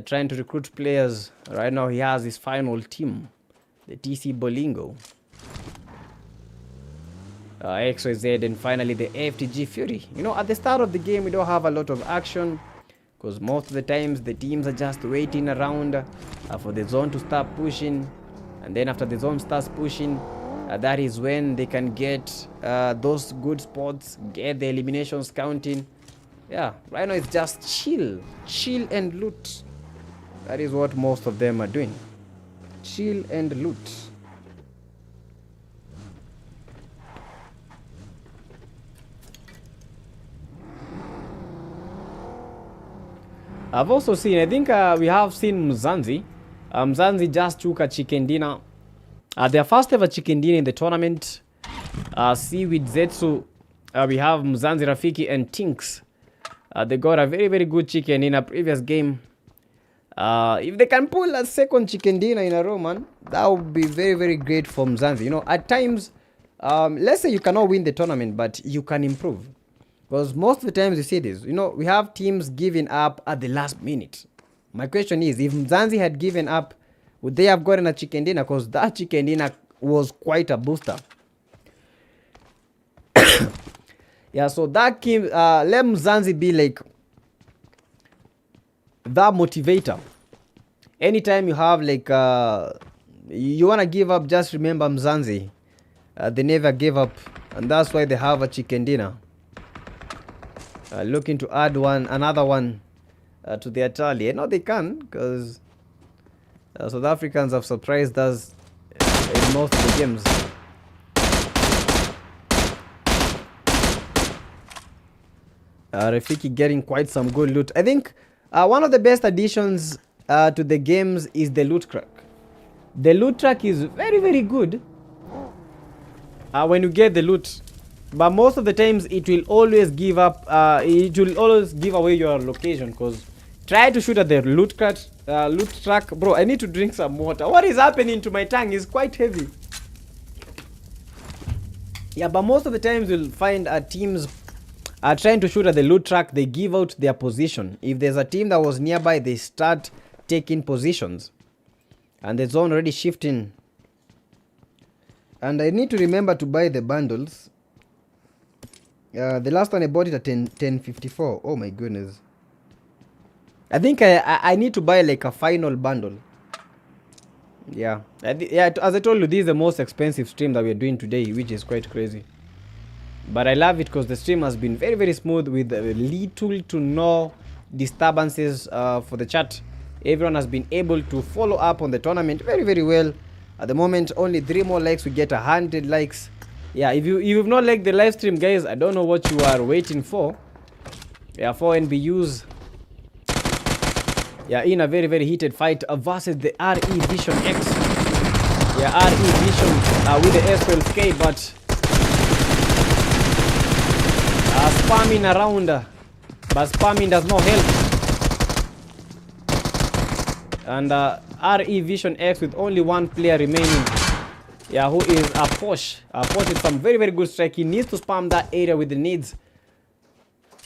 Trying to recruit players. Right now he has his final team, the TC Bolingo, XYZ, and finally the FTG Fury. You know, at the start of the game we don't have a lot of action because most of the times the teams are just waiting around for the zone to start pushing, and then after the zone starts pushing, that is when they can get those good spots, get the eliminations counting. Yeah, right now it's just chill and loot. That is what most of them are doing. Chill and loot. I've also seen, I think we have seen Mzanzi. Mzanzi just took a chicken dinner. Their first ever chicken dinner in the tournament. Seaweed Zetsu. We have Mzanzi Rafiki and Tinks. They got a very, very good chicken in a previous game. If they can pull a second chicken dinner in a row, man, that would be very, very great for Mzanzi. You know, at times, let's say you cannot win the tournament, but you can improve. Because most of the times you see this, you know, we have teams giving up at the last minute. My question is, if Mzanzi had given up, would they have gotten a chicken dinner? Because that chicken dinner was quite a booster. Yeah, so that came, let Mzanzi be like that motivator. Anytime you have like you want to give up, just remember Mzanzi. They never gave up, and that's why they have a chicken dinner. Looking to add another one to their tally. I know they can, because South Africans have surprised us in most of the games. Rafiki getting quite some good loot. I think one of the best additions to the games is the loot crack. The loot track is very, very good when you get the loot, but most of the times it will always give up. It will always give away your location, because try to shoot at the loot track. Bro, I need to drink some water. What is happening to my tongue is quite heavy. Yeah, but most of the times you'll find teams are trying to shoot at the loot track. They give out their position. If there's a team that was nearby, they start taking positions, and the zone already shifting. And I need to remember to buy the bundles. The last one I bought it at 10.54. Oh my goodness. I think I need to buy like a final bundle. Yeah. Yeah, as I told you, this is the most expensive stream that we're doing today, which is quite crazy. But I love it because the stream has been very, very smooth with little to no disturbances for the chat. Everyone has been able to follow up on the tournament very, very well. At the moment, only 3 more likes, we get 100 likes. Yeah, if you've not liked the live stream, guys, I don't know what you are waiting for. Yeah, 4 NBUs. Yeah, in a very, very heated fight versus the RE Vision X. Yeah, RE Vision with the S12K, but spamming around. But spamming does not help. And RE Vision X with only 1 player remaining. Yeah, who is a Posh. Posh with some very, very good strike. He needs to spam that area with the needs.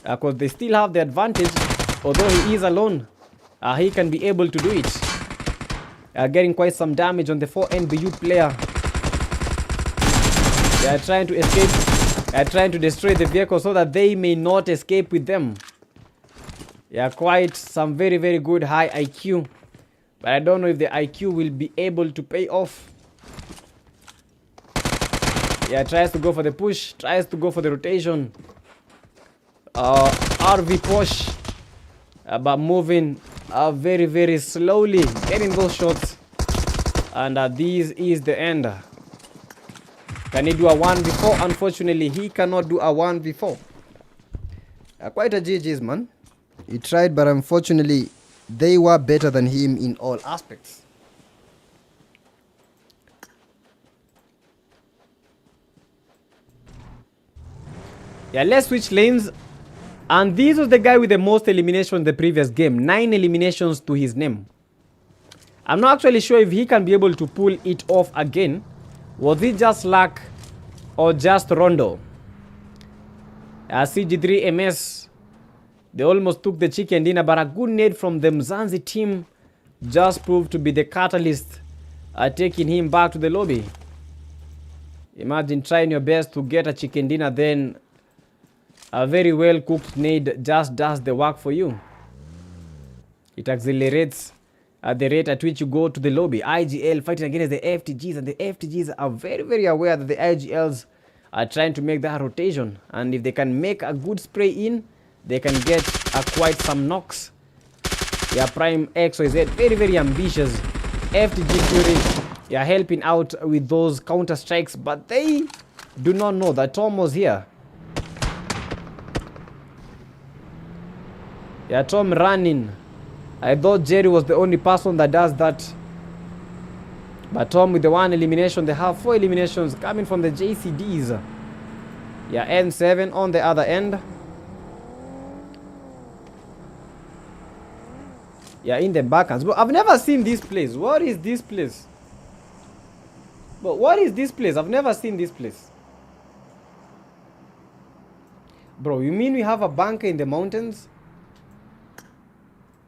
Because they still have the advantage. Although he is alone, he can be able to do it. Getting quite some damage on the 4 NBU player. They are trying to escape. They are trying to destroy the vehicle so that they may not escape with them. Yeah, quite some very, very good high IQ. But I don't know if the IQ will be able to pay off. Yeah, tries to go for the push, tries to go for the rotation. RV push, but moving very, very slowly, getting those shots. And this is the end. Can he do a 1v4? Unfortunately, he cannot do a 1v4. Quite a GG's, man. He tried, but unfortunately, they were better than him in all aspects. Yeah, let's switch lanes. And this was the guy with the most eliminations in the previous game. 9 eliminations to his name. I'm not actually sure if he can be able to pull it off again. Was it just luck or just Rondo? CG3 MS, they almost took the chicken dinner, but a good nade from the Mzansi team just proved to be the catalyst, taking him back to the lobby. Imagine trying your best to get a chicken dinner, then a very well cooked nade just does the work for you. It accelerates at the rate at which you go to the lobby. IGL fighting against the FTGs, and the FTGs are very, very aware that the IGLs are trying to make that rotation, and if they can make a good spray in, they can get quite some knocks. Yeah, Prime XYZ, very, very ambitious. FTG Fury, yeah, helping out with those counter strikes, but they do not know that Tom was here. Yeah, Tom running. I thought Jerry was the only person that does that. But Tom with the 1 elimination, they have 4 eliminations coming from the JCDs. Yeah, N7 on the other end. Yeah, in the backhands. But I've never seen this place. What is this place? But what is this place? I've never seen this place. Bro, you mean we have a bunker in the mountains?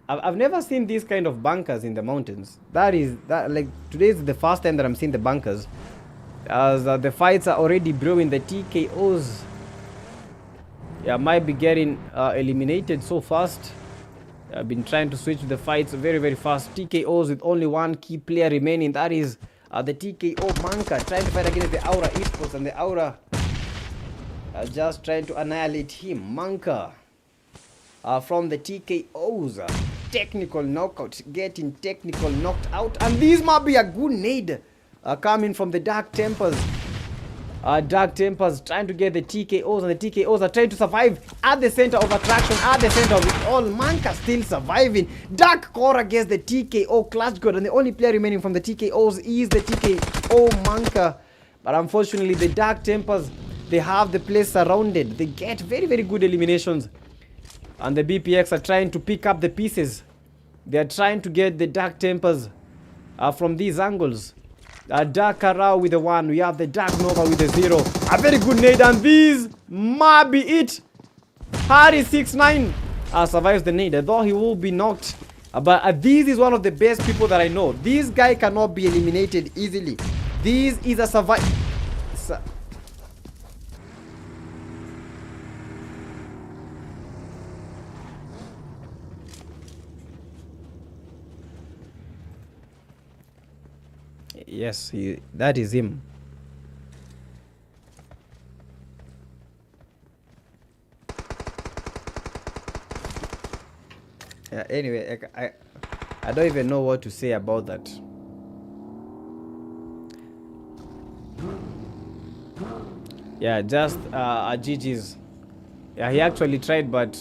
I've never seen these kind of bunkers in the mountains. Like, today is the first time that I'm seeing the bunkers. As the fights are already brewing, the TKOs, yeah, might be getting eliminated so fast. I've been trying to switch the fights very, very fast. TKOs with only 1 key player remaining. That is the TKO bunker, trying to fight against the Aura Esports, and the Aura just trying to annihilate him. Manka from the TKOs. Technical knockout, getting technical knocked out, and this might be a good nade coming from the Dark Tempers. Dark Tempers trying to get the TKOs, and the TKOs are trying to survive at the center of attraction, at the center of it all. Manka still surviving. Dark Cora gets the TKO clutch god, and the only player remaining from the TKOs is the TKO Manka. But unfortunately, the Dark Tempers, they have the place surrounded. They get very, very good eliminations. And the BPX are trying to pick up the pieces. They are trying to get the Dark Tempers from these angles. Dark Karao with the 1. We have the Dark Nova with the 0. A very good nade, and these might be it. Harry 69 survives the nade. I thought he will be knocked. But this is one of the best people that I know. This guy cannot be eliminated easily. This is a survival. Yes, that is him. Yeah, anyway, I don't even know what to say about that. Yeah, just a GG's. Yeah, he actually tried, but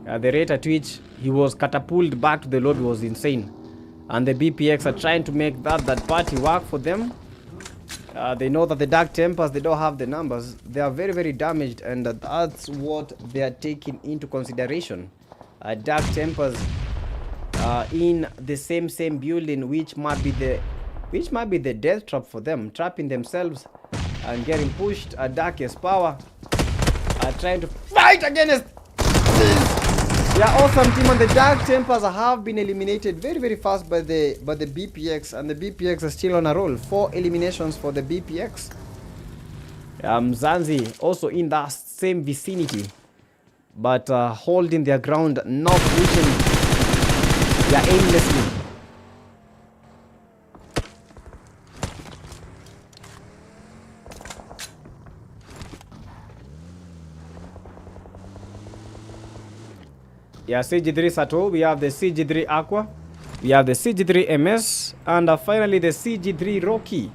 the rate at which he was catapulted back to the lobby was insane. And the BPX are trying to make that party work for them. They know that the Dark Tempers, they don't have the numbers. They are very, very damaged, and that's what they are taking into consideration. Dark Tempers in the same building, which might be the death trap for them, trapping themselves and getting pushed. Darkest Power trying to fight against this. Yeah, awesome team, and the Dark Tempers have been eliminated very, very fast by the BPX, and the BPX are still on a roll. 4 eliminations for the BPX. Mzansi also in that same vicinity, but holding their ground, not pushing. Yeah, aimlessly. Yeah, CG3 Sato, we have the CG3 Aqua, we have the CG3 MS, and finally the CG3 Rocky.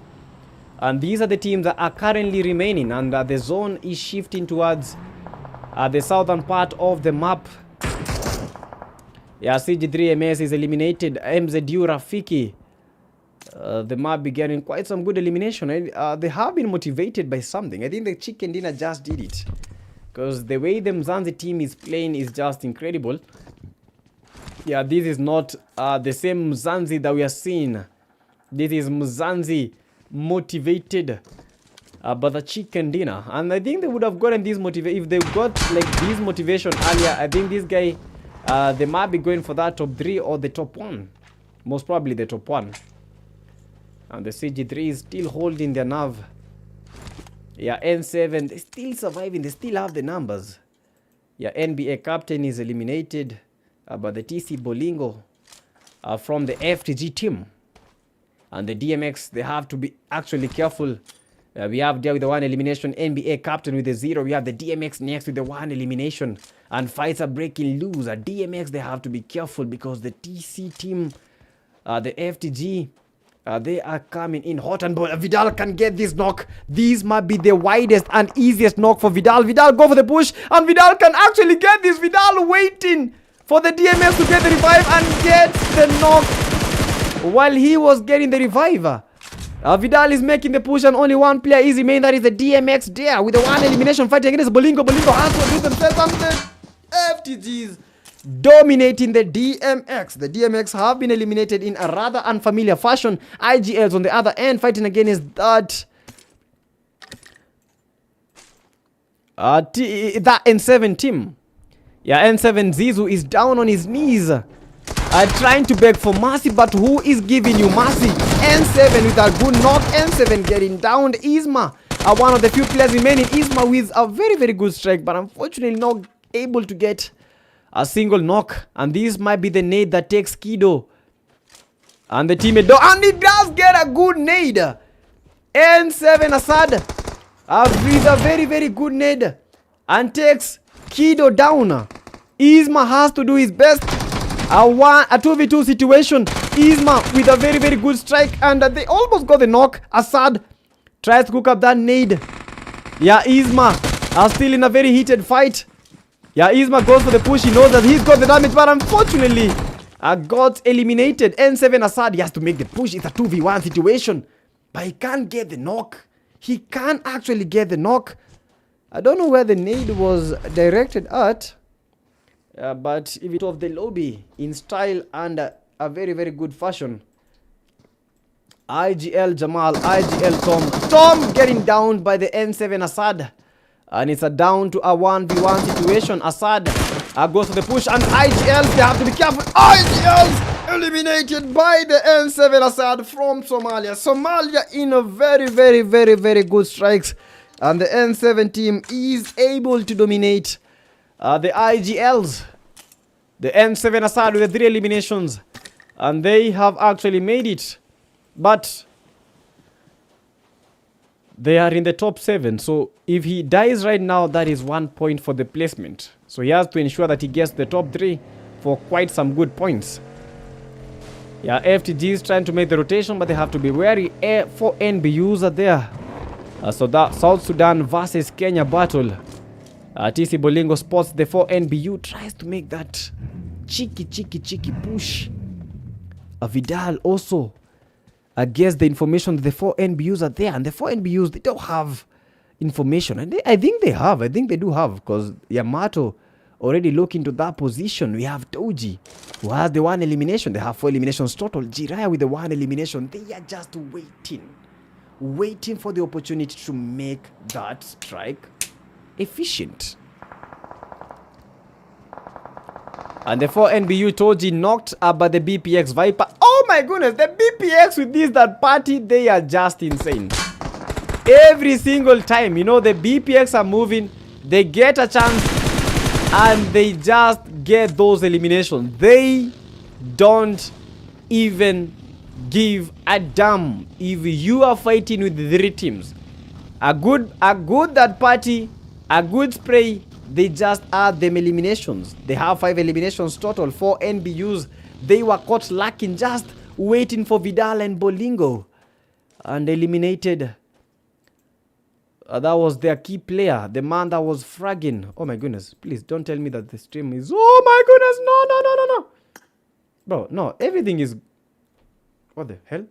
And these are the teams that are currently remaining. And the zone is shifting towards the southern part of the map. Yeah, CG3MS is eliminated. MZU Rafiki. The map began quite some good elimination. They have been motivated by something. I think the chicken dinner just did it. Because the way the Mzanzi team is playing is just incredible. Yeah, this is not the same Mzanzi that we are seeing. This is Mzanzi motivated by the chicken dinner. And I think they would have gotten this motivation. If they got like this motivation earlier, I think this guy, they might be going for that top 3 or the top 1. Most probably the top 1. And the CG3 is still holding their nerve. Yeah, N7, they're still surviving. They still have the numbers. Yeah, NBA captain is eliminated. But the TC Bolingo from the FTG team. And the DMX, they have to be actually careful. We have there with the 1 elimination. NBA captain with the 0. We have the DMX next with the 1 elimination. And fights are breaking loose. At DMX, they have to be careful because the TC team, the FTG, they are coming in hot and bold. Vidal can get this knock. This might be the widest and easiest knock for Vidal. Vidal go for the push. And Vidal can actually get this. Vidal waiting for the DMX to get the revive and get the knock while he was getting the revive. Vidal is making the push and only one player is remaining. That is the DMX there with the 1 elimination fighting against Bolingo. Bolingo has to do themselves and the FTGs dominating the DMX. The DMX have been eliminated in a rather unfamiliar fashion. IGLs on the other end fighting against that that N7 team. Yeah, N7 Zizu is down on his knees trying to beg for mercy, but who is giving you mercy? N7 with a good knock. N7 getting down. Isma, one of the few players remaining. Isma with a very, very good strike, but unfortunately not able to get a single knock. And this might be the nade that takes Kido and the teammate. And it does get a good nade. N7 Assad with a very, very good nade and takes Kido down. Isma has to do his best. A 2v2 situation. Isma with a very, very good strike. And they almost got the knock. Assad tries to cook up that nade. Yeah, Isma are still in a very heated fight. Yeah, Isma goes for the push. He knows that he's got the damage. But unfortunately, got eliminated. N7 Assad, he has to make the push. It's a 2v1 situation. But he can't get the knock. He can't actually get the knock. I don't know where the nade was directed at. But if it was the lobby in style and a very, very good fashion. IGL Jamal, IGL Tom. Tom getting down by the N7 Assad. And it's a down to a 1v1 situation. Assad goes for the push. And IGLs, they have to be careful. IGLs eliminated by the N7 Assad from Somalia. Somalia in a very, very, very, very good strikes. And the N7 team is able to dominate the IGLs. The N7 Assad with the 3 eliminations. And they have actually made it. But they are in the top 7. So if he dies right now, that is 1 point for the placement. So he has to ensure that he gets the top 3 for quite some good points. Yeah, FTG is trying to make the rotation, but they have to be wary. 4 NBUs are there. So that South Sudan versus Kenya battle. TC Bolingo spots the 4 NBU, tries to make that cheeky push. Vidal also gets the information that the 4 NBUs are there. And the 4 NBUs, they don't have information. And I think they have. I think they do have. Because Yamato already look into that position. We have Toji, who has the 1 elimination. They have 4 eliminations total. Jiraiya with the 1 elimination. They are just waiting for the opportunity to make that strike efficient. And the 4 NBU Toji knocked up by the BPX Viper. Oh my goodness, the BPX with this that party, they are just insane. Every single time, you know, the BPX are moving, they get a chance and they just get those eliminations. They don't even give a damn if you are fighting with 3 teams. A good that party, a good spray, they just add them eliminations. They have 5 eliminations total, 4 NBUs. They were caught lacking, just waiting for Vidal and Bolingo. And eliminated That was their key player, the man that was fragging. Oh my goodness, please don't tell me that the stream is... Oh my goodness, no, no, no, no, no. Bro, no, everything is... What the hell?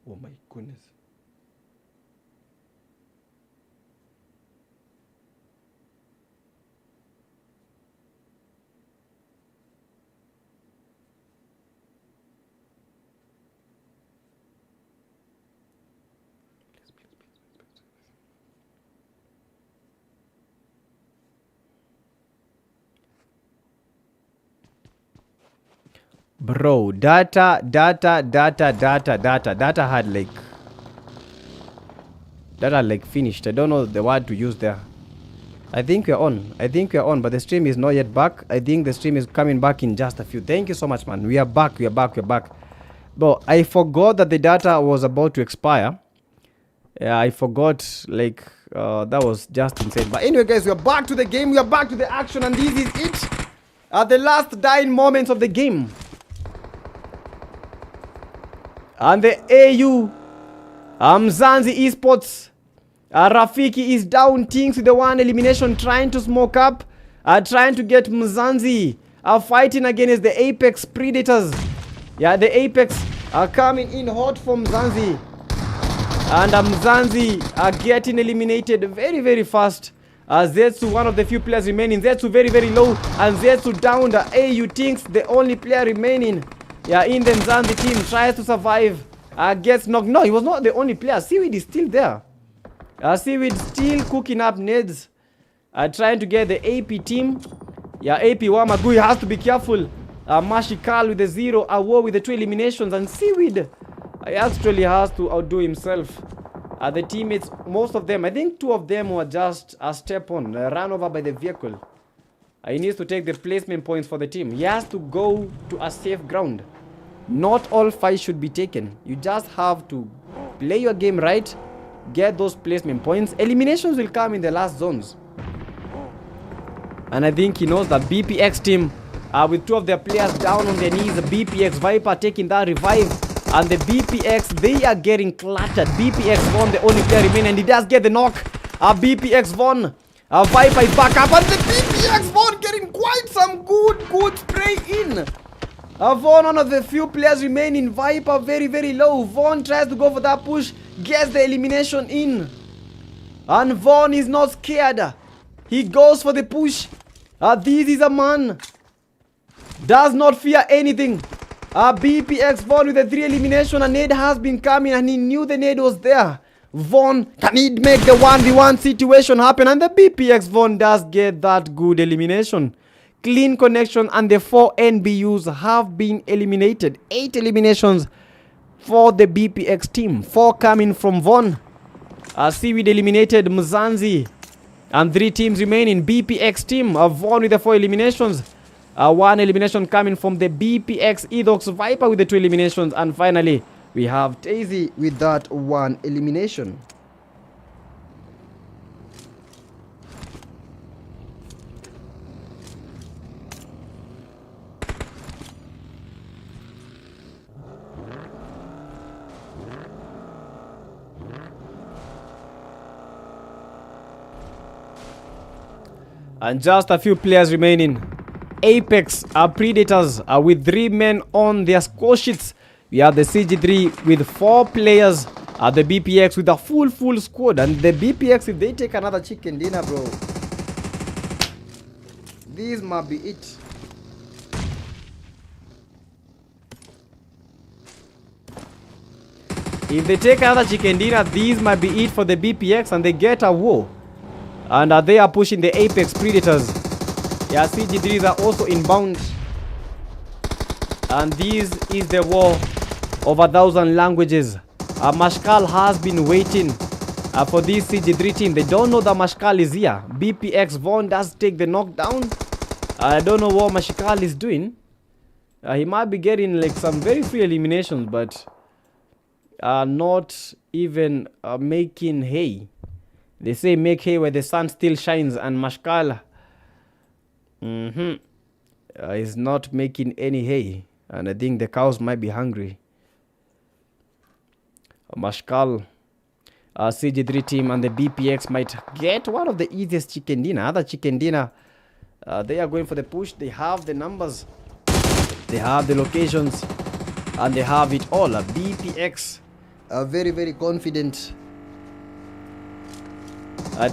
Oh my goodness. Bro, data had like... Data like finished. I don't know the word to use there. I think we're on. But the stream is not yet back. I think the stream is coming back in just a few. Thank you so much, man. We are back. But I forgot that the data was about to expire. Yeah, I forgot. Like, that was just insane. But anyway, guys, we are back to the game. We are back to the action. And this is it. The last dying moments of the game. And the AU Mzanzi Esports Rafiki is down things with the one elimination, trying to smoke up, trying to get Mzanzi fighting against the Apex Predators. Yeah, the Apex are coming in hot for Mzanzi. And Mzanzi are getting eliminated very, very fast. Zetsu, one of the few players remaining. Zetsu very, very low. And Zetsu down. The AU thinks the only player remaining. Yeah, in the Mzanzi team tries to survive. Gets knocked. No, he was not the only player. Seaweed is still there. Seaweed still cooking up nades. Trying to get the AP team. Yeah, AP Wamagui has to be careful. Mashikal with the 0. Awo with the 2 eliminations. And Seaweed actually has to outdo himself. The teammates, most of them, I think 2 of them were just a step on. Ran over by the vehicle. He needs to take the placement points for the team. He has to go to a safe ground. Not all fights should be taken. You just have to play your game right, get those placement points. Eliminations will come in the last zones. And I think he knows that BPX team, with 2 of their players down on their knees, the BPX Viper taking that revive. And the BPX, they are getting cluttered. BPX Von, the only player remaining, and he does get the knock. BPX Von, Viper is back up, and the BPX Von getting quite some good spray in. Von, one of the few players remaining. Viper very, very low. Von tries to go for that push, gets the elimination in. And Von is not scared. He goes for the push. This is a man. Does not fear anything. BPX Von with the 3 elimination. A nade has been coming and he knew the nade was there. Von, can he make the 1v1 situation happen? And the BPX Von does get that good elimination. Clean connection, and the 4 NBUs have been eliminated. 8 eliminations for the BPX team. 4 coming from Von. Seaweed eliminated Mzanzi. And 3 teams remaining. BPX team, Von with the 4 eliminations. 1 elimination coming from the BPX Edox Viper with the 2 eliminations. And finally, we have Daisy with that 1 elimination. And just a few players remaining. Apex Predators with 3 men on their score sheets. We have the CG3 with 4 players. The BPX with a full squad. And the BPX, if they take another chicken dinner, bro, this might be it. If they take another chicken dinner, these might be it for the BPX, and they get a war. And they are pushing the Apex Predators. Yeah, CG3s are also inbound. And this is the war of 1,000 languages. Mashkal has been waiting for this CG3 team. They don't know that Mashkal is here. BPX Von does take the knockdown. I don't know what Mashkal is doing. He might be getting like some very free eliminations, but not even making hay. They say make hay where the sun still shines, and Mashkal is not making any hay. And I think the cows might be hungry. Mashkal, CG3 team and the BPX might get one of the easiest chicken dinner. Other chicken dinner, they are going for the push. They have the numbers, they have the locations, and they have it all. BPX are very, very confident.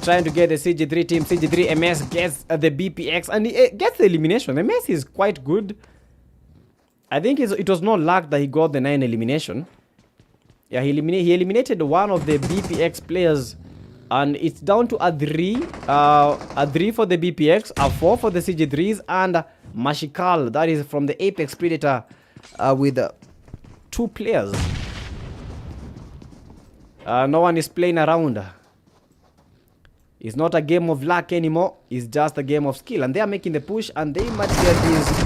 Trying to get the CG3 team. CG3 MS gets the BPX and he gets the elimination. MS is quite good. I think it was not luck that he got the 9 elimination. Yeah, he eliminated one of the BPX players, and it's down to a 3 for the BPX, a 4 for the CG3s, and Mashikal, that is from the Apex Predator, with 2 players. No one is playing around. It's not a game of luck anymore. It's just a game of skill, and they are making the push, and they might get these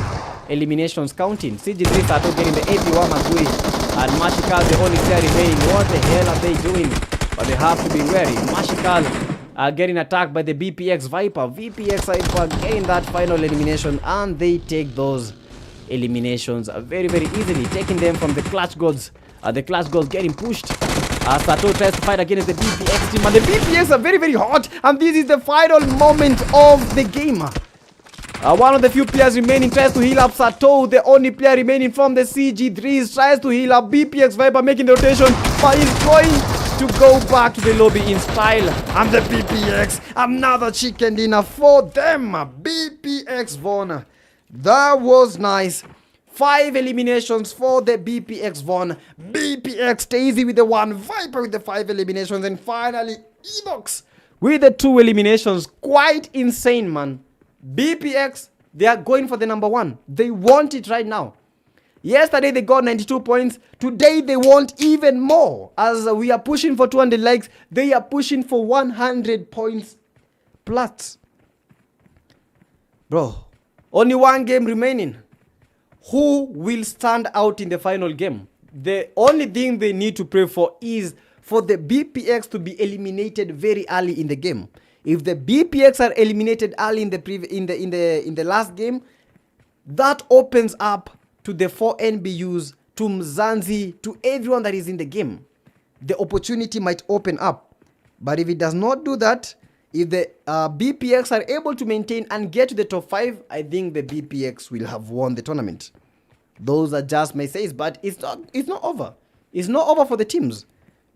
eliminations counting. CG3 started getting the AP1 Magui. And Mashikal, the only player remaining. What the hell are they doing? But they have to be wary. Mashikal are getting attacked by the BPX Viper. VPX Viper getting that final elimination, and they take those eliminations very, very easily, taking them from the Clutch Gods. The Clutch Gods getting pushed. Sato tries to fight against the BPX team, and the BPX are very, very hot. And this is the final moment of the game. One of the few players remaining tries to heal up Sato. The only player remaining from the CG3s tries to heal up BPX Viper, making the rotation, but he's going to go back to the lobby in style. And the BPX, another chicken dinner for them. BPX Von. That was nice. 5 eliminations for the BPX Von. BPX Stacy with the 1, Viper with the 5 eliminations, and finally Ebox with the 2 eliminations. Quite insane, man. BPX, they are going for the number 1. They want it right now. Yesterday they got 92 points. Today they want even more. As we are pushing for 200 likes, they are pushing for 100 points plus. Bro, only 1 game remaining. Who will stand out in the final game? The only thing they need to pray for is for the BPX to be eliminated very early in the game. If the BPX are eliminated early in the last game, that opens up to the 4 NBUs, to Mzanzi, to everyone that is in the game. The opportunity might open up. But if it does not do that, if the BPX are able to maintain and get to the top 5, I think the BPX will have won the tournament. Those are just my says, but it's not over. It's not over for the teams,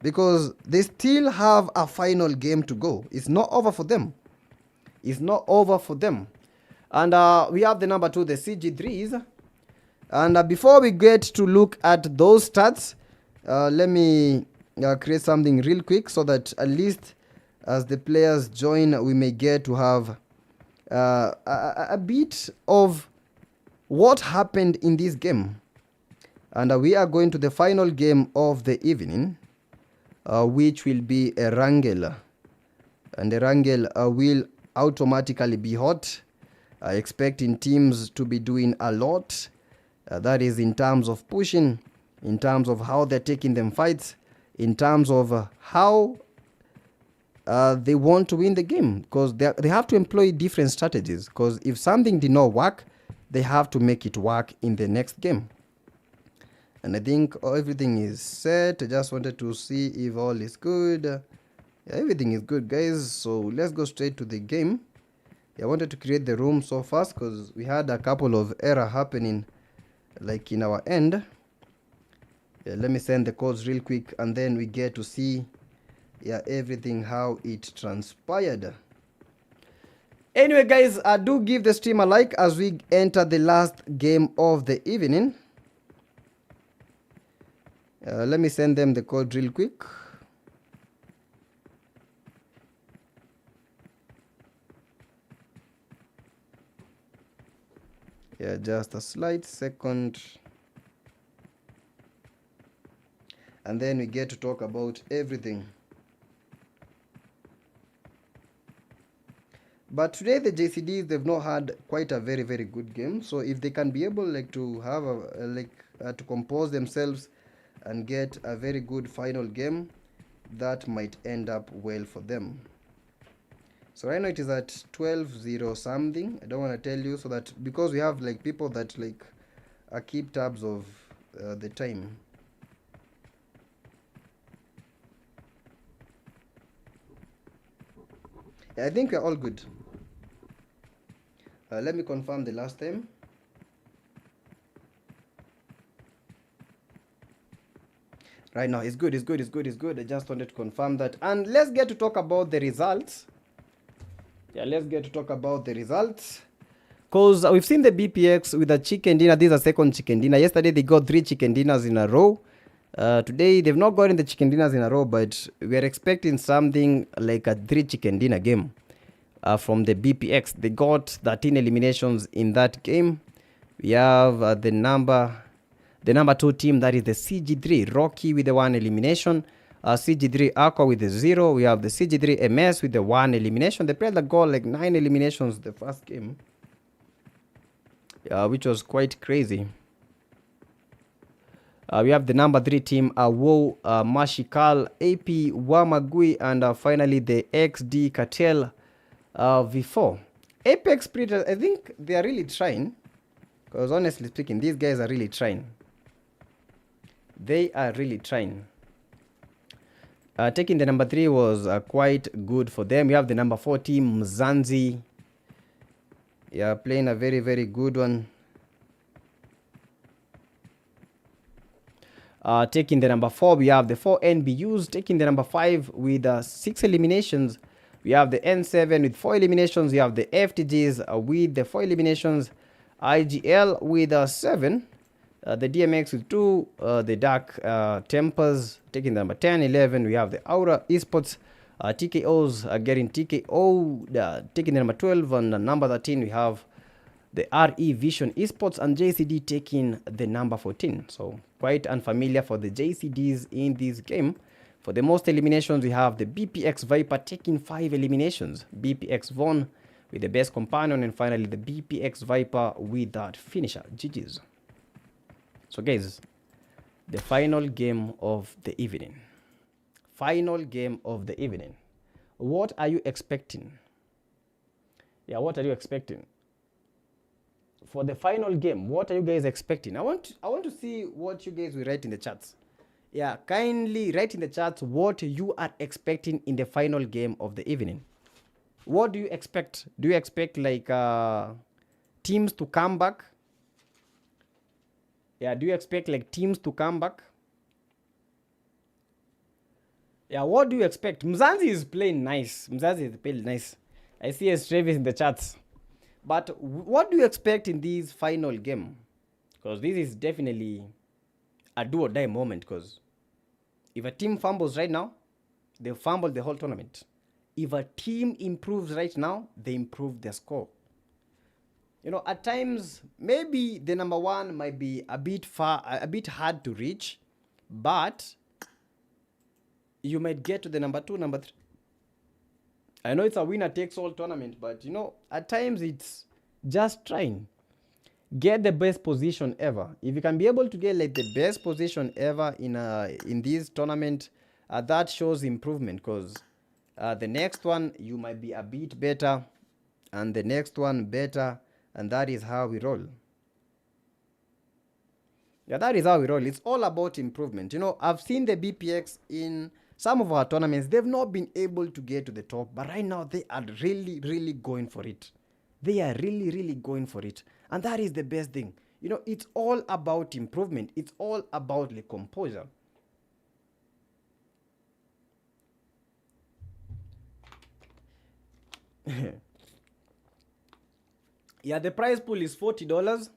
because they still have a final game to go. It's not over for them. It's not over for them. And we have the number 2, the CG3s. And before we get to look at those stats, let me create something real quick so that at least as the players join, we may get to have a bit of what happened in this game. And we are going to the final game of the evening, which will be Erangel. And Erangel will automatically be hot, expecting teams to be doing a lot. That is in terms of pushing, in terms of how they're taking them fights, in terms of how they want to win the game, because they have to employ different strategies, because if something did not work, they have to make it work in the next game. And I think everything is set. I just wanted to see if all is good. Yeah, everything is good, guys. So let's go straight to the game. I wanted to create the room so fast because we had a couple of error happening like in our end. Yeah, let me send the codes real quick and then we get to see everything how it transpired. Anyway, guys, do give the stream a like as we enter the last game of the evening. Let me send them the code real quick. Yeah, just a slight second. And then we get to talk about everything. But today the JCDs, they've not had quite a very, very good game. So if they can be able to have to compose themselves and get a very good final game, that might end up well for them. So right now it is at 12-0 something. I don't want to tell you, so that because we have people that keep tabs of the time. I think we're all good. Let me confirm the last time. Right now, it's good, it's good, it's good, it's good. I just wanted to confirm that. And let's get to talk about the results. Yeah, let's get to talk about the results. Because we've seen the BPX with a chicken dinner. This is a second chicken dinner. Yesterday, they got 3 chicken dinners in a row. Today, they've not gotten the chicken dinners in a row, but we're expecting something like a 3 chicken dinner game from the BPX. They got 13 eliminations in that game. We have the number 2 team, that is the CG3 Rocky with the 1 elimination. CG3 Aqua with the 0. We have the CG3 MS with the 1 elimination. They played the goal like 9 eliminations the first game, which was quite crazy. We have the number 3 team, Wo, Mashikal, AP, Wamagui, and finally the XD Cartel V4. Apex Predators, I think they are really trying. Because honestly speaking, these guys are really trying. They are really trying. Taking the number 3 was quite good for them. We have the number 4 team, Mzanzi. Yeah, playing a very, very good one. Taking the number 4, we have the 4 NBUs. Taking the number 5 with 6 eliminations. We have the N7 with 4 eliminations. We have the FTGs with the 4 eliminations. IGL with 7. The DMX with 2. The Dark Tempers taking the number 10, 11. We have the Aura Esports. TKOs getting TKO. Taking the number 12. And number 13, we have the RE Vision Esports, and JCD taking the number 14. So quite unfamiliar for the JCDs in this game. For the most eliminations, we have the BPX Viper taking 5 eliminations. BPX Von with the best companion, and finally the BPX Viper with that finisher. GG's. So guys, the final game of the evening. Final game of the evening. What are you expecting? Yeah, what are you expecting? For the final game, what are you guys expecting? I want to see what you guys will write in the chats. Yeah, kindly write in the chats what you are expecting in the final game of the evening. What do you expect? Do you expect like teams to come back? Yeah, do you expect like teams to come back? Yeah, what do you expect? Mzanzi is playing nice. Mzanzi is playing nice. I see a Travis in the chats. But what do you expect in this final game? Because this is definitely a do or die moment. Because if a team fumbles right now, they fumble the whole tournament. If a team improves right now, they improve their score. You know, at times, maybe the number 1 might be a bit hard to reach, but you might get to the number 2, number 3. I know it's a winner takes all tournament, but you know, at times it's just trying. Get the best position ever. If you can be able to get like the best position ever in this tournament, that shows improvement, because the next one you might be a bit better, and the next one better, and that is how we roll. Yeah, that is how we roll. It's all about improvement. You know, I've seen the BPX in some of our tournaments. They've not been able to get to the top, but right now they are really, really going for it. They are really, really going for it. And that is the best thing. You know, it's all about improvement. It's all about the composure. Yeah, the prize pool is $40.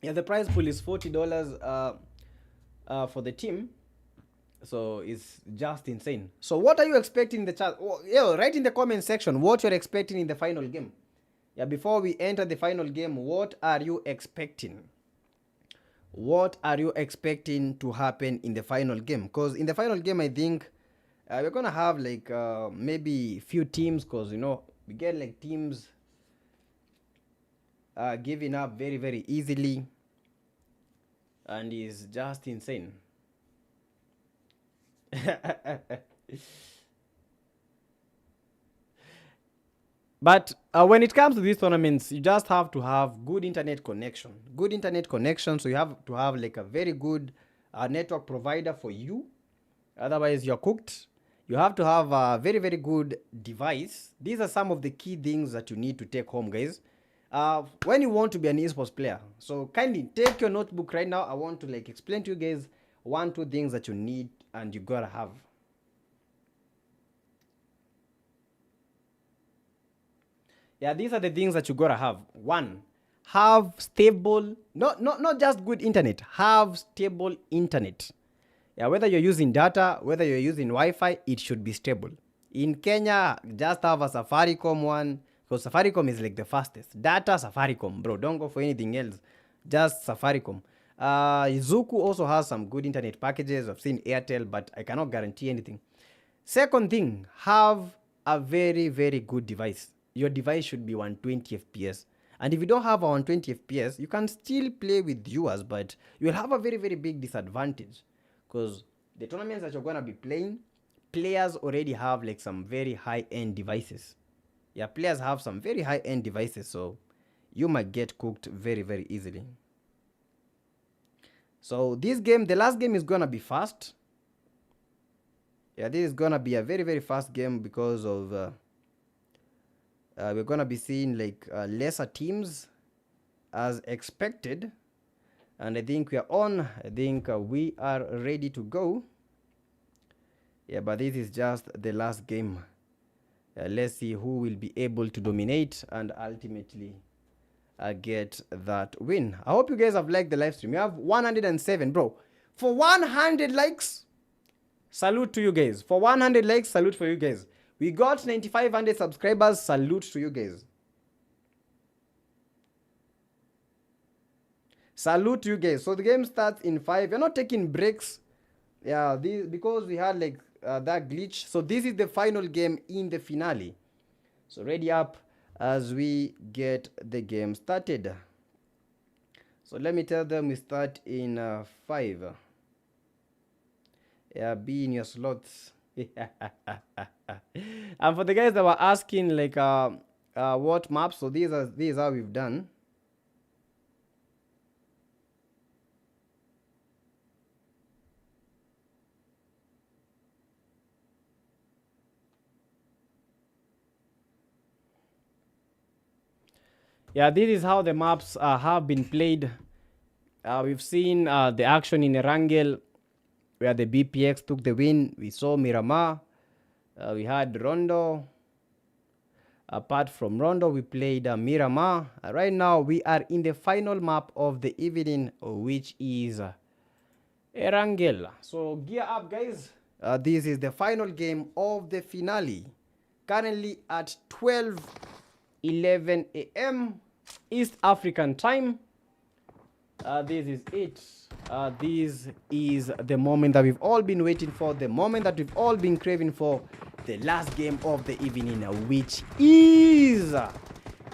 Yeah, the prize pool is $40 for the team. So it's just insane. So what are you expecting in the chat? Oh, yeah, write in the comment section what you're expecting in the final game. Yeah, before we enter the final game, what are you expecting? What are you expecting to happen in the final game? Because in the final game, I think we're gonna have like maybe few teams, because you know, we get like teams giving up very, very easily, and it's just insane. But when it comes to these tournaments, you just have to have good internet connection. Good internet connection, so you have to have like a very good network provider for you. Otherwise, you're cooked. You have to have a very, very good device. These are some of the key things that you need to take home, guys. When you want to be an esports player. So kindly take your notebook right now. I want to like explain to you guys 1-2 things that you need and you gotta have. Yeah, these are the things that you gotta have. 1, have stable, not just good internet, have stable internet. Yeah, whether you're using data, whether you're using Wi-Fi, it should be stable. In Kenya, just have a Safaricom one, because Safaricom is like the fastest. Data, Safaricom, bro. Don't go for anything else. Just Safaricom. Zuku also has some good internet packages. I've seen Airtel, but I cannot guarantee anything. Second thing, have a very, very good device. Your device should be 120 FPS. And if you don't have a 120 FPS, you can still play with viewers, but you'll have a very, very big disadvantage. Because the tournaments that you're going to be playing, players already have like some very high-end devices. Yeah, players have some very high-end devices, so you might get cooked very, very easily. So this game, the last game is going to be fast. Yeah, this is going to be a very, very fast game because of... we're going to be seeing like lesser teams as expected. And I think we are on. I think we are ready to go. Yeah, but this is just the last game. Let's see who will be able to dominate and ultimately get that win. I hope you guys have liked the live stream. We have 107, bro. For 100 likes, salute to you guys. For 100 likes, salute for you guys. We got 9,500 subscribers. Salute to you guys. Salute to you guys. So the game starts in 5. We're not taking breaks. Yeah, because we had like that glitch. So this is the final game in the finale. So ready up as we get the game started. So let me tell them we start in 5. Yeah, be in your slots. And for the guys that were asking like what maps, so these are how we've done. Yeah, this is how the maps have been played. We've seen the action in Erangel, where the BPX took the win. We saw Miramar. We had Rondo. Apart from Rondo, we played Miramar. Right now, we are in the final map of the evening, which is Erangel. So gear up, guys. This is the final game of the finale. Currently at 12:11 a.m. East African time. This is it. This is the moment that we've all been waiting for, the moment that we've all been craving for, the last game of the evening, which is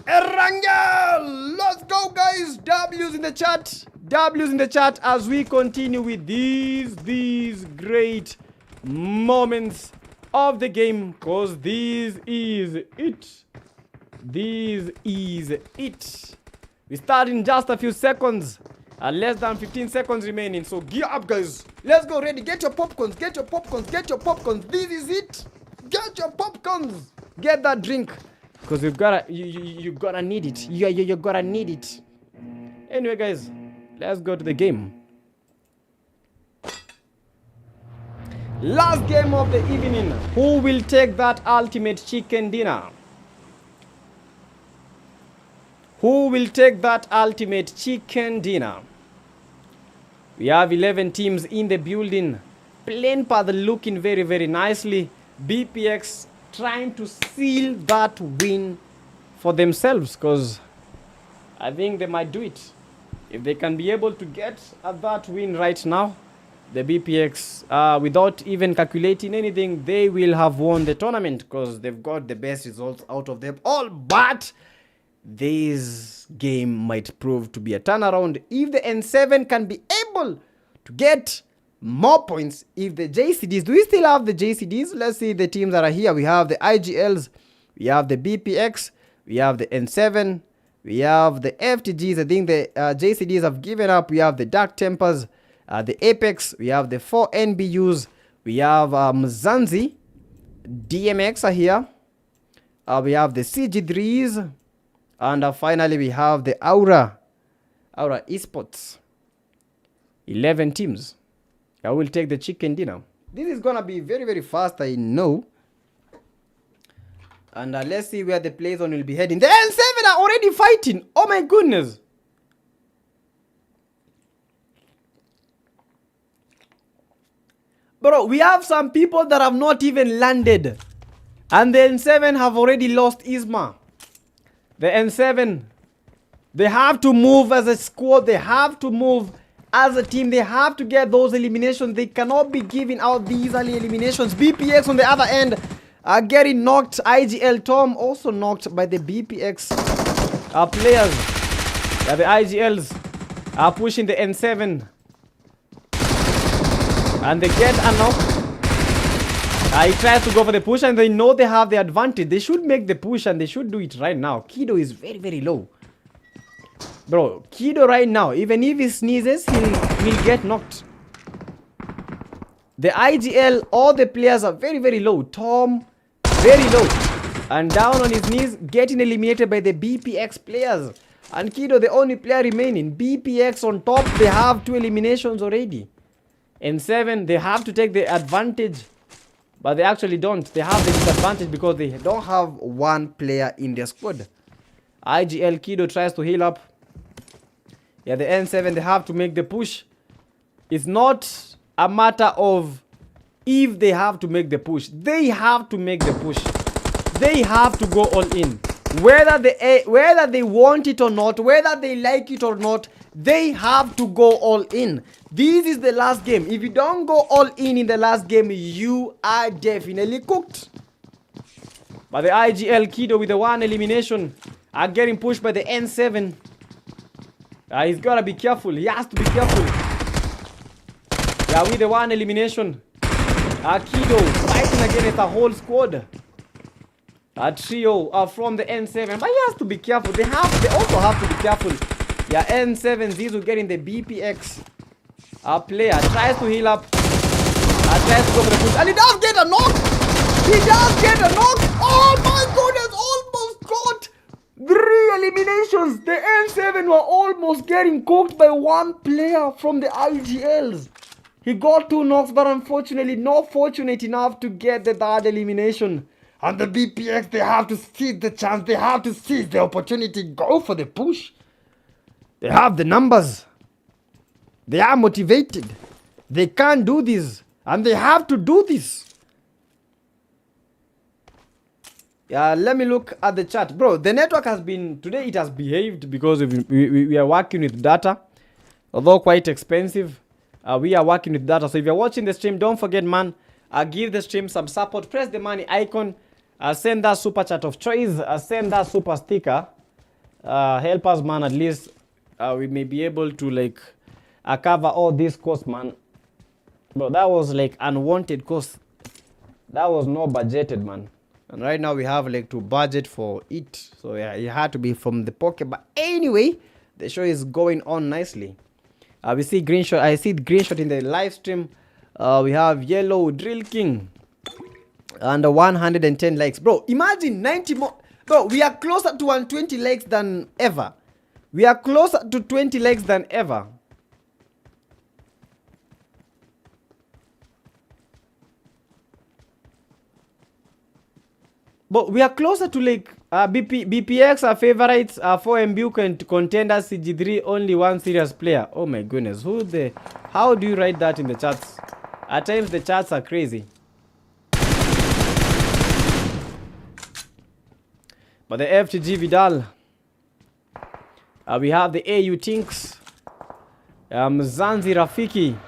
Erangel. Let's go, guys. W's in the chat. W's in the chat as we continue with these great moments of the game, because this is it. This is it. We start in just a few seconds. Less than 15 seconds remaining. So gear up, guys. Let's go. Ready. Get your popcorns. Get your popcorns. Get your popcorns. This is it. Get your popcorns. Get that drink. Because you've gotta, you gotta need it. You gotta need it. Anyway, guys, let's go to the game. Last game of the evening. Who will take that ultimate chicken dinner? Who will take that ultimate chicken dinner? We have 11 teams in the building. Plain path looking very, very nicely. BPX trying to seal that win for themselves, because I think they might do it. If they can be able to get that win right now, the BPX, without even calculating anything, they will have won the tournament because they've got the best results out of them all. But this game might prove to be a turnaround if the N7 can be able to get more points. If the JCDs, do we still have the JCDs? Let's see the teams that are here. We have the IGLs, we have the BPX, we have the N7, we have the FTGs. I think the JCDs have given up. We have the Dark Tempers, the Apex, we have the 4 NBUs, we have Mzanzi, DMX are here. We have the CG3s. And finally, we have the Aura Esports. 11 teams. I will take the chicken dinner. This is going to be very, very fast, I know. And let's see where the play zone will be heading. The N7 are already fighting. Oh my goodness. Bro, we have some people that have not even landed. And the N7 have already lost Isma. The N7, they have to move as a squad. They have to move as a team. They have to get those eliminations. They cannot be giving out these early eliminations. BPX on the other end are getting knocked. IGL Tom also knocked by the BPX players. Yeah, the IGLs are pushing the N7. And they get a knock. He tries to go for the push and they know they have the advantage. They should make the push and they should do it right now. Kido is very, very low. Bro, Kido right now, even if he sneezes, he'll get knocked. The IGL, all the players are very, very low. Tom, very low. And down on his knees, getting eliminated by the BPX players. And Kido, the only player remaining. BPX on top, they have 2 eliminations already. N7, they have to take the advantage. But they actually don't. They have the disadvantage because they don't have one player in their squad. IGL Kido tries to heal up. Yeah, the N7, they have to make the push. It's not a matter of if they have to make the push. They have to make the push. They have to go all in. Whether they want it or not, whether they like it or not, they have to go all in. This is the last game. If you don't go all in the last game, you are definitely cooked. But the IGL Kido with the 1 elimination are getting pushed by the N7. He's got to be careful. He has to be careful. Yeah, with the 1 elimination. Kido fighting against a whole squad. A trio from the N7. But he has to be careful. They also have to be careful. Yeah, N7 Zizu getting the BPX player. Tries to heal up. Tries to go for the push. And he does get a knock. He does get a knock. Oh my goodness. Almost got 3 eliminations. The N7 were almost getting cooked by 1 player from the IGLs. He got 2 knocks, but unfortunately not fortunate enough to get the 3rd elimination. And the BPX, they have to seize the chance. They have to seize the opportunity. Go for the push. They have the numbers. They are motivated. They can't do this. And they have to do this. Yeah, let me look at the chat. Bro, the network has been... Today it has behaved because we are working with data. Although quite expensive. We are working with data. So if you're watching the stream, don't forget, man. Give the stream some support. Press the money icon. Send that super chat of choice. Send that super sticker. Help us, man. At least we may be able to like cover all this cost, man. But that was like unwanted cost. That was not budgeted, man. And right now we have like to budget for it. So yeah, it had to be from the pocket. But anyway, the show is going on nicely. We see green shot. I see the green shot in the live stream. We have yellow drill king. And 110 likes. Bro, imagine 90 more. Bro, we are closer to 120 likes than ever. We are closer to 20 likes than ever. But we are closer to like BPX are favorites, 4MB contenders, CG3 only 1 serious player. Oh my goodness, how do you write that in the chats? At times the chats are crazy. But the FTG Vidal, we have the AU Tinks, Zanzi Rafiki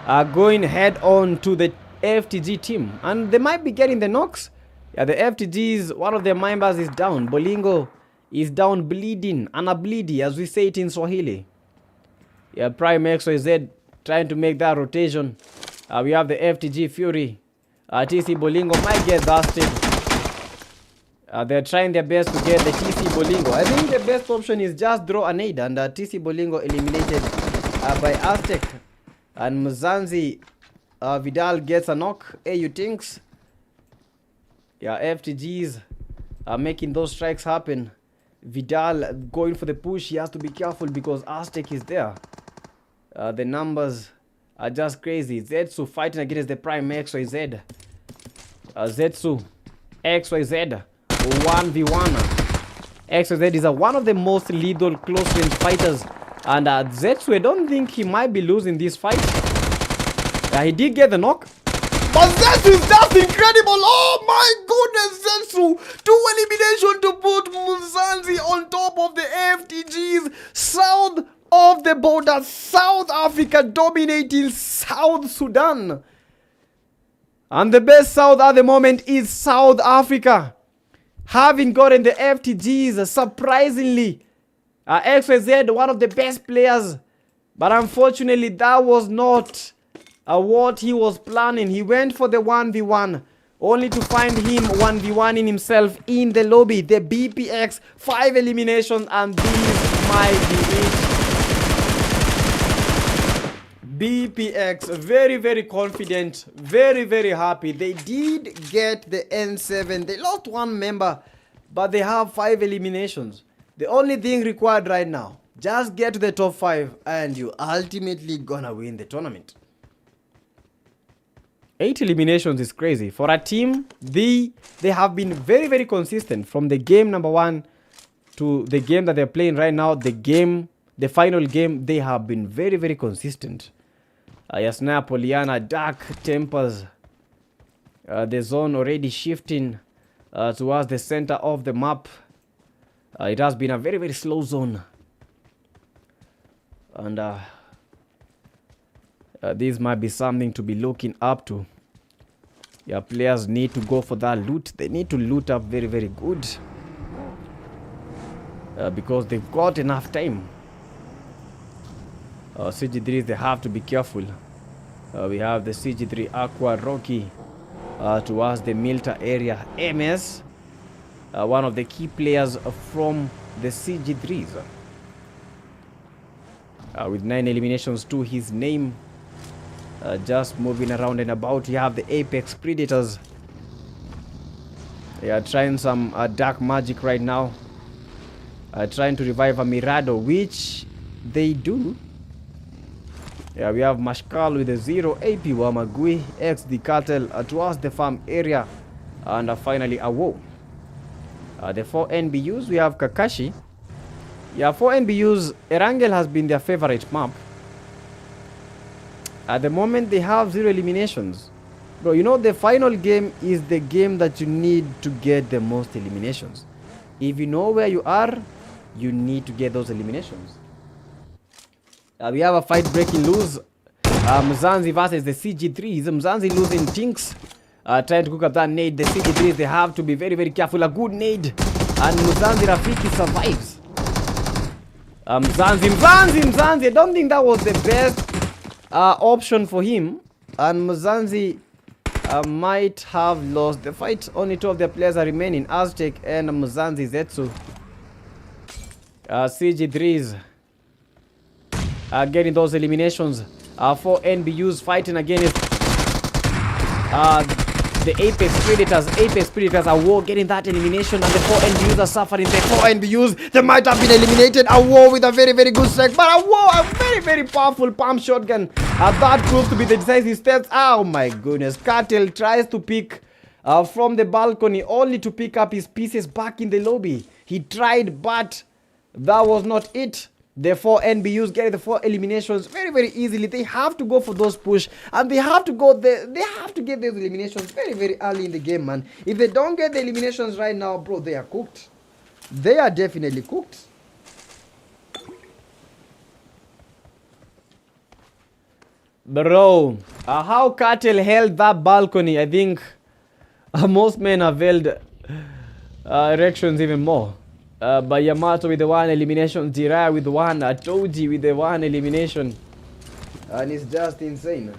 are going head on to the FTG team, and they might be getting the knocks. Yeah, the FTGs, one of their members is down. Bolingo is down bleeding. Anableedy, as we say it in Swahili. Yeah, Prime XYZ trying to make that rotation. We have the FTG Fury. TC Bolingo might get dusted. They're trying their best to get the TC Bolingo. I think the best option is just draw a nade. And TC Bolingo eliminated by Aztec. And Mzanzi Vidal gets a knock. AU Tinks Yeah, FTGs are making those strikes happen. Vidal going for the push. He has to be careful because Aztec is there. The numbers are just crazy. Zetsu fighting against the Prime XYZ. Zetsu XYZ 1v1. XYZ is one of the most lethal close range fighters. And Zetsu, I don't think he might be losing this fight. He did get the knock. But Zetsu is just incredible. Oh my goodness, Zetsu. 2 elimination to put Mzansi on top of the FTGs. South of the border. South Africa dominating South Sudan. And the best South at the moment is South Africa. Having gotten the FTGs, surprisingly. XYZ, one of the best players. But unfortunately, that was not what he was planning. He went for the 1v1, only to find him 1v1ing himself in the lobby. The BPX, 5 eliminations, and these might be it. BPX, very, very confident, very, very happy. They did get the N7. They lost 1 member, but they have 5 eliminations. The only thing required right now, just get to the top 5 and you ultimately gonna win the tournament. 8 eliminations is crazy. For a team, they have been very, very consistent from the game number 1 to the game that they're playing right now. The final game, they have been very, very consistent. Yasna, Poliana, Dark Tempers. The zone already shifting towards the center of the map. It has been a very, very slow zone. And this might be something to be looking up to. Yeah, players need to go for that loot. They need to loot up very, very good. Because they've got enough time. CG3s, they have to be careful. We have the CG3 Aqua Rocky towards the Milta area. MS, one of the key players from the CG3s. With 9 eliminations to his name. Just moving around and about. You have the Apex Predators. They are trying some dark magic right now. Trying to revive a Mirado, which they do. Yeah, we have Mashkal with a 0 AP, Wamagui, X the Cartel towards the farm area, and finally Awo. The 4 NBUs, we have Kakashi. Yeah, 4 NBUs, Erangel has been their favorite map. At the moment, they have 0 eliminations. Bro, you know, the final game is the game that you need to get the most eliminations. If you know where you are, you need to get those eliminations. We have a fight breaking loose. Mzansi versus the CG3s. Mzansi losing Tinks. Trying to cook up that nade. The CG3s, they have to be very, very careful. A good nade. And Mzansi Rafiki survives. Mzansi. I don't think that was the best option for him. And Mzansi might have lost the fight. Only 2 of their players are remaining. Aztec and Mzansi Zetsu. CG3s getting those eliminations. 4 NBUs fighting against the Apex Predators. Apex Predators are war getting that elimination, and the 4 NBUs are suffering. The 4 NBUs, they might have been eliminated. A war with a very, very good strike, but a war, a very, very powerful pump shotgun. That proves to be the decisive steps. Oh my goodness. Cartel tries to pick from the balcony, only to pick up his pieces back in the lobby. He tried, but that was not it. The 4 NBUs getting the 4 eliminations very, very easily. They have to go for those push, and they have to go there. They have to get those eliminations very, very early in the game, man. If they don't get the eliminations right now, bro, they are cooked. They are definitely cooked. Bro, how Cartel held that balcony, I think most men have held erections even more. But Yamato with the 1 elimination, Jiraiya with 1, Toji with the 1 elimination. And it's just insane.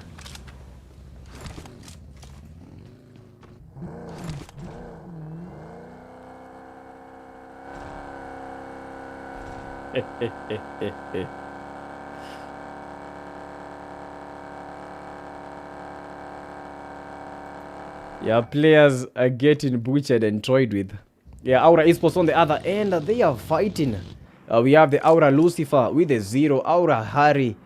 Yeah, players are getting butchered and toyed with. Yeah, Aura Esports on the other end, they are fighting. We have the Aura Lucifer with a 0, Aura Harry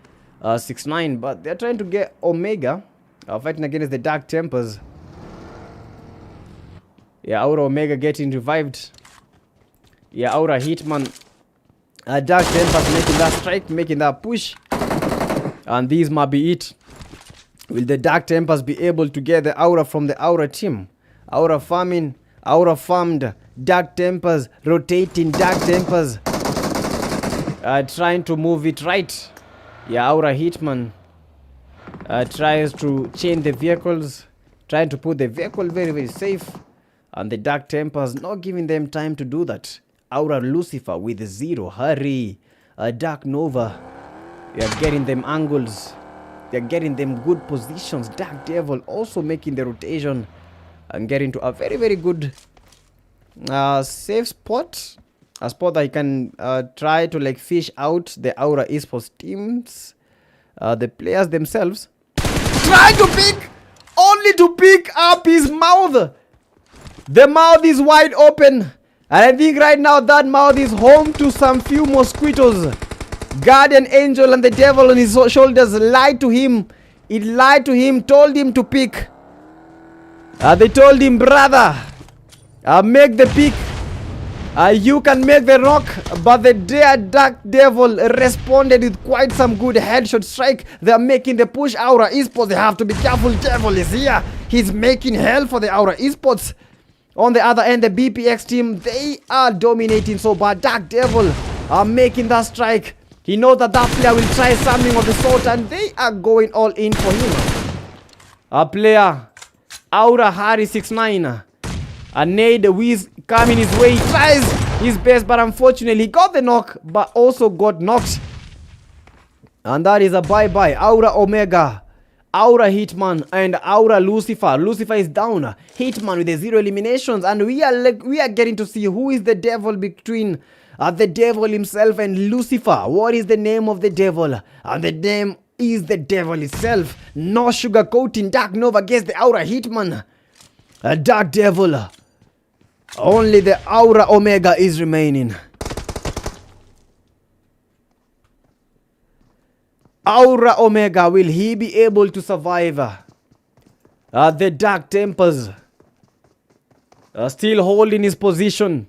6-9, but they're trying to get Omega fighting against the Dark Tempers. Yeah, Aura Omega getting revived. Yeah, Aura Hitman. Dark Tempers making that strike, making that push. And these might be it. Will the Dark Tempers be able to get the Aura from the Aura team? Aura farming, Aura farmed, Dark Tempers, rotating Dark Tempers. Trying to move it right. Yeah, Aura Hitman tries to chain the vehicles, trying to put the vehicle very, very safe. And the Dark Tempers not giving them time to do that. Aura Lucifer with 0, hurry. Dark Nova, they are getting them angles. They're getting them good positions. Dark Devil also making the rotation and getting to a very, very good safe spot. A spot that you can try to like fish out the Aura Esports teams. The players themselves trying to pick, only to pick up his mouth. The mouth is wide open. And I think right now that mouth is home to some few mosquitoes. Guardian Angel and the devil on his shoulders lied to him. It lied to him, told him to pick. They told him, brother, make the pick. You can make the rock. But the Dark Devil responded with quite some good headshot strike. They're making the push. Aura Esports, they have to be careful. Devil is here. He's making hell for the Aura Esports. On the other end, the BPX team, they are dominating so bad. Dark Devil are making that strike. He knows that that player will try something of the sort, and they are going all in for him. A player, Aura Harry 6-9. A nade whiz coming his way. He tries his best, but unfortunately he got the knock, but also got knocked. And that is a bye-bye. Aura Omega, Aura Hitman, and Aura Lucifer. Lucifer is down. Hitman with the 0 eliminations, and we are getting to see who is the devil between the devil himself and Lucifer. What is the name of the devil? And the name is the devil itself. No sugarcoating. Dark Nova gets the Aura Hitman. A Dark Devil. Only the Aura Omega is remaining. Aura Omega, will he be able to survive? The Dark Tempers still holding his position.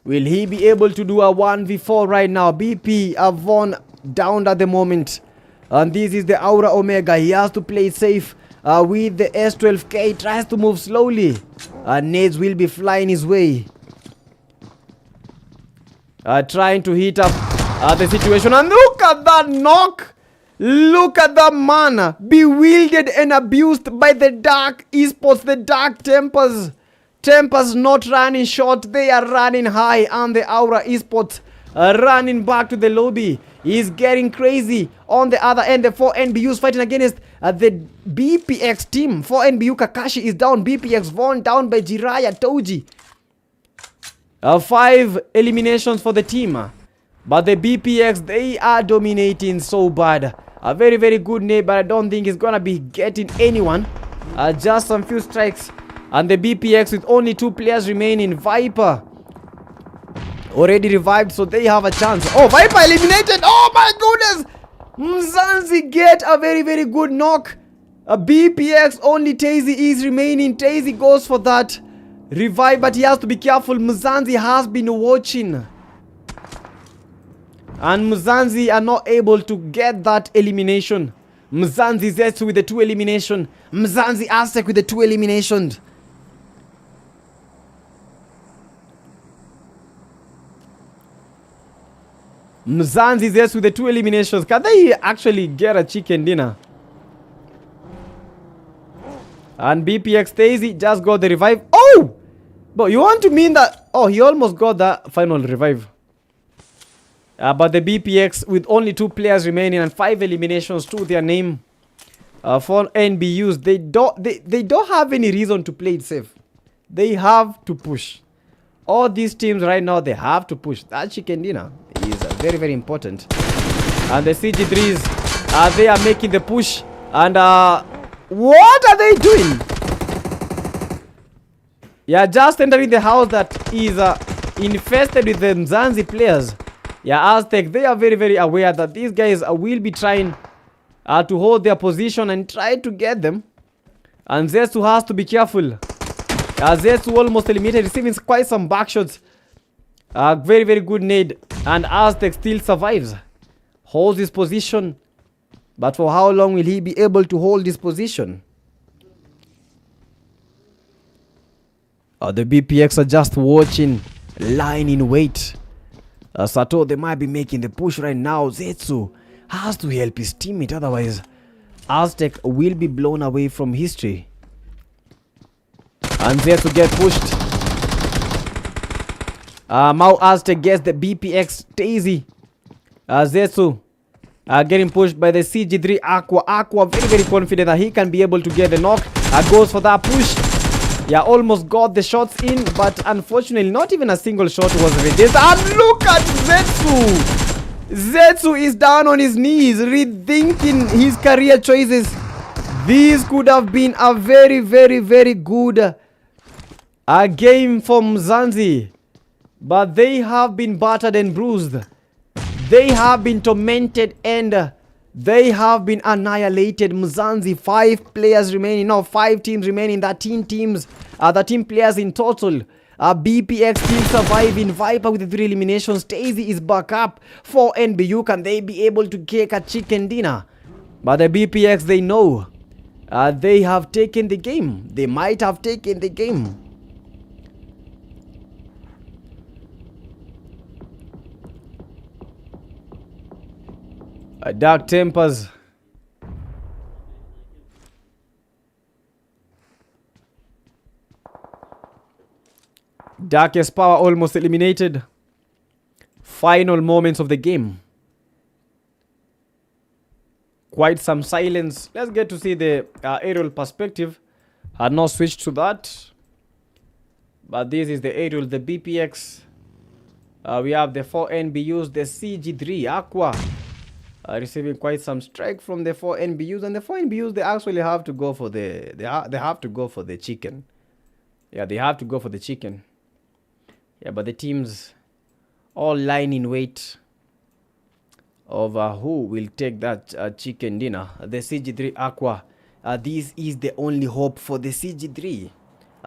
Will he be able to do a 1v4 right now? BP Avon down at the moment. And this is the Aura Omega. He has to play safe with the S12K. He tries to move slowly. Nades will be flying his way. Trying to heat up the situation. And look at that knock. Look at that man. Bewildered and abused by the Dark Esports, the Dark Tempers. Tempers not running short, they are running high, and the Aura Esports running back to the lobby. He's getting crazy. On the other end, the 4NBUs fighting against the BPX team. 4NBU Kakashi is down, BPX Vaughn down by Jiraiya Toji. 5 eliminations for the team. But the BPX, they are dominating so bad. A very, very good nade, but I don't think he's gonna be getting anyone. Just some few strikes. And the BPX with only 2 players remaining. Viper already revived, so they have a chance. Oh, Viper eliminated. Oh my goodness. Mzansi get a very, very good knock. A BPX, only Tazy is remaining. Tazy goes for that revive, but he has to be careful. Mzansi has been watching. And Mzansi are not able to get that elimination. Mzansi Zetsu with the 2 elimination. Mzansi Aztec with the 2 eliminations. Mzansi is yes with the 2 eliminations. Can they actually get a chicken dinner? And BPX Tazy just got the revive. Oh! But you want to mean that... Oh, he almost got that final revive. But the BPX with only 2 players remaining and 5 eliminations to their name. For NBUs, they don't have any reason to play it safe. They have to push. All these teams right now, they have to push. That chicken dinner is very, very important. And the CG3s, they are making the push. And what are they doing? Yeah, just entering the house that is infested with the Mzansi players. Yeah, Aztec, they are very, very aware that these guys will be trying to hold their position and try to get them. And Zetsu has to be careful. Zetsu almost eliminated, receiving quite some back shots. Very, very good nade. And Aztec still survives. Holds his position. But for how long will he be able to hold this position? The BPX are just watching, lying in wait. Sato, they might be making the push right now. Zetsu has to help his teammate, otherwise Aztec will be blown away from history. And Zetsu get pushed. Mao Aztec gets the BPX Daisy. Zetsu getting pushed by the CG3 Aqua. Aqua very, very confident that he can be able to get the knock. Goes for that push. Yeah, almost got the shots in, but unfortunately not even a single shot was released. And look at Zetsu! Zetsu is down on his knees, rethinking his career choices. This could have been a very, very, very good game from Mzansi. But they have been battered and bruised. They have been tormented and they have been annihilated. Mzansi, 5 players remaining. No, 5 teams remaining. 13 teams. 13 players in total. BPX still surviving. Viper with the 3 eliminations. Daisy is back up for NBU. Can they be able to take a chicken dinner? But the BPX, they know they have taken the game. They might have taken the game. Dark Tempers. Darkest Power almost eliminated. Final moments of the game. Quite some silence. Let's get to see the aerial perspective. Had not switched to that. But this is the aerial, the BPX. We have the 4 NBUs, the CG3 Aqua. Receiving quite some strike from the 4 NBUs, and the 4 NBUs, they actually have to go for the they have to go for the chicken. Yeah, they have to go for the chicken. Yeah, but the teams all lying in wait of who will take that chicken dinner. The CG3 Aqua. This is the only hope for the CG3.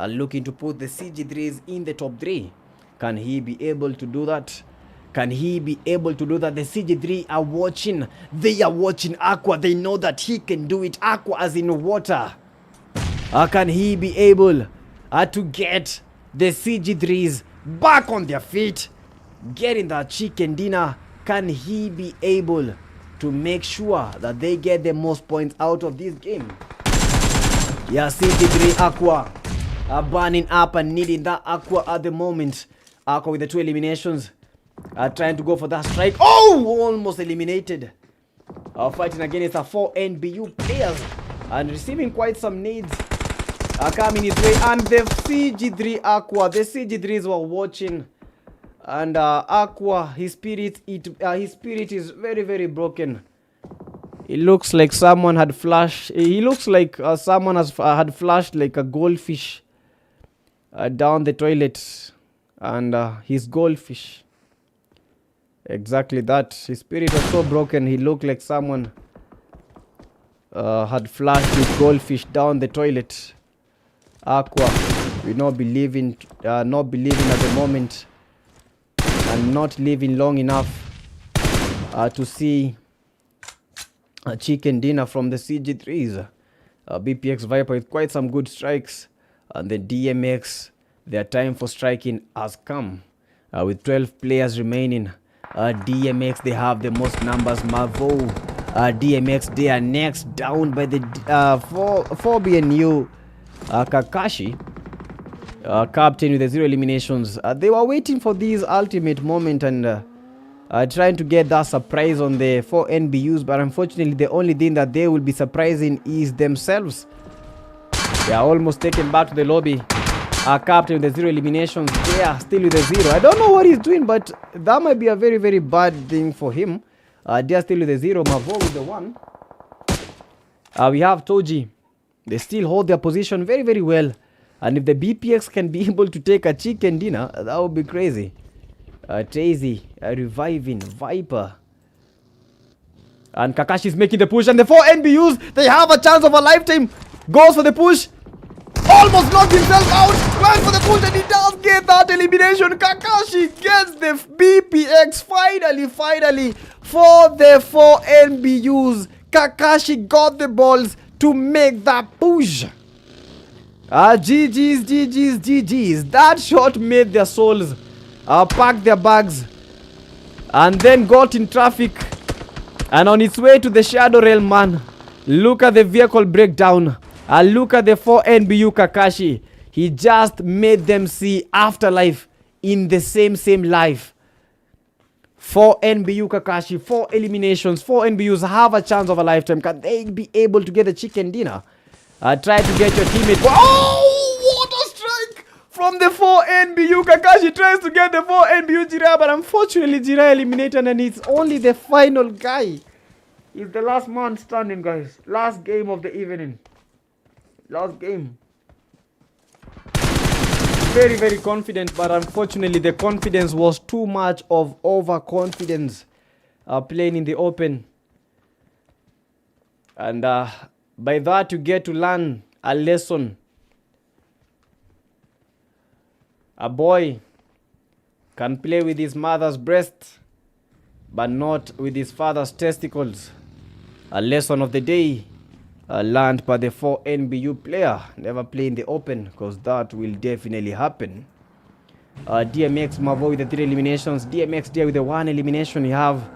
Looking to put the CG3s in the top 3. Can he be able to do that? Can he be able to do that? The CG3 are watching. They are watching Aqua. They know that he can do it. Aqua as in water. Can he be able to get the CG3s back on their feet? Getting that chicken dinner. Can he be able to make sure that they get the most points out of this game? Yeah, CG3 Aqua are burning up and needing that Aqua at the moment. Aqua with the 2 eliminations. Trying to go for that strike. Oh! Almost eliminated. Fighting against a 4 NBU players. And receiving quite some needs. Coming his way. And the CG3 Aqua. The CG3s were watching. And Aqua, his spirit is very, very broken. It looks like someone had flashed. He looks like someone had flashed like a goldfish down the toilet. And his goldfish. Exactly that. His spirit was so broken. He looked like someone had flashed his goldfish down the toilet. Aqua, we not believing at the moment, and not living long enough to see a chicken dinner from the CG3s. BPX Viper with quite some good strikes, and the DMX, their time for striking has come. With 12 players remaining. DMX, they have the most numbers. Mavo, DMX, they are next, down by the 4BNU. Kakashi, captain with the 0 eliminations. They were waiting for this ultimate moment and trying to get that surprise on the 4 NBUs, but unfortunately the only thing that they will be surprising is themselves. They are almost taken back to the lobby. Captain with the 0 eliminations. They are still with the 0. I don't know what he's doing, but that might be a very, very bad thing for him. They are still with the 0. Mavo with the 1. We have Toji. They still hold their position very, very well. And if the BPX can be able to take a chicken dinner, that would be crazy. Tracy reviving Viper. And Kakashi's making the push. And the 4 NBUs, they have a chance of a lifetime. Goes for the push. Almost knocked himself out. Went for the push and he does get that elimination. Kakashi gets the BPX finally. For the 4 NBUs, Kakashi got the balls to make that push. GG's. That shot made their souls pack their bags and then got in traffic and on its way to the Shadow Realm, man. Look at the vehicle breakdown. Look at the 4 NBU Kakashi. He just made them see afterlife in the same life. 4 NBU Kakashi, 4 eliminations. 4 NBUs have a chance of a lifetime. Can they be able to get the chicken dinner? Try to get your teammate. Oh, what a strike from the 4 NBU. Kakashi tries to get the 4 NBU Jiraiya, but unfortunately Jiraiya eliminated, and it's only the final guy. He's the last man standing, guys. Last game of the evening. Last game. Very confident, but unfortunately the confidence was too much of overconfidence playing in the open. And by that you get to learn a lesson. A boy can play with his mother's breast, but not with his father's testicles. A lesson of the day learned by the 4 NBU player. Never play in the open, because that will definitely happen. DMX Mavo with the 3 eliminations. DMX there with the 1 elimination. You have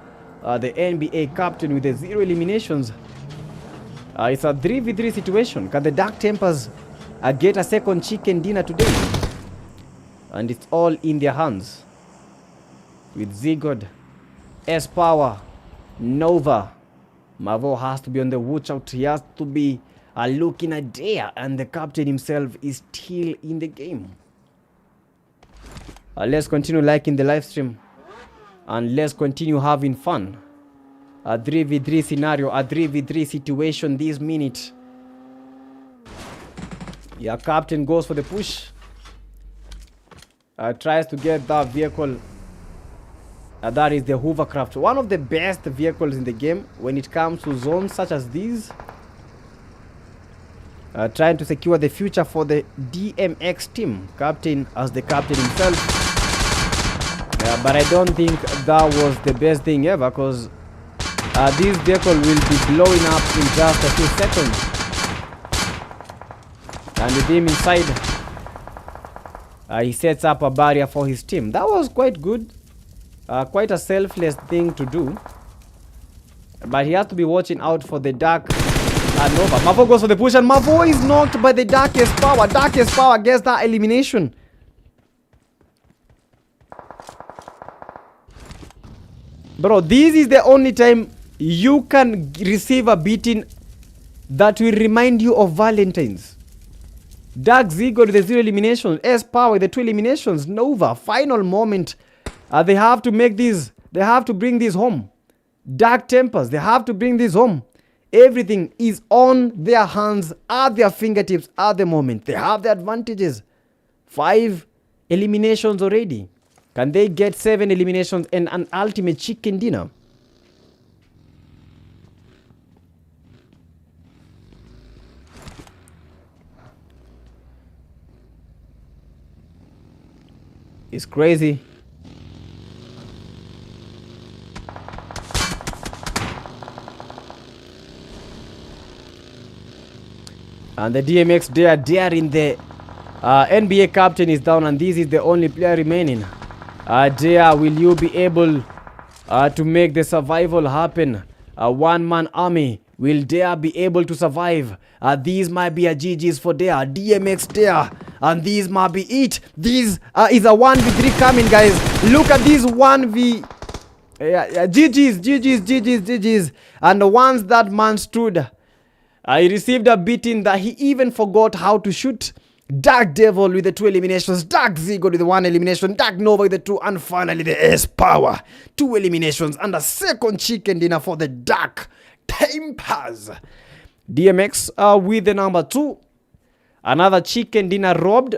the NBA captain with the 0 eliminations. It's a 3v3 situation. Can the Dark Tempers get a second chicken dinner today? And it's all in their hands. With Zigod, S-Power, Nova. Mavo has to be on the watch out. He has to be looking at there. And the captain himself is still in the game. Let's continue liking the live stream. And let's continue having fun. A 3v3 scenario, a 3v3 situation this minute. Your captain goes for the push. Tries to get that vehicle. That is the hovercraft. One of the best vehicles in the game when it comes to zones such as these. Trying to secure the future for the DMX team. Captain as the captain himself. But I don't think that was the best thing ever, because this vehicle will be blowing up in just a few seconds. And with him inside, he sets up a barrier for his team. That was quite good. Quite a selfless thing to do. But he has to be watching out for the Dark Nova. Mavo goes for the push and Mavo is knocked by the Darkest Power. Darkest Power gets that elimination. Bro, this is the only time you can receive a beating that will remind you of Valentine's. Dark Zigo with the 0 eliminations. S-Power with the 2 eliminations. Nova, final moment. They have to make these. They have to bring this home. Dark Tempers, they have to bring this home. Everything is on their hands, at their fingertips at the moment. They have the advantages. 5 eliminations already. Can they get 7 eliminations and an ultimate chicken dinner? It's crazy. And the DMX there in the NBA captain is down, and this is the only player remaining. Dare, will you be able to make the survival happen? A one-man army. Will Dare be able to survive? These might be a GG's for Dare. DMX Dare. And these might be it. This is a 1v3 coming, guys. Look at this 1v. GG's. And once that man stood, he received a beating that he even forgot how to shoot. Dark Devil with the 2 eliminations. Dark Zigo with the 1 elimination. Dark Nova with the 2. And finally the S-Power. 2 eliminations. And a second chicken dinner for the Dark Tempers. DMX with the number 2. Another chicken dinner robbed.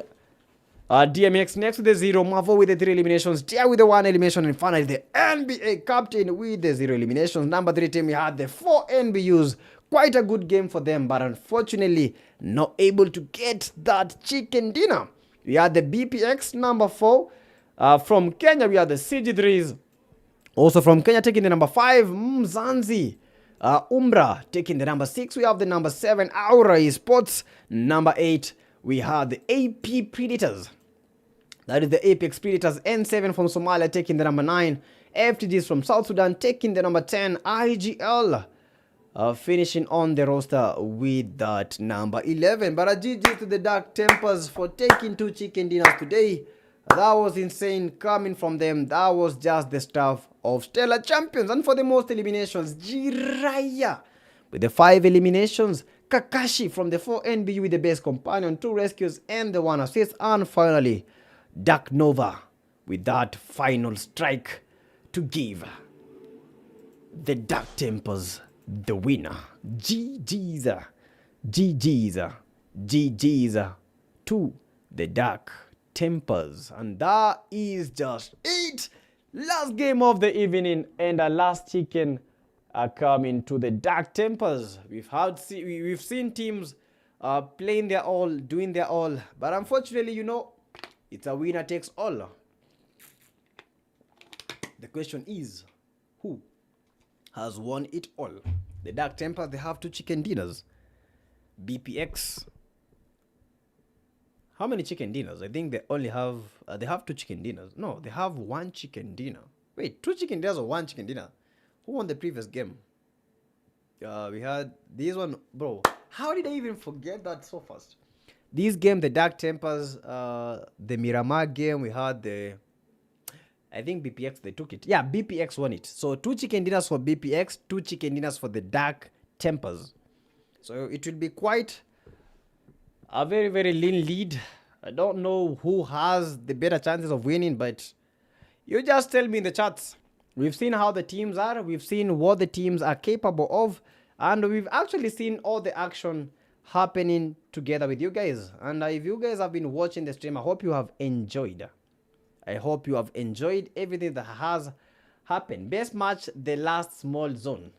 DMX next with the 0, Mavo with the 3 eliminations, Tia with the 1 elimination, and finally the NBA captain with the 0 eliminations. Number 3 team, we had the 4 NBUs. Quite a good game for them, but unfortunately not able to get that chicken dinner. We had the BPX number 4. From Kenya, we had the CG3s. Also from Kenya, taking the number 5, Mzanzi. Umbra taking the number 6. We have the number 7, Aura Esports. Number 8, we have the AP Predators. That is the Apex Predators. N7 from Somalia taking the number 9. FTGs from South Sudan taking the number 10. IGL finishing on the roster with that number 11. But a GG to the Dark Tempers for taking 2 chicken dinners today. That was insane coming from them. That was just the stuff of Stellar Champions. And for the most eliminations, Jiraiya with the 5 eliminations. Kakashi from the 4 NBU with the best companion, 2 rescues and the 1 assist. And finally, Dark Nova with that final strike to give the Dark Tempers the winner. GG's. GG's to the Dark Tempers. And that is just it. Last game of the evening and the last chicken are coming to the Dark Tempers. We've seen teams playing their all, doing their all, but unfortunately, you know, it's a winner takes all. The question is, who has won it all? The Dark Tempers, they have 2 chicken dinners. BPX, how many chicken dinners? I think they only have, they have 2 chicken dinners. No, they have 1 chicken dinner. Wait, 2 chicken dinners or 1 chicken dinner? Who won the previous game? We had this one, bro. How did I even forget that so fast? This game, the Dark Tempers, the Miramar game, we had the, I think BPX, they took it. Yeah, BPX won it. So 2 chicken dinners for BPX, 2 chicken dinners for the Dark Tempers. So it will be quite a very, very lean lead. I don't know who has the better chances of winning, but you just tell me in the chats. We've seen how the teams are. We've seen what the teams are capable of. And we've actually seen all the action happening together with you guys. And if you guys have been watching the stream, I hope you have enjoyed. I hope you have enjoyed everything that has happened. Best match, the last small zone.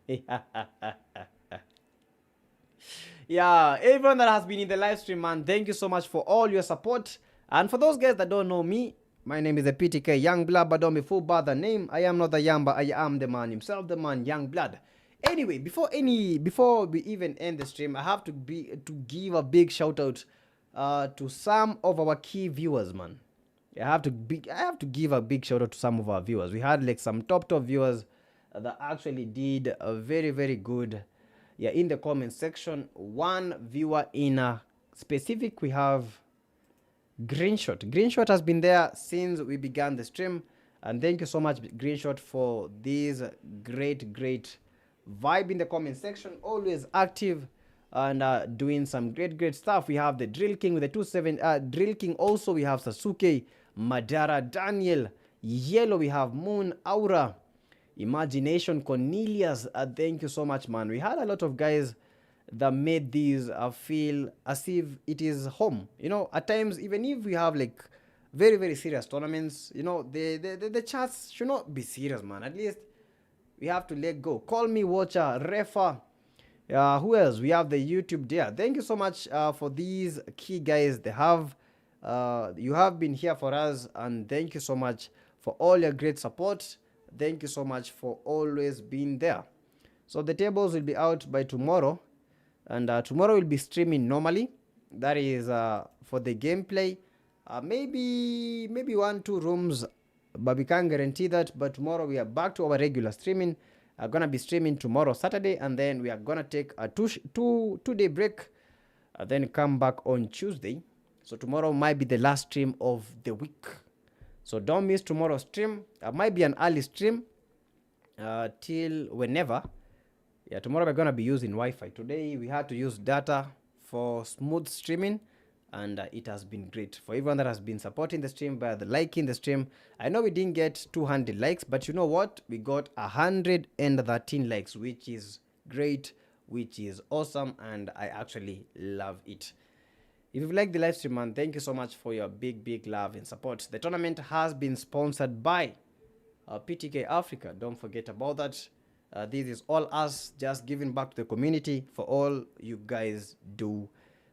Yeah, everyone that has been in the live stream, man, thank you so much for all your support. And for those guys that don't know me, my name is the PTK, Young Blood, but don't be fooled by the name. I am not the Yamba, I am the man himself, the man, Young Blood. Anyway, before we even end the stream, I have to give a big shout out to some of our key viewers, man. I have to give a big shout out to some of our viewers. We had like some top viewers that actually did a very, very good. Yeah, in the comment section. One viewer in a specific, we have Greenshot. Greenshot has been there since we began the stream, and thank you so much, Greenshot, for this great vibe in the comment section. Always active and doing some great stuff. We have the Drill King with the 27 Drill King. Also we have Sasuke, Madara, Daniel, Yellow. We have Moon, Aura, Imagination, Cornelius. Thank you so much, man. We had a lot of guys that made these feel as if it is home. You know, at times, even if we have like very serious tournaments, you know, the chats should not be serious, man. At least we have to let go. Call Me Watcher, Refa. Who else? We have the YouTube there. Thank you so much for these key guys. They have you have been here for us, and thank you so much for all your great support. Thank you so much for always being there. So the tables will be out by tomorrow, and tomorrow we'll be streaming normally. That is for the gameplay. Maybe 1-2 rooms, but we can't guarantee that. But tomorrow we are back to our regular streaming. I'm gonna be streaming tomorrow Saturday, and then we are gonna take a two-day break, then come back on Tuesday. So tomorrow might be the last stream of the week, so don't miss tomorrow's stream. Might be an early stream till whenever. Yeah, tomorrow we're gonna be using Wi-Fi. Today we had to use data for smooth streaming, and it has been great for everyone that has been supporting the stream by liking the stream. I know we didn't get 200 likes, but you know what? We got 113 likes, which is great, which is awesome, and I actually love it. If you've liked the live stream, man, thank you so much for your big love and support. The tournament has been sponsored by PTK Africa. Don't forget about that. This is all us just giving back to the community for all you guys do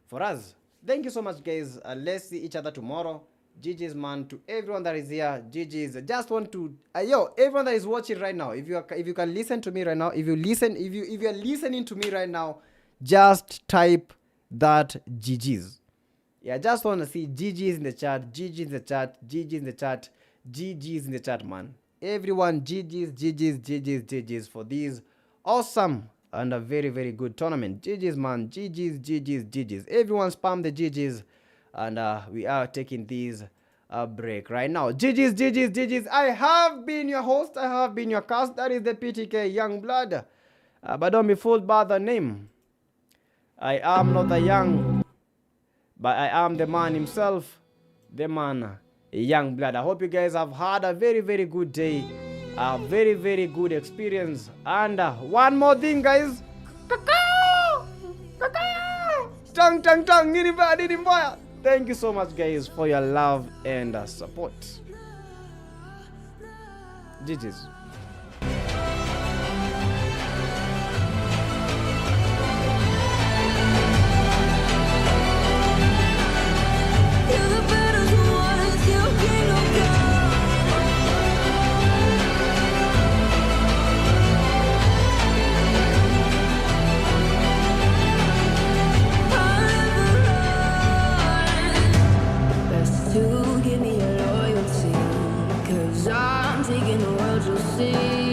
for us. Thank you so much, guys. Let's see each other tomorrow. GG's, man, to everyone that is here. GG's. I just want to everyone that is watching right now, if you can listen to me right now, if you are listening to me right now, just type that GG's. Yeah, I just want to see GG's in the chat, GG's in the chat, GG's in the chat, GG's in the chat, man. Everyone, GG's for this awesome and a very good tournament. GG's, man. GG's. Everyone spam the GG's. And we are taking this break right now. GG's. I have been your host. I have been your cast. That is the PTK Young Blood. But don't be fooled by the name. I am not a young, but I am the man himself. The man, Young Blood. I hope you guys have had a very good day. A very good experience. And one more thing, guys. Cacao! Tang. Thank you so much, guys, for your love and support. GG's. To give me your loyalty, 'cause I'm taking the world, you'll see.